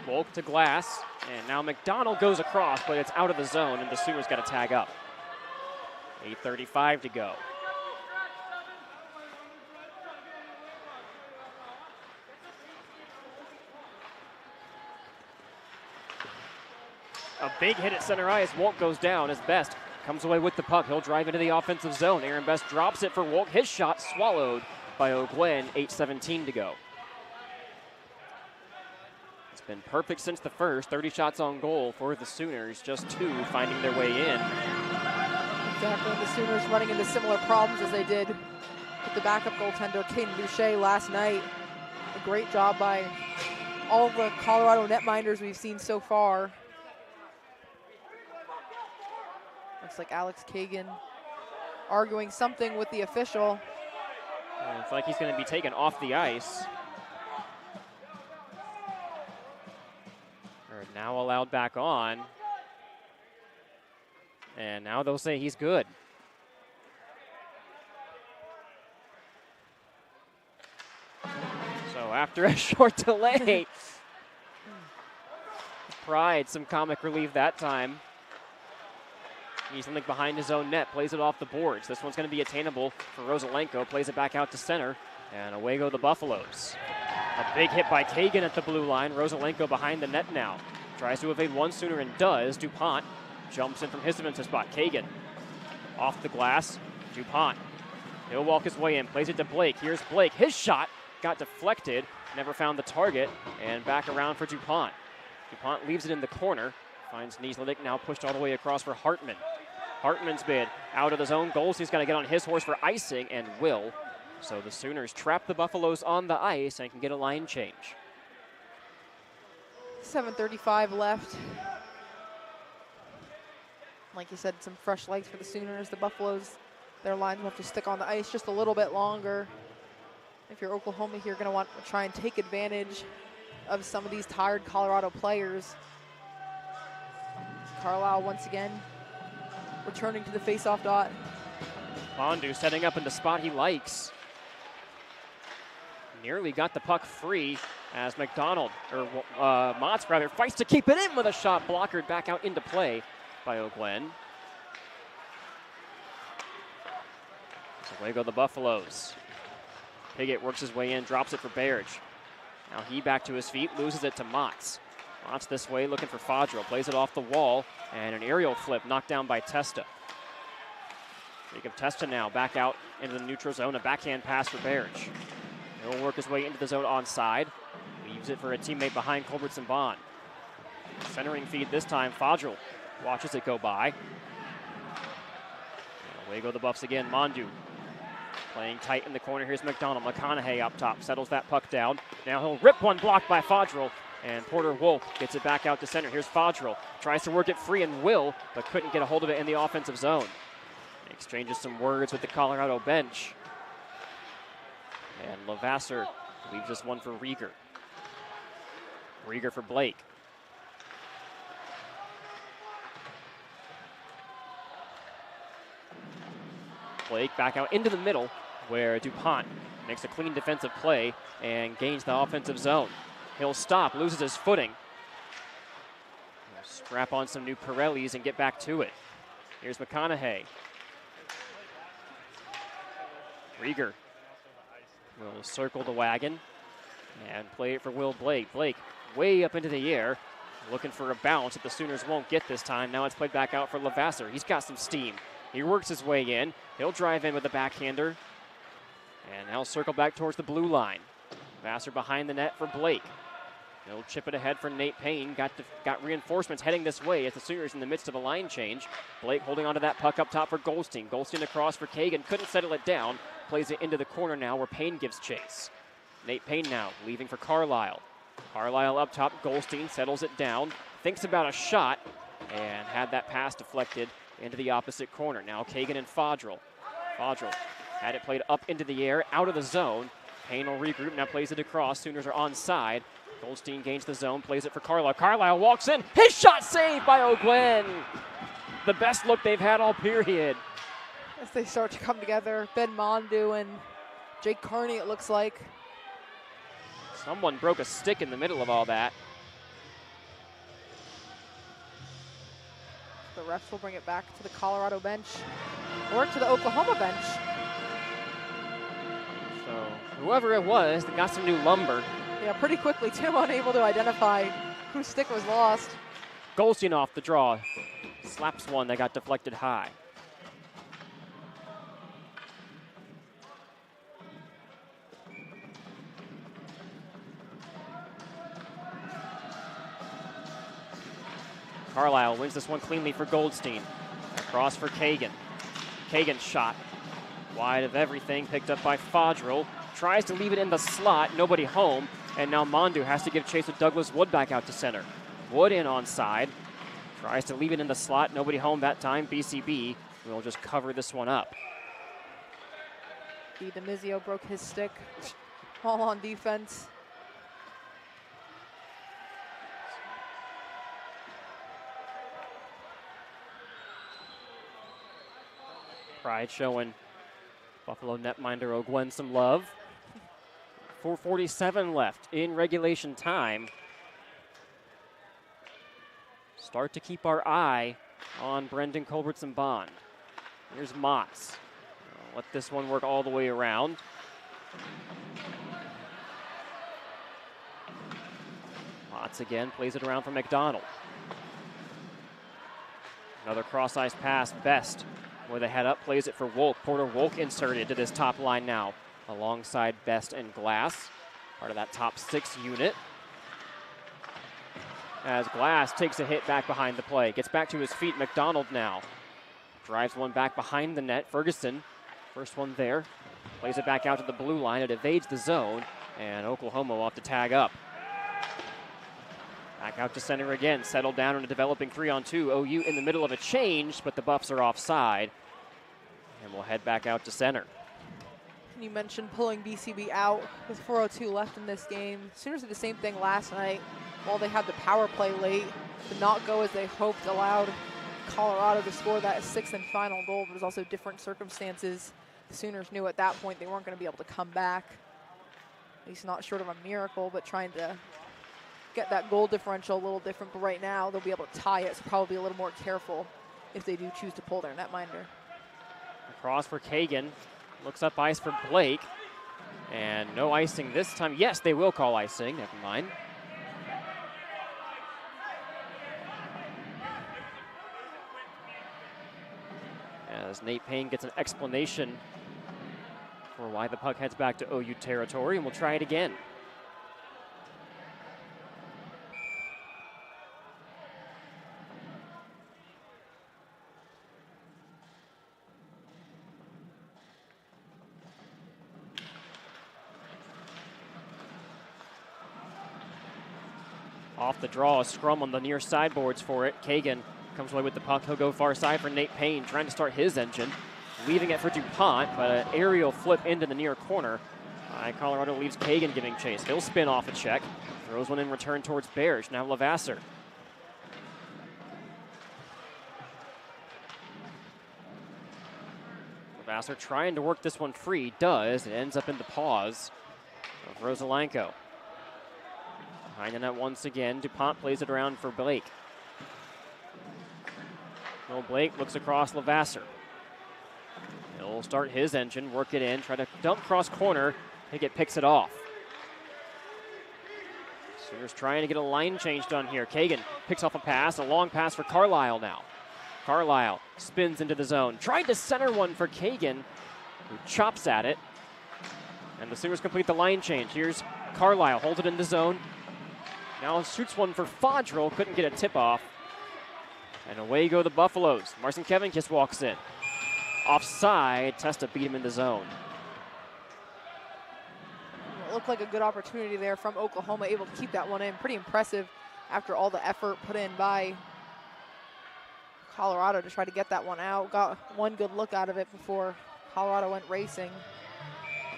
Wolk to Glass, and now McDonald goes across, but it's out of the zone, and the Sooners got to tag up. 8:35 to go. A big hit at center ice. Wolk goes down as Best comes away with the puck. He'll drive into the offensive zone. Aaron Best drops it for Wolk. His shot swallowed by O'Gwen. 8:17 to go. It's been perfect since the first. 30 shots on goal for the Sooners. Just 2 finding their way in. Exactly. The Sooners running into similar problems as they did with the backup goaltender, Caden Boucher, last night. A great job by all the Colorado netminders we've seen so far. Looks like Alex Kagan arguing something with the official. It's like he's going to be taken off the ice. Or now allowed back on. And now they'll say he's good. So after a short delay, Pride, some comic relief that time. He's something behind his own net, plays it off the boards. This one's going to be attainable for Rosalenko, plays it back out to center, and away go the Buffaloes. A big hit by Kagan at the blue line. Rosalenko behind the net now. Tries to evade one Sooner and does. DuPont jumps in from his defensive spot. Kagan off the glass. DuPont. He'll walk his way in, plays it to Blake. Here's Blake. His shot got deflected, never found the target, and back around for DuPont. DuPont leaves it in the corner. Finds Nieslick, now pushed all the way across for Hartman. Hartman's bid out of his own goals. He's got to get on his horse for icing, and will. So the Sooners trap the Buffaloes on the ice and can get a line change. 7:35 left. Like you said, some fresh legs for the Sooners. The Buffaloes, their lines will have to stick on the ice just a little bit longer. If you're Oklahoma, you're going to want to try and take advantage of some of these tired Colorado players. Carlisle once again returning to the face-off dot. Mondu setting up in the spot he likes. Nearly got the puck free as McDonald, or Motts rather, fights to keep it in with a shot blockered back out into play by O'Gwen. So away go the Buffaloes. Piggott works his way in, drops it for Berge. Now he back to his feet, loses it to Motts. Motts this way, looking for Fodrell, plays it off the wall, and an aerial flip knocked down by Testa. Jacob Testa now back out into the neutral zone, a backhand pass for Berich. He'll work his way into the zone onside, leaves it for a teammate behind Culbertson Bond. Centering feed this time, Fodrell watches it go by. And away go the Buffs again, Mondu. Playing tight in the corner, here's McDonald. McConaughey up top, settles that puck down. Now he'll rip one blocked by Fodrell, and Porter Wolf gets it back out to center. Here's Fodrell, tries to work it free and will, but couldn't get a hold of it in the offensive zone. Exchanges some words with the Colorado bench. And Levasseur leaves this one for Rieger. Rieger for Blake. Blake back out into the middle where DuPont makes a clean defensive play and gains the offensive zone. He'll stop, loses his footing. He'll strap on some new Pirellis and get back to it. Here's McConaughey. Rieger will circle the wagon and play it for Will Blake. Blake way up into the air, looking for a bounce that the Sooners won't get this time. Now it's played back out for Levasseur. He's got some steam. He works his way in. He'll drive in with the backhander. And now circle back towards the blue line. Vassar behind the net for Blake. He'll chip it ahead for Nate Payne. Got reinforcements heading this way as the Sooners in the midst of a line change. Blake holding onto that puck up top for Goldstein. Goldstein across for Kagan. Couldn't settle it down. Plays it into the corner now where Payne gives chase. Nate Payne now leaving for Carlisle. Carlisle up top. Goldstein settles it down. Thinks about a shot and had that pass deflected into the opposite corner. Now Kagan and Fodrell. Fodrell had it played up into the air, out of the zone. Payne will regroup, now plays it across. Sooners are onside. Goldstein gains the zone, plays it for Carlisle. Carlisle walks in, his shot saved by O'Gwen. The best look they've had all period. As they start to come together, Ben Mondu and Jake Carney, it looks like. Someone broke a stick in the middle of all that. The refs will bring it back to the Colorado bench or to the Oklahoma bench. So whoever it was that got some new lumber. Yeah, pretty quickly too, unable to identify whose stick was lost. Goldstein off the draw. Slaps one that got deflected high. Carlisle wins this one cleanly for Goldstein. Across for Kagan. Kagan's shot. Wide of everything, picked up by Fodrell. Tries to leave it in the slot, nobody home. And now Mondu has to give chase with Douglas Wood back out to center. Wood in onside. Tries to leave it in the slot, nobody home that time. BCB will just cover this one up. DiMizio broke his stick. All on defense. Pride showing Buffalo netminder O'Gwen some love. 4:47 left in regulation time. Start to keep our eye on Brendan Culbertson Bond. Here's Motts. Let this one work all the way around. Motts again plays it around for McDonald. Another cross-ice pass, Best. With a head up, plays it for Wolk. Porter Wolk inserted to this top line now, alongside Best and Glass, part of that top six unit. As Glass takes a hit back behind the play, gets back to his feet. McDonald now drives one back behind the net. Ferguson, first one there, plays it back out to the blue line. It evades the zone, and Oklahoma will have to tag up. Back out to center again, settled down in a developing 3-on-2. OU in the middle of a change, but the Buffs are offside. And we'll head back out to center. You mentioned pulling BCB out with 4:02 left in this game. Sooners did the same thing last night. While they had the power play late, did not go as they hoped, allowed Colorado to score that sixth and final goal, but it was also different circumstances. The Sooners knew at that point they weren't going to be able to come back. At least not short of a miracle, but trying to get that goal differential a little different. But right now, they'll be able to tie it, so probably a little more careful if they do choose to pull their netminder. Across for Kagan. Looks up ice for Blake. And no icing this time. Yes, they will call icing. Never mind. As Nate Payne gets an explanation for why the puck heads back to OU territory, and we'll try it again. Off the draw, a scrum on the near sideboards for it. Kagan comes away with the puck. He'll go far side for Nate Payne, trying to start his engine. Leaving it for DuPont, but an aerial flip into the near corner. Colorado leaves Kagan giving chase. He'll spin off a check. Throws one in return towards Bears. Now Lavasser. Lavasser trying to work this one free. Does. It ends up in the paws of Rosalenko. Behind the net once again. DuPont plays it around for Blake. Well, Blake looks across Lavasser. He'll start his engine, work it in, try to dump cross corner. Pickett picks it off. Sooners trying to get a line change done here. Kagan picks off a pass, a long pass for Carlisle now. Carlisle spins into the zone. Tried to center one for Kagan, who chops at it. And the Sooners complete the line change. Here's Carlisle, holds it in the zone. Now shoots one for Fodrell, couldn't get a tip off. And away go the Buffaloes. Marcin Kevinkis walks in. Offside, Testa beat him in the zone. It looked like a good opportunity there from Oklahoma, able to keep that one in. Pretty impressive after all the effort put in by Colorado to try to get that one out. Got one good look out of it before Colorado went racing.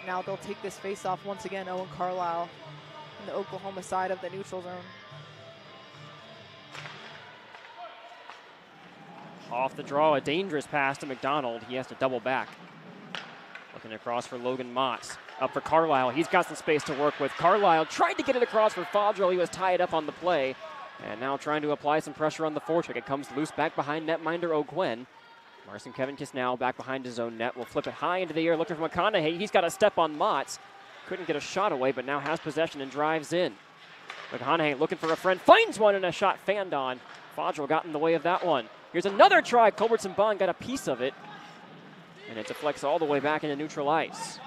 Now they'll take this face-off once again, Owen Carlisle in the Oklahoma side of the neutral zone. Off the draw, a dangerous pass to McDonald. He has to double back. Looking across for Logan Motts. Up for Carlisle. He's got some space to work with. Carlisle tried to get it across for Fodrell. He was tied up on the play. And now trying to apply some pressure on the forecheck. It comes loose back behind netminder O'Gwen. Marcin Kevinkis now back behind his own net. Will flip it high into the air looking for McConaughey. He's got a step on Motts. Couldn't get a shot away, but now has possession and drives in. McConaughey looking for a friend. Finds one and a shot fanned on. Fodrell got in the way of that one. Here's another try. Culbertson Bond got a piece of it. And it deflects all the way back into neutral ice.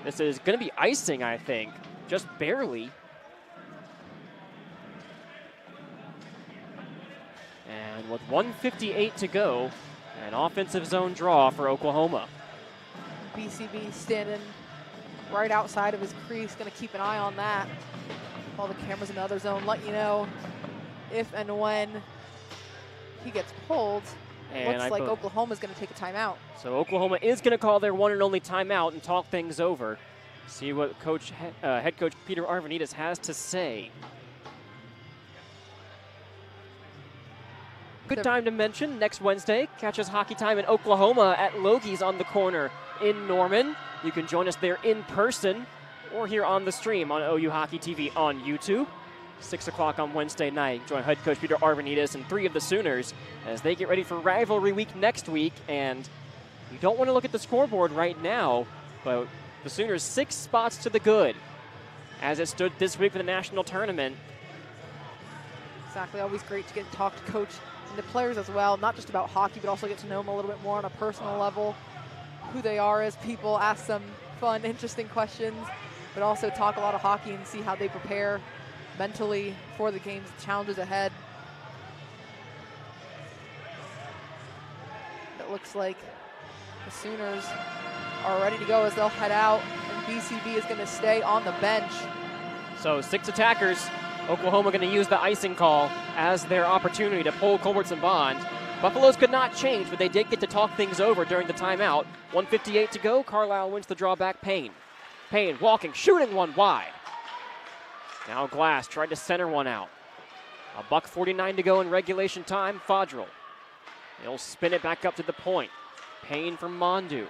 This is going to be icing, I think. Just barely. And with 1:58 to go, an offensive zone draw for Oklahoma. BCB standing right outside of his crease. Going to keep an eye on that. All the cameras in the other zone let you know if and when he gets pulled. And looks like Oklahoma's going to take a timeout. So Oklahoma is going to call their one and only timeout and talk things over. See what head coach Peter Arvanites has to say. Good time to mention, next Wednesday, catch us Hockey Time in Oklahoma at Logie's on the corner in Norman. You can join us there in person or here on the stream on OU Hockey TV on YouTube. 6 o'clock on Wednesday night. Join head coach Peter Arvanites and 3 of the Sooners as they get ready for Rivalry Week next week. And you don't want to look at the scoreboard right now, but the Sooners 6 spots to the good as it stood this week for the national tournament. Exactly. Always great to get to talk to coach and the players as well, not just about hockey, but also get to know them a little bit more on a personal level, who they are as people, ask them fun, interesting questions, but also talk a lot of hockey and see how they prepare mentally for the games, the challenges ahead. It looks like the Sooners are ready to go as they'll head out, and BCB is going to stay on the bench. So 6 attackers. Oklahoma going to use the icing call as their opportunity to pull Culbertson Bond. Buffaloes could not change, but they did get to talk things over during the timeout. 1:58 to go. Carlisle wins the drawback. Payne walking, shooting one wide. Now Glass tried to center one out. $1:49 to go in regulation time. Fodrell. He'll spin it back up to the point. Payne from Mondu.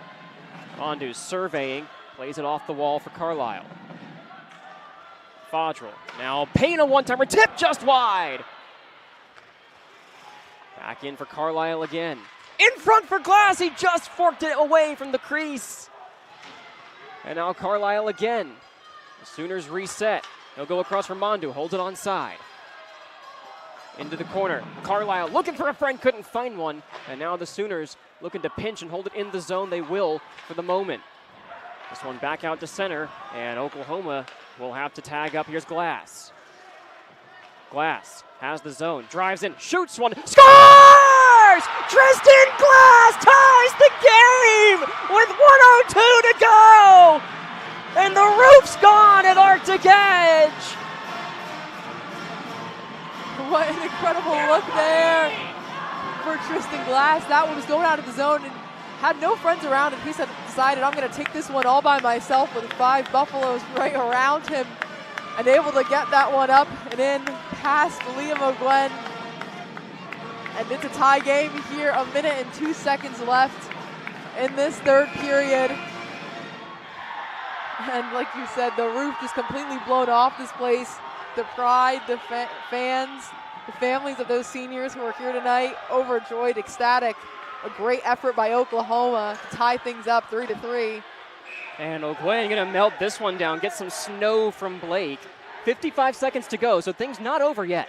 Mondu surveying, plays it off the wall for Carlisle. Fodrell. Now Payne a one-timer, tip just wide. Back in for Carlisle again. In front for Glass, he just forked it away from the crease. And now Carlisle again. The Sooners reset. He'll go across from Mondu, holds it onside. Into the corner. Carlisle looking for a friend, couldn't find one. And now the Sooners looking to pinch and hold it in the zone. They will for the moment. This one back out to center, and Oklahoma will have to tag up. Here's Glass. Glass has the zone, drives in, shoots one, scores! Tristan Glass ties the game with 1:02 to go! And the roof's gone at Arctic Edge! What an incredible look there for Tristan Glass. That one was going out of the zone and had no friends around him. He decided, I'm going to take this one all by myself with 5 Buffaloes right around him, and able to get that one up and in past Liam O'Gwen. And it's a tie game here, 1 minute and 2 seconds left in this third period. And like you said, the roof just completely blown off this place. The pride, the fans, the families of those seniors who are here tonight, overjoyed, ecstatic. A great effort by Oklahoma to tie things up 3-3. And O'Gwen gonna melt this one down, get some snow from Blake. 55 seconds to go, so things not over yet.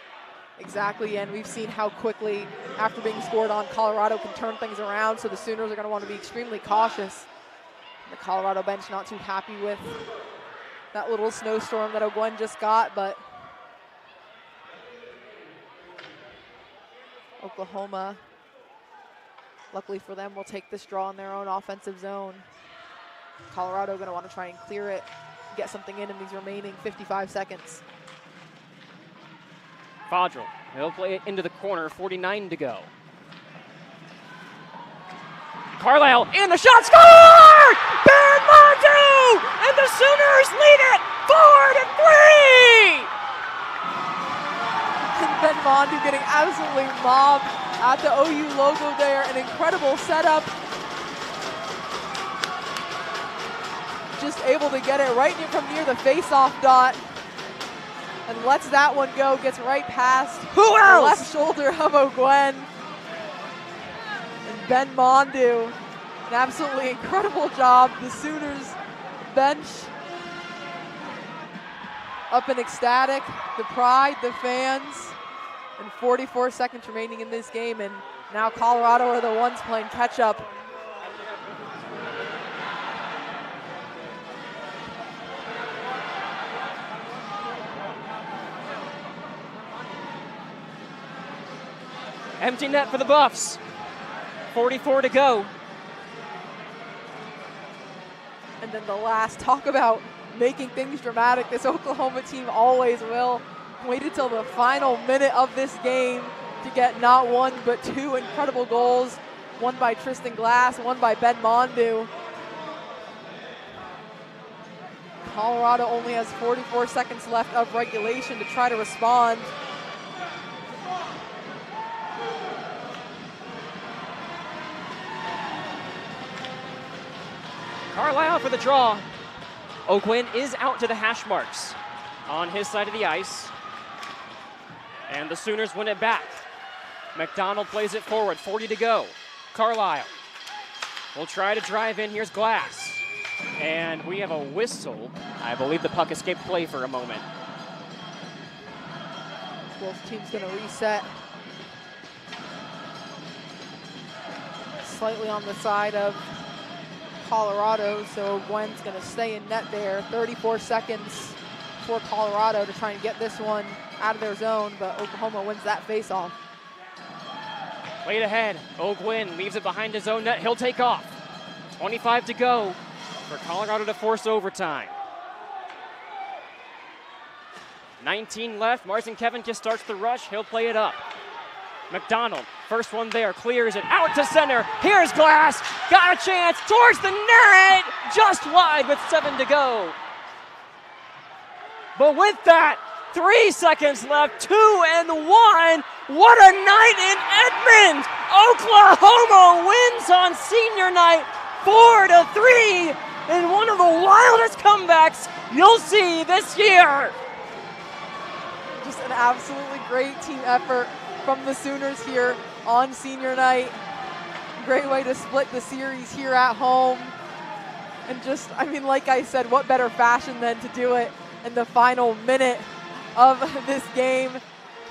Exactly, and we've seen how quickly, after being scored on, Colorado can turn things around, so the Sooners are gonna want to be extremely cautious. The Colorado bench not too happy with that little snowstorm that O'Gwen just got, but Oklahoma, luckily for them, will take this draw in their own offensive zone. Colorado going to want to try and clear it, get something in these remaining 55 seconds. Fodrell, he'll play it into the corner, 49 to go. Carlisle in the shot, score! Ben Mondu! And the Sooners lead it 4-3! And Ben Mondu getting absolutely mobbed at the OU logo there. An incredible setup. Just able to get it right from near the face-off dot. And lets that one go, gets right past Who else? The left shoulder of O'Gwen. And Ben Mondu, an absolutely incredible job. The Sooners bench up and ecstatic. The pride, the fans, and 44 seconds remaining in this game. And now Colorado are the ones playing catch up. Empty net for the Buffs. 44 to go. And then the last, talk about making things dramatic. This Oklahoma team always will. Waited till the final minute of this game to get not one but 2 incredible goals. One by Tristan Glass, one by Ben Mondu. Colorado only has 44 seconds left of regulation to try to respond. Carlisle for the draw. O'Gwen is out to the hash marks on his side of the ice. And the Sooners win it back. McDonald plays it forward, 40 to go. Carlisle will try to drive in. Here's Glass. And we have a whistle. I believe the puck escaped play for a moment. Both teams going to reset. Slightly on the side of Colorado, so Gwen's going to stay in net there. 34 seconds for Colorado to try and get this one out of their zone, but Oklahoma wins that face-off. Played ahead. O'Gwen leaves it behind his own net. He'll take off. 25 to go for Colorado to force overtime. 19 left. Martin Kevinkiss starts the rush. He'll play it up. McDonald, first one there, clears it out to center. Here's Glass, got a chance towards the net, just wide with 7 to go. But with that, 3 seconds left, 2 and 1. What a night in Edmond! Oklahoma wins on senior night, 4-3, in one of the wildest comebacks you'll see this year. Just an absolutely great team effort from the Sooners here on senior night. Great way to split the series here at home. And just, I mean, like I said, what better fashion than to do it in the final minute of this game.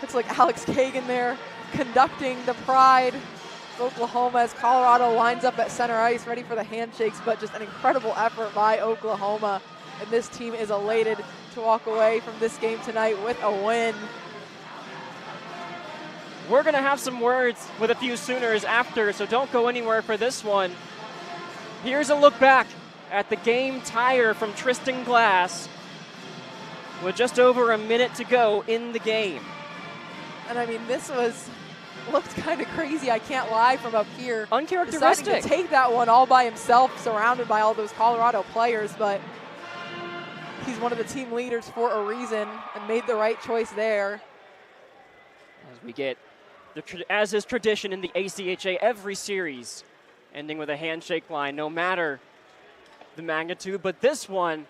Looks like Alex Kagan there conducting the pride of Oklahoma as Colorado lines up at center ice ready for the handshakes, but just an incredible effort by Oklahoma. And this team is elated to walk away from this game tonight with a win. We're going to have some words with a few Sooners after, so don't go anywhere for this one. Here's a look back at the game tire from Tristan Glass with just over a minute to go in the game. And I mean, this looked kind of crazy, I can't lie, from up here. Uncharacteristic. Deciding to take that one all by himself, surrounded by all those Colorado players, but he's one of the team leaders for a reason and made the right choice there. As we get, as is tradition in the ACHA, every series ending with a handshake line, no matter the magnitude. But this one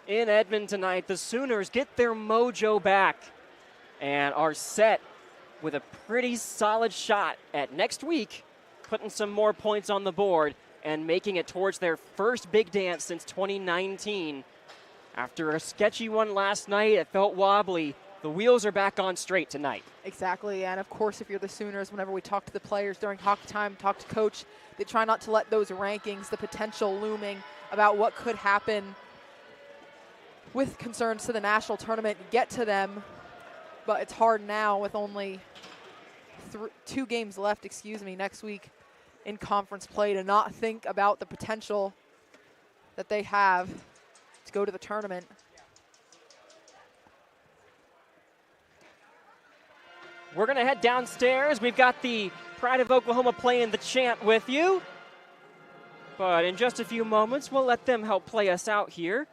in Edmond tonight, the Sooners get their mojo back and are set with a pretty solid shot at next week, putting some more points on the board and making it towards their first big dance since 2019. After a sketchy one last night, it felt wobbly. The wheels are back on straight tonight. Exactly, and of course, if you're the Sooners, whenever we talk to the players during hockey time, talk to coach, they try not to let those rankings, the potential looming about what could happen with concerns to the national tournament, get to them. But it's hard now with only 2 games left, next week in conference play to not think about the potential that they have to go to the tournament. We're going to head downstairs. We've got the Pride of Oklahoma playing the chant with you. But in just a few moments, we'll let them help play us out here.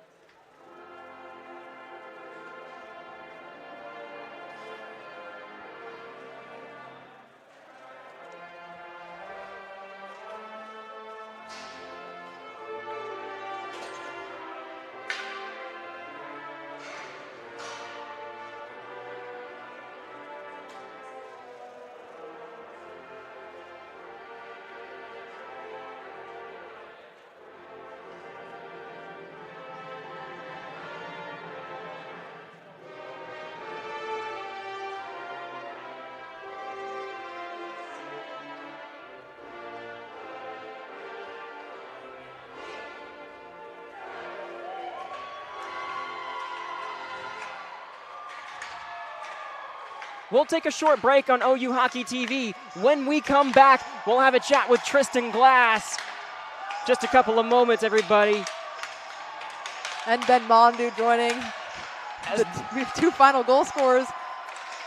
We'll take a short break on OU Hockey TV. When we come back, we'll have a chat with Tristan Glass. Just a couple of moments, everybody. And Ben Mondu joining. We have 2 final goal scorers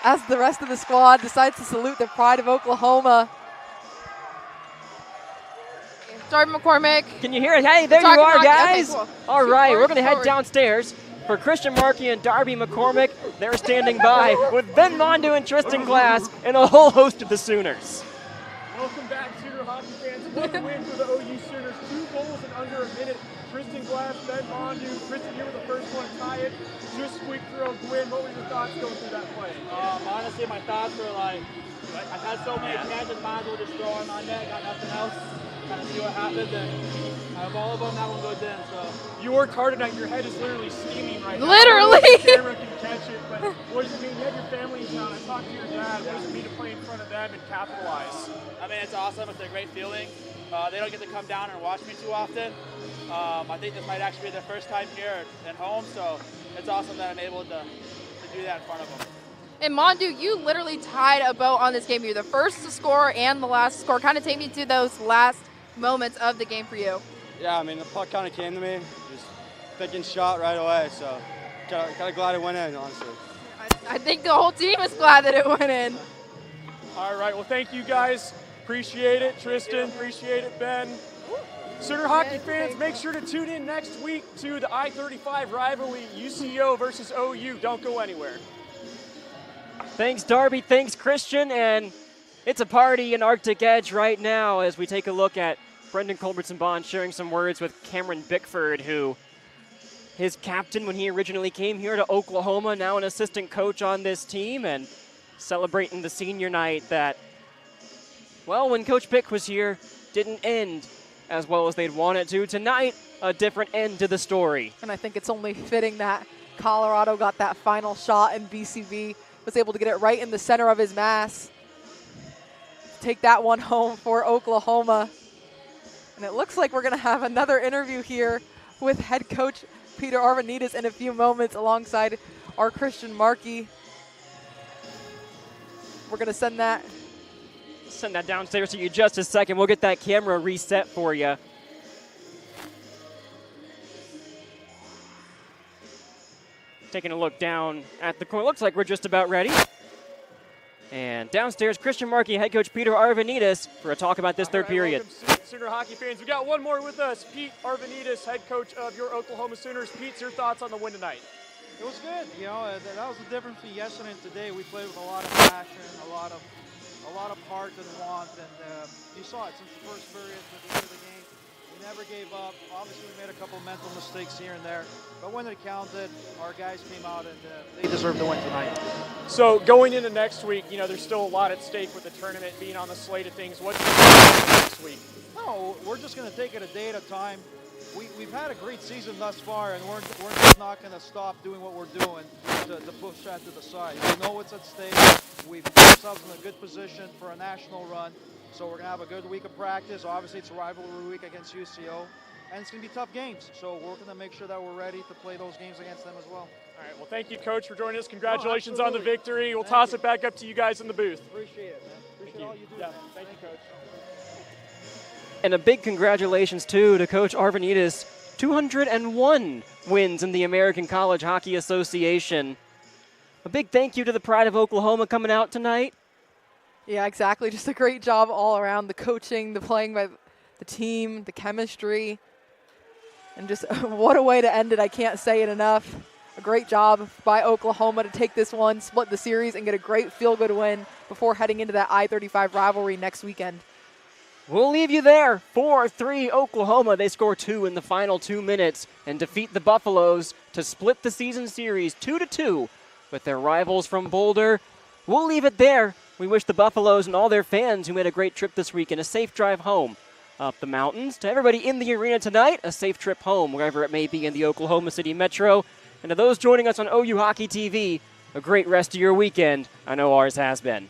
as the rest of the squad decides to salute the Pride of Oklahoma. Darby McCormick. Can you hear it? Hey, there you are, guys. Okay, cool. All right, we're going to head downstairs. For Christian Markey and Darby McCormick, they're standing by with Ben Mondu and Tristan Glass and a whole host of the Sooners. Welcome back, Sooner hockey fans. What a win for the OU Sooners. 2 goals in under a minute. Tristan Glass, Ben Mondu. Tristan, you were the first one to tie it. Just squeaked through a win. What were your thoughts going through that play? Honestly, my thoughts were like, I had so many chances, might as well just throw in my net, got nothing else. Kind of see what happens, and out of all of them, that one goes in. So you worked hard tonight. Your head is literally steaming right now. Literally. The camera can catch it, but what does it mean? You have your family in town. I talked to your dad. What does it mean to play in front of them and capitalize? I mean, it's awesome. It's a great feeling. They don't get to come down and watch me too often. I think this might actually be their first time here at home, so it's awesome that I'm able to do that in front of them. And Mondu, you literally tied a boat on this game. You're the first to score and the last to score. Kind of take me to those last moments of the game for you. Yeah, I mean, the puck kind of came to me, just thinking shot right away, so kind of glad it went in, honestly. I think the whole team is glad that it went in. All right, well, thank you guys. Appreciate it, Tristan. Appreciate it, Ben. Sooner hockey fans, make sure to tune in next week to the I-35 rivalry, UCO versus OU. Don't go anywhere. Thanks, Darby. Thanks, Christian. And it's a party in Arctic Edge right now as we take a look at Brendan Culbertson-Bond sharing some words with Cameron Bickford, who his captain when he originally came here to Oklahoma, now an assistant coach on this team, and celebrating the senior night that, well, when Coach Bick was here, didn't end as well as they'd want it to. Tonight, a different end to the story. And I think it's only fitting that Colorado got that final shot and BCB was able to get it right in the center of his mass. Take that one home for Oklahoma. And it looks like we're going to have another interview here with head coach Peter Arvanitis in a few moments alongside our Christian Markey. We're going to send that downstairs to you just a second. We'll get that camera reset for you. Taking a look down at the court. Looks like we're just about ready. And downstairs, Christian Markey, head coach Peter Arvanitis for a talk about this third period. Welcome, Sooner hockey fans. We got one more with us, Pete Arvanitis, head coach of your Oklahoma Sooners. Pete, your thoughts on the win tonight? It was good. You know, that was the difference between yesterday and today. We played with a lot of passion, a lot of heart and want, and you saw it since the first period to the end of the game. We never gave up. Obviously, we made a couple of mental mistakes here and there, but when it counted, our guys came out and they deserved to win tonight. So going into next week, you know, there's still a lot at stake with the tournament being on the slate of things. What's your plan next week? No, we're just going to take it a day at a time. We've had a great season thus far, and we're just not going to stop doing what we're doing to push that to the side. We know what's at stake. We've put ourselves in a good position for a national run, so we're going to have a good week of practice. Obviously, it's a rivalry week against UCO, and it's going to be tough games, so we're going to make sure that we're ready to play those games against them as well. All right, well, thank you, Coach, for joining us. Congratulations on the victory. We'll toss it back up to you guys in the booth. Appreciate it, man. Appreciate all you do, man. Thank you, Coach. And a big congratulations, too, to Coach Arvanitis. 201 wins in the American College Hockey Association. A big thank you to the Pride of Oklahoma coming out tonight. Yeah, exactly. Just a great job all around. The coaching, the playing by the team, the chemistry. And just what a way to end it. I can't say it enough. A great job by Oklahoma to take this one, split the series, and get a great feel-good win before heading into that I-35 rivalry next weekend. We'll leave you there. 4-3 Oklahoma. They score 2 in the final 2 minutes and defeat the Buffaloes to split the season series 2-2 with their rivals from Boulder. We'll leave it there. We wish the Buffaloes and all their fans who made a great trip this weekend a safe drive home up the mountains. To everybody in the arena tonight, a safe trip home wherever it may be in the Oklahoma City Metro. And to those joining us on OU Hockey TV, a great rest of your weekend. I know ours has been.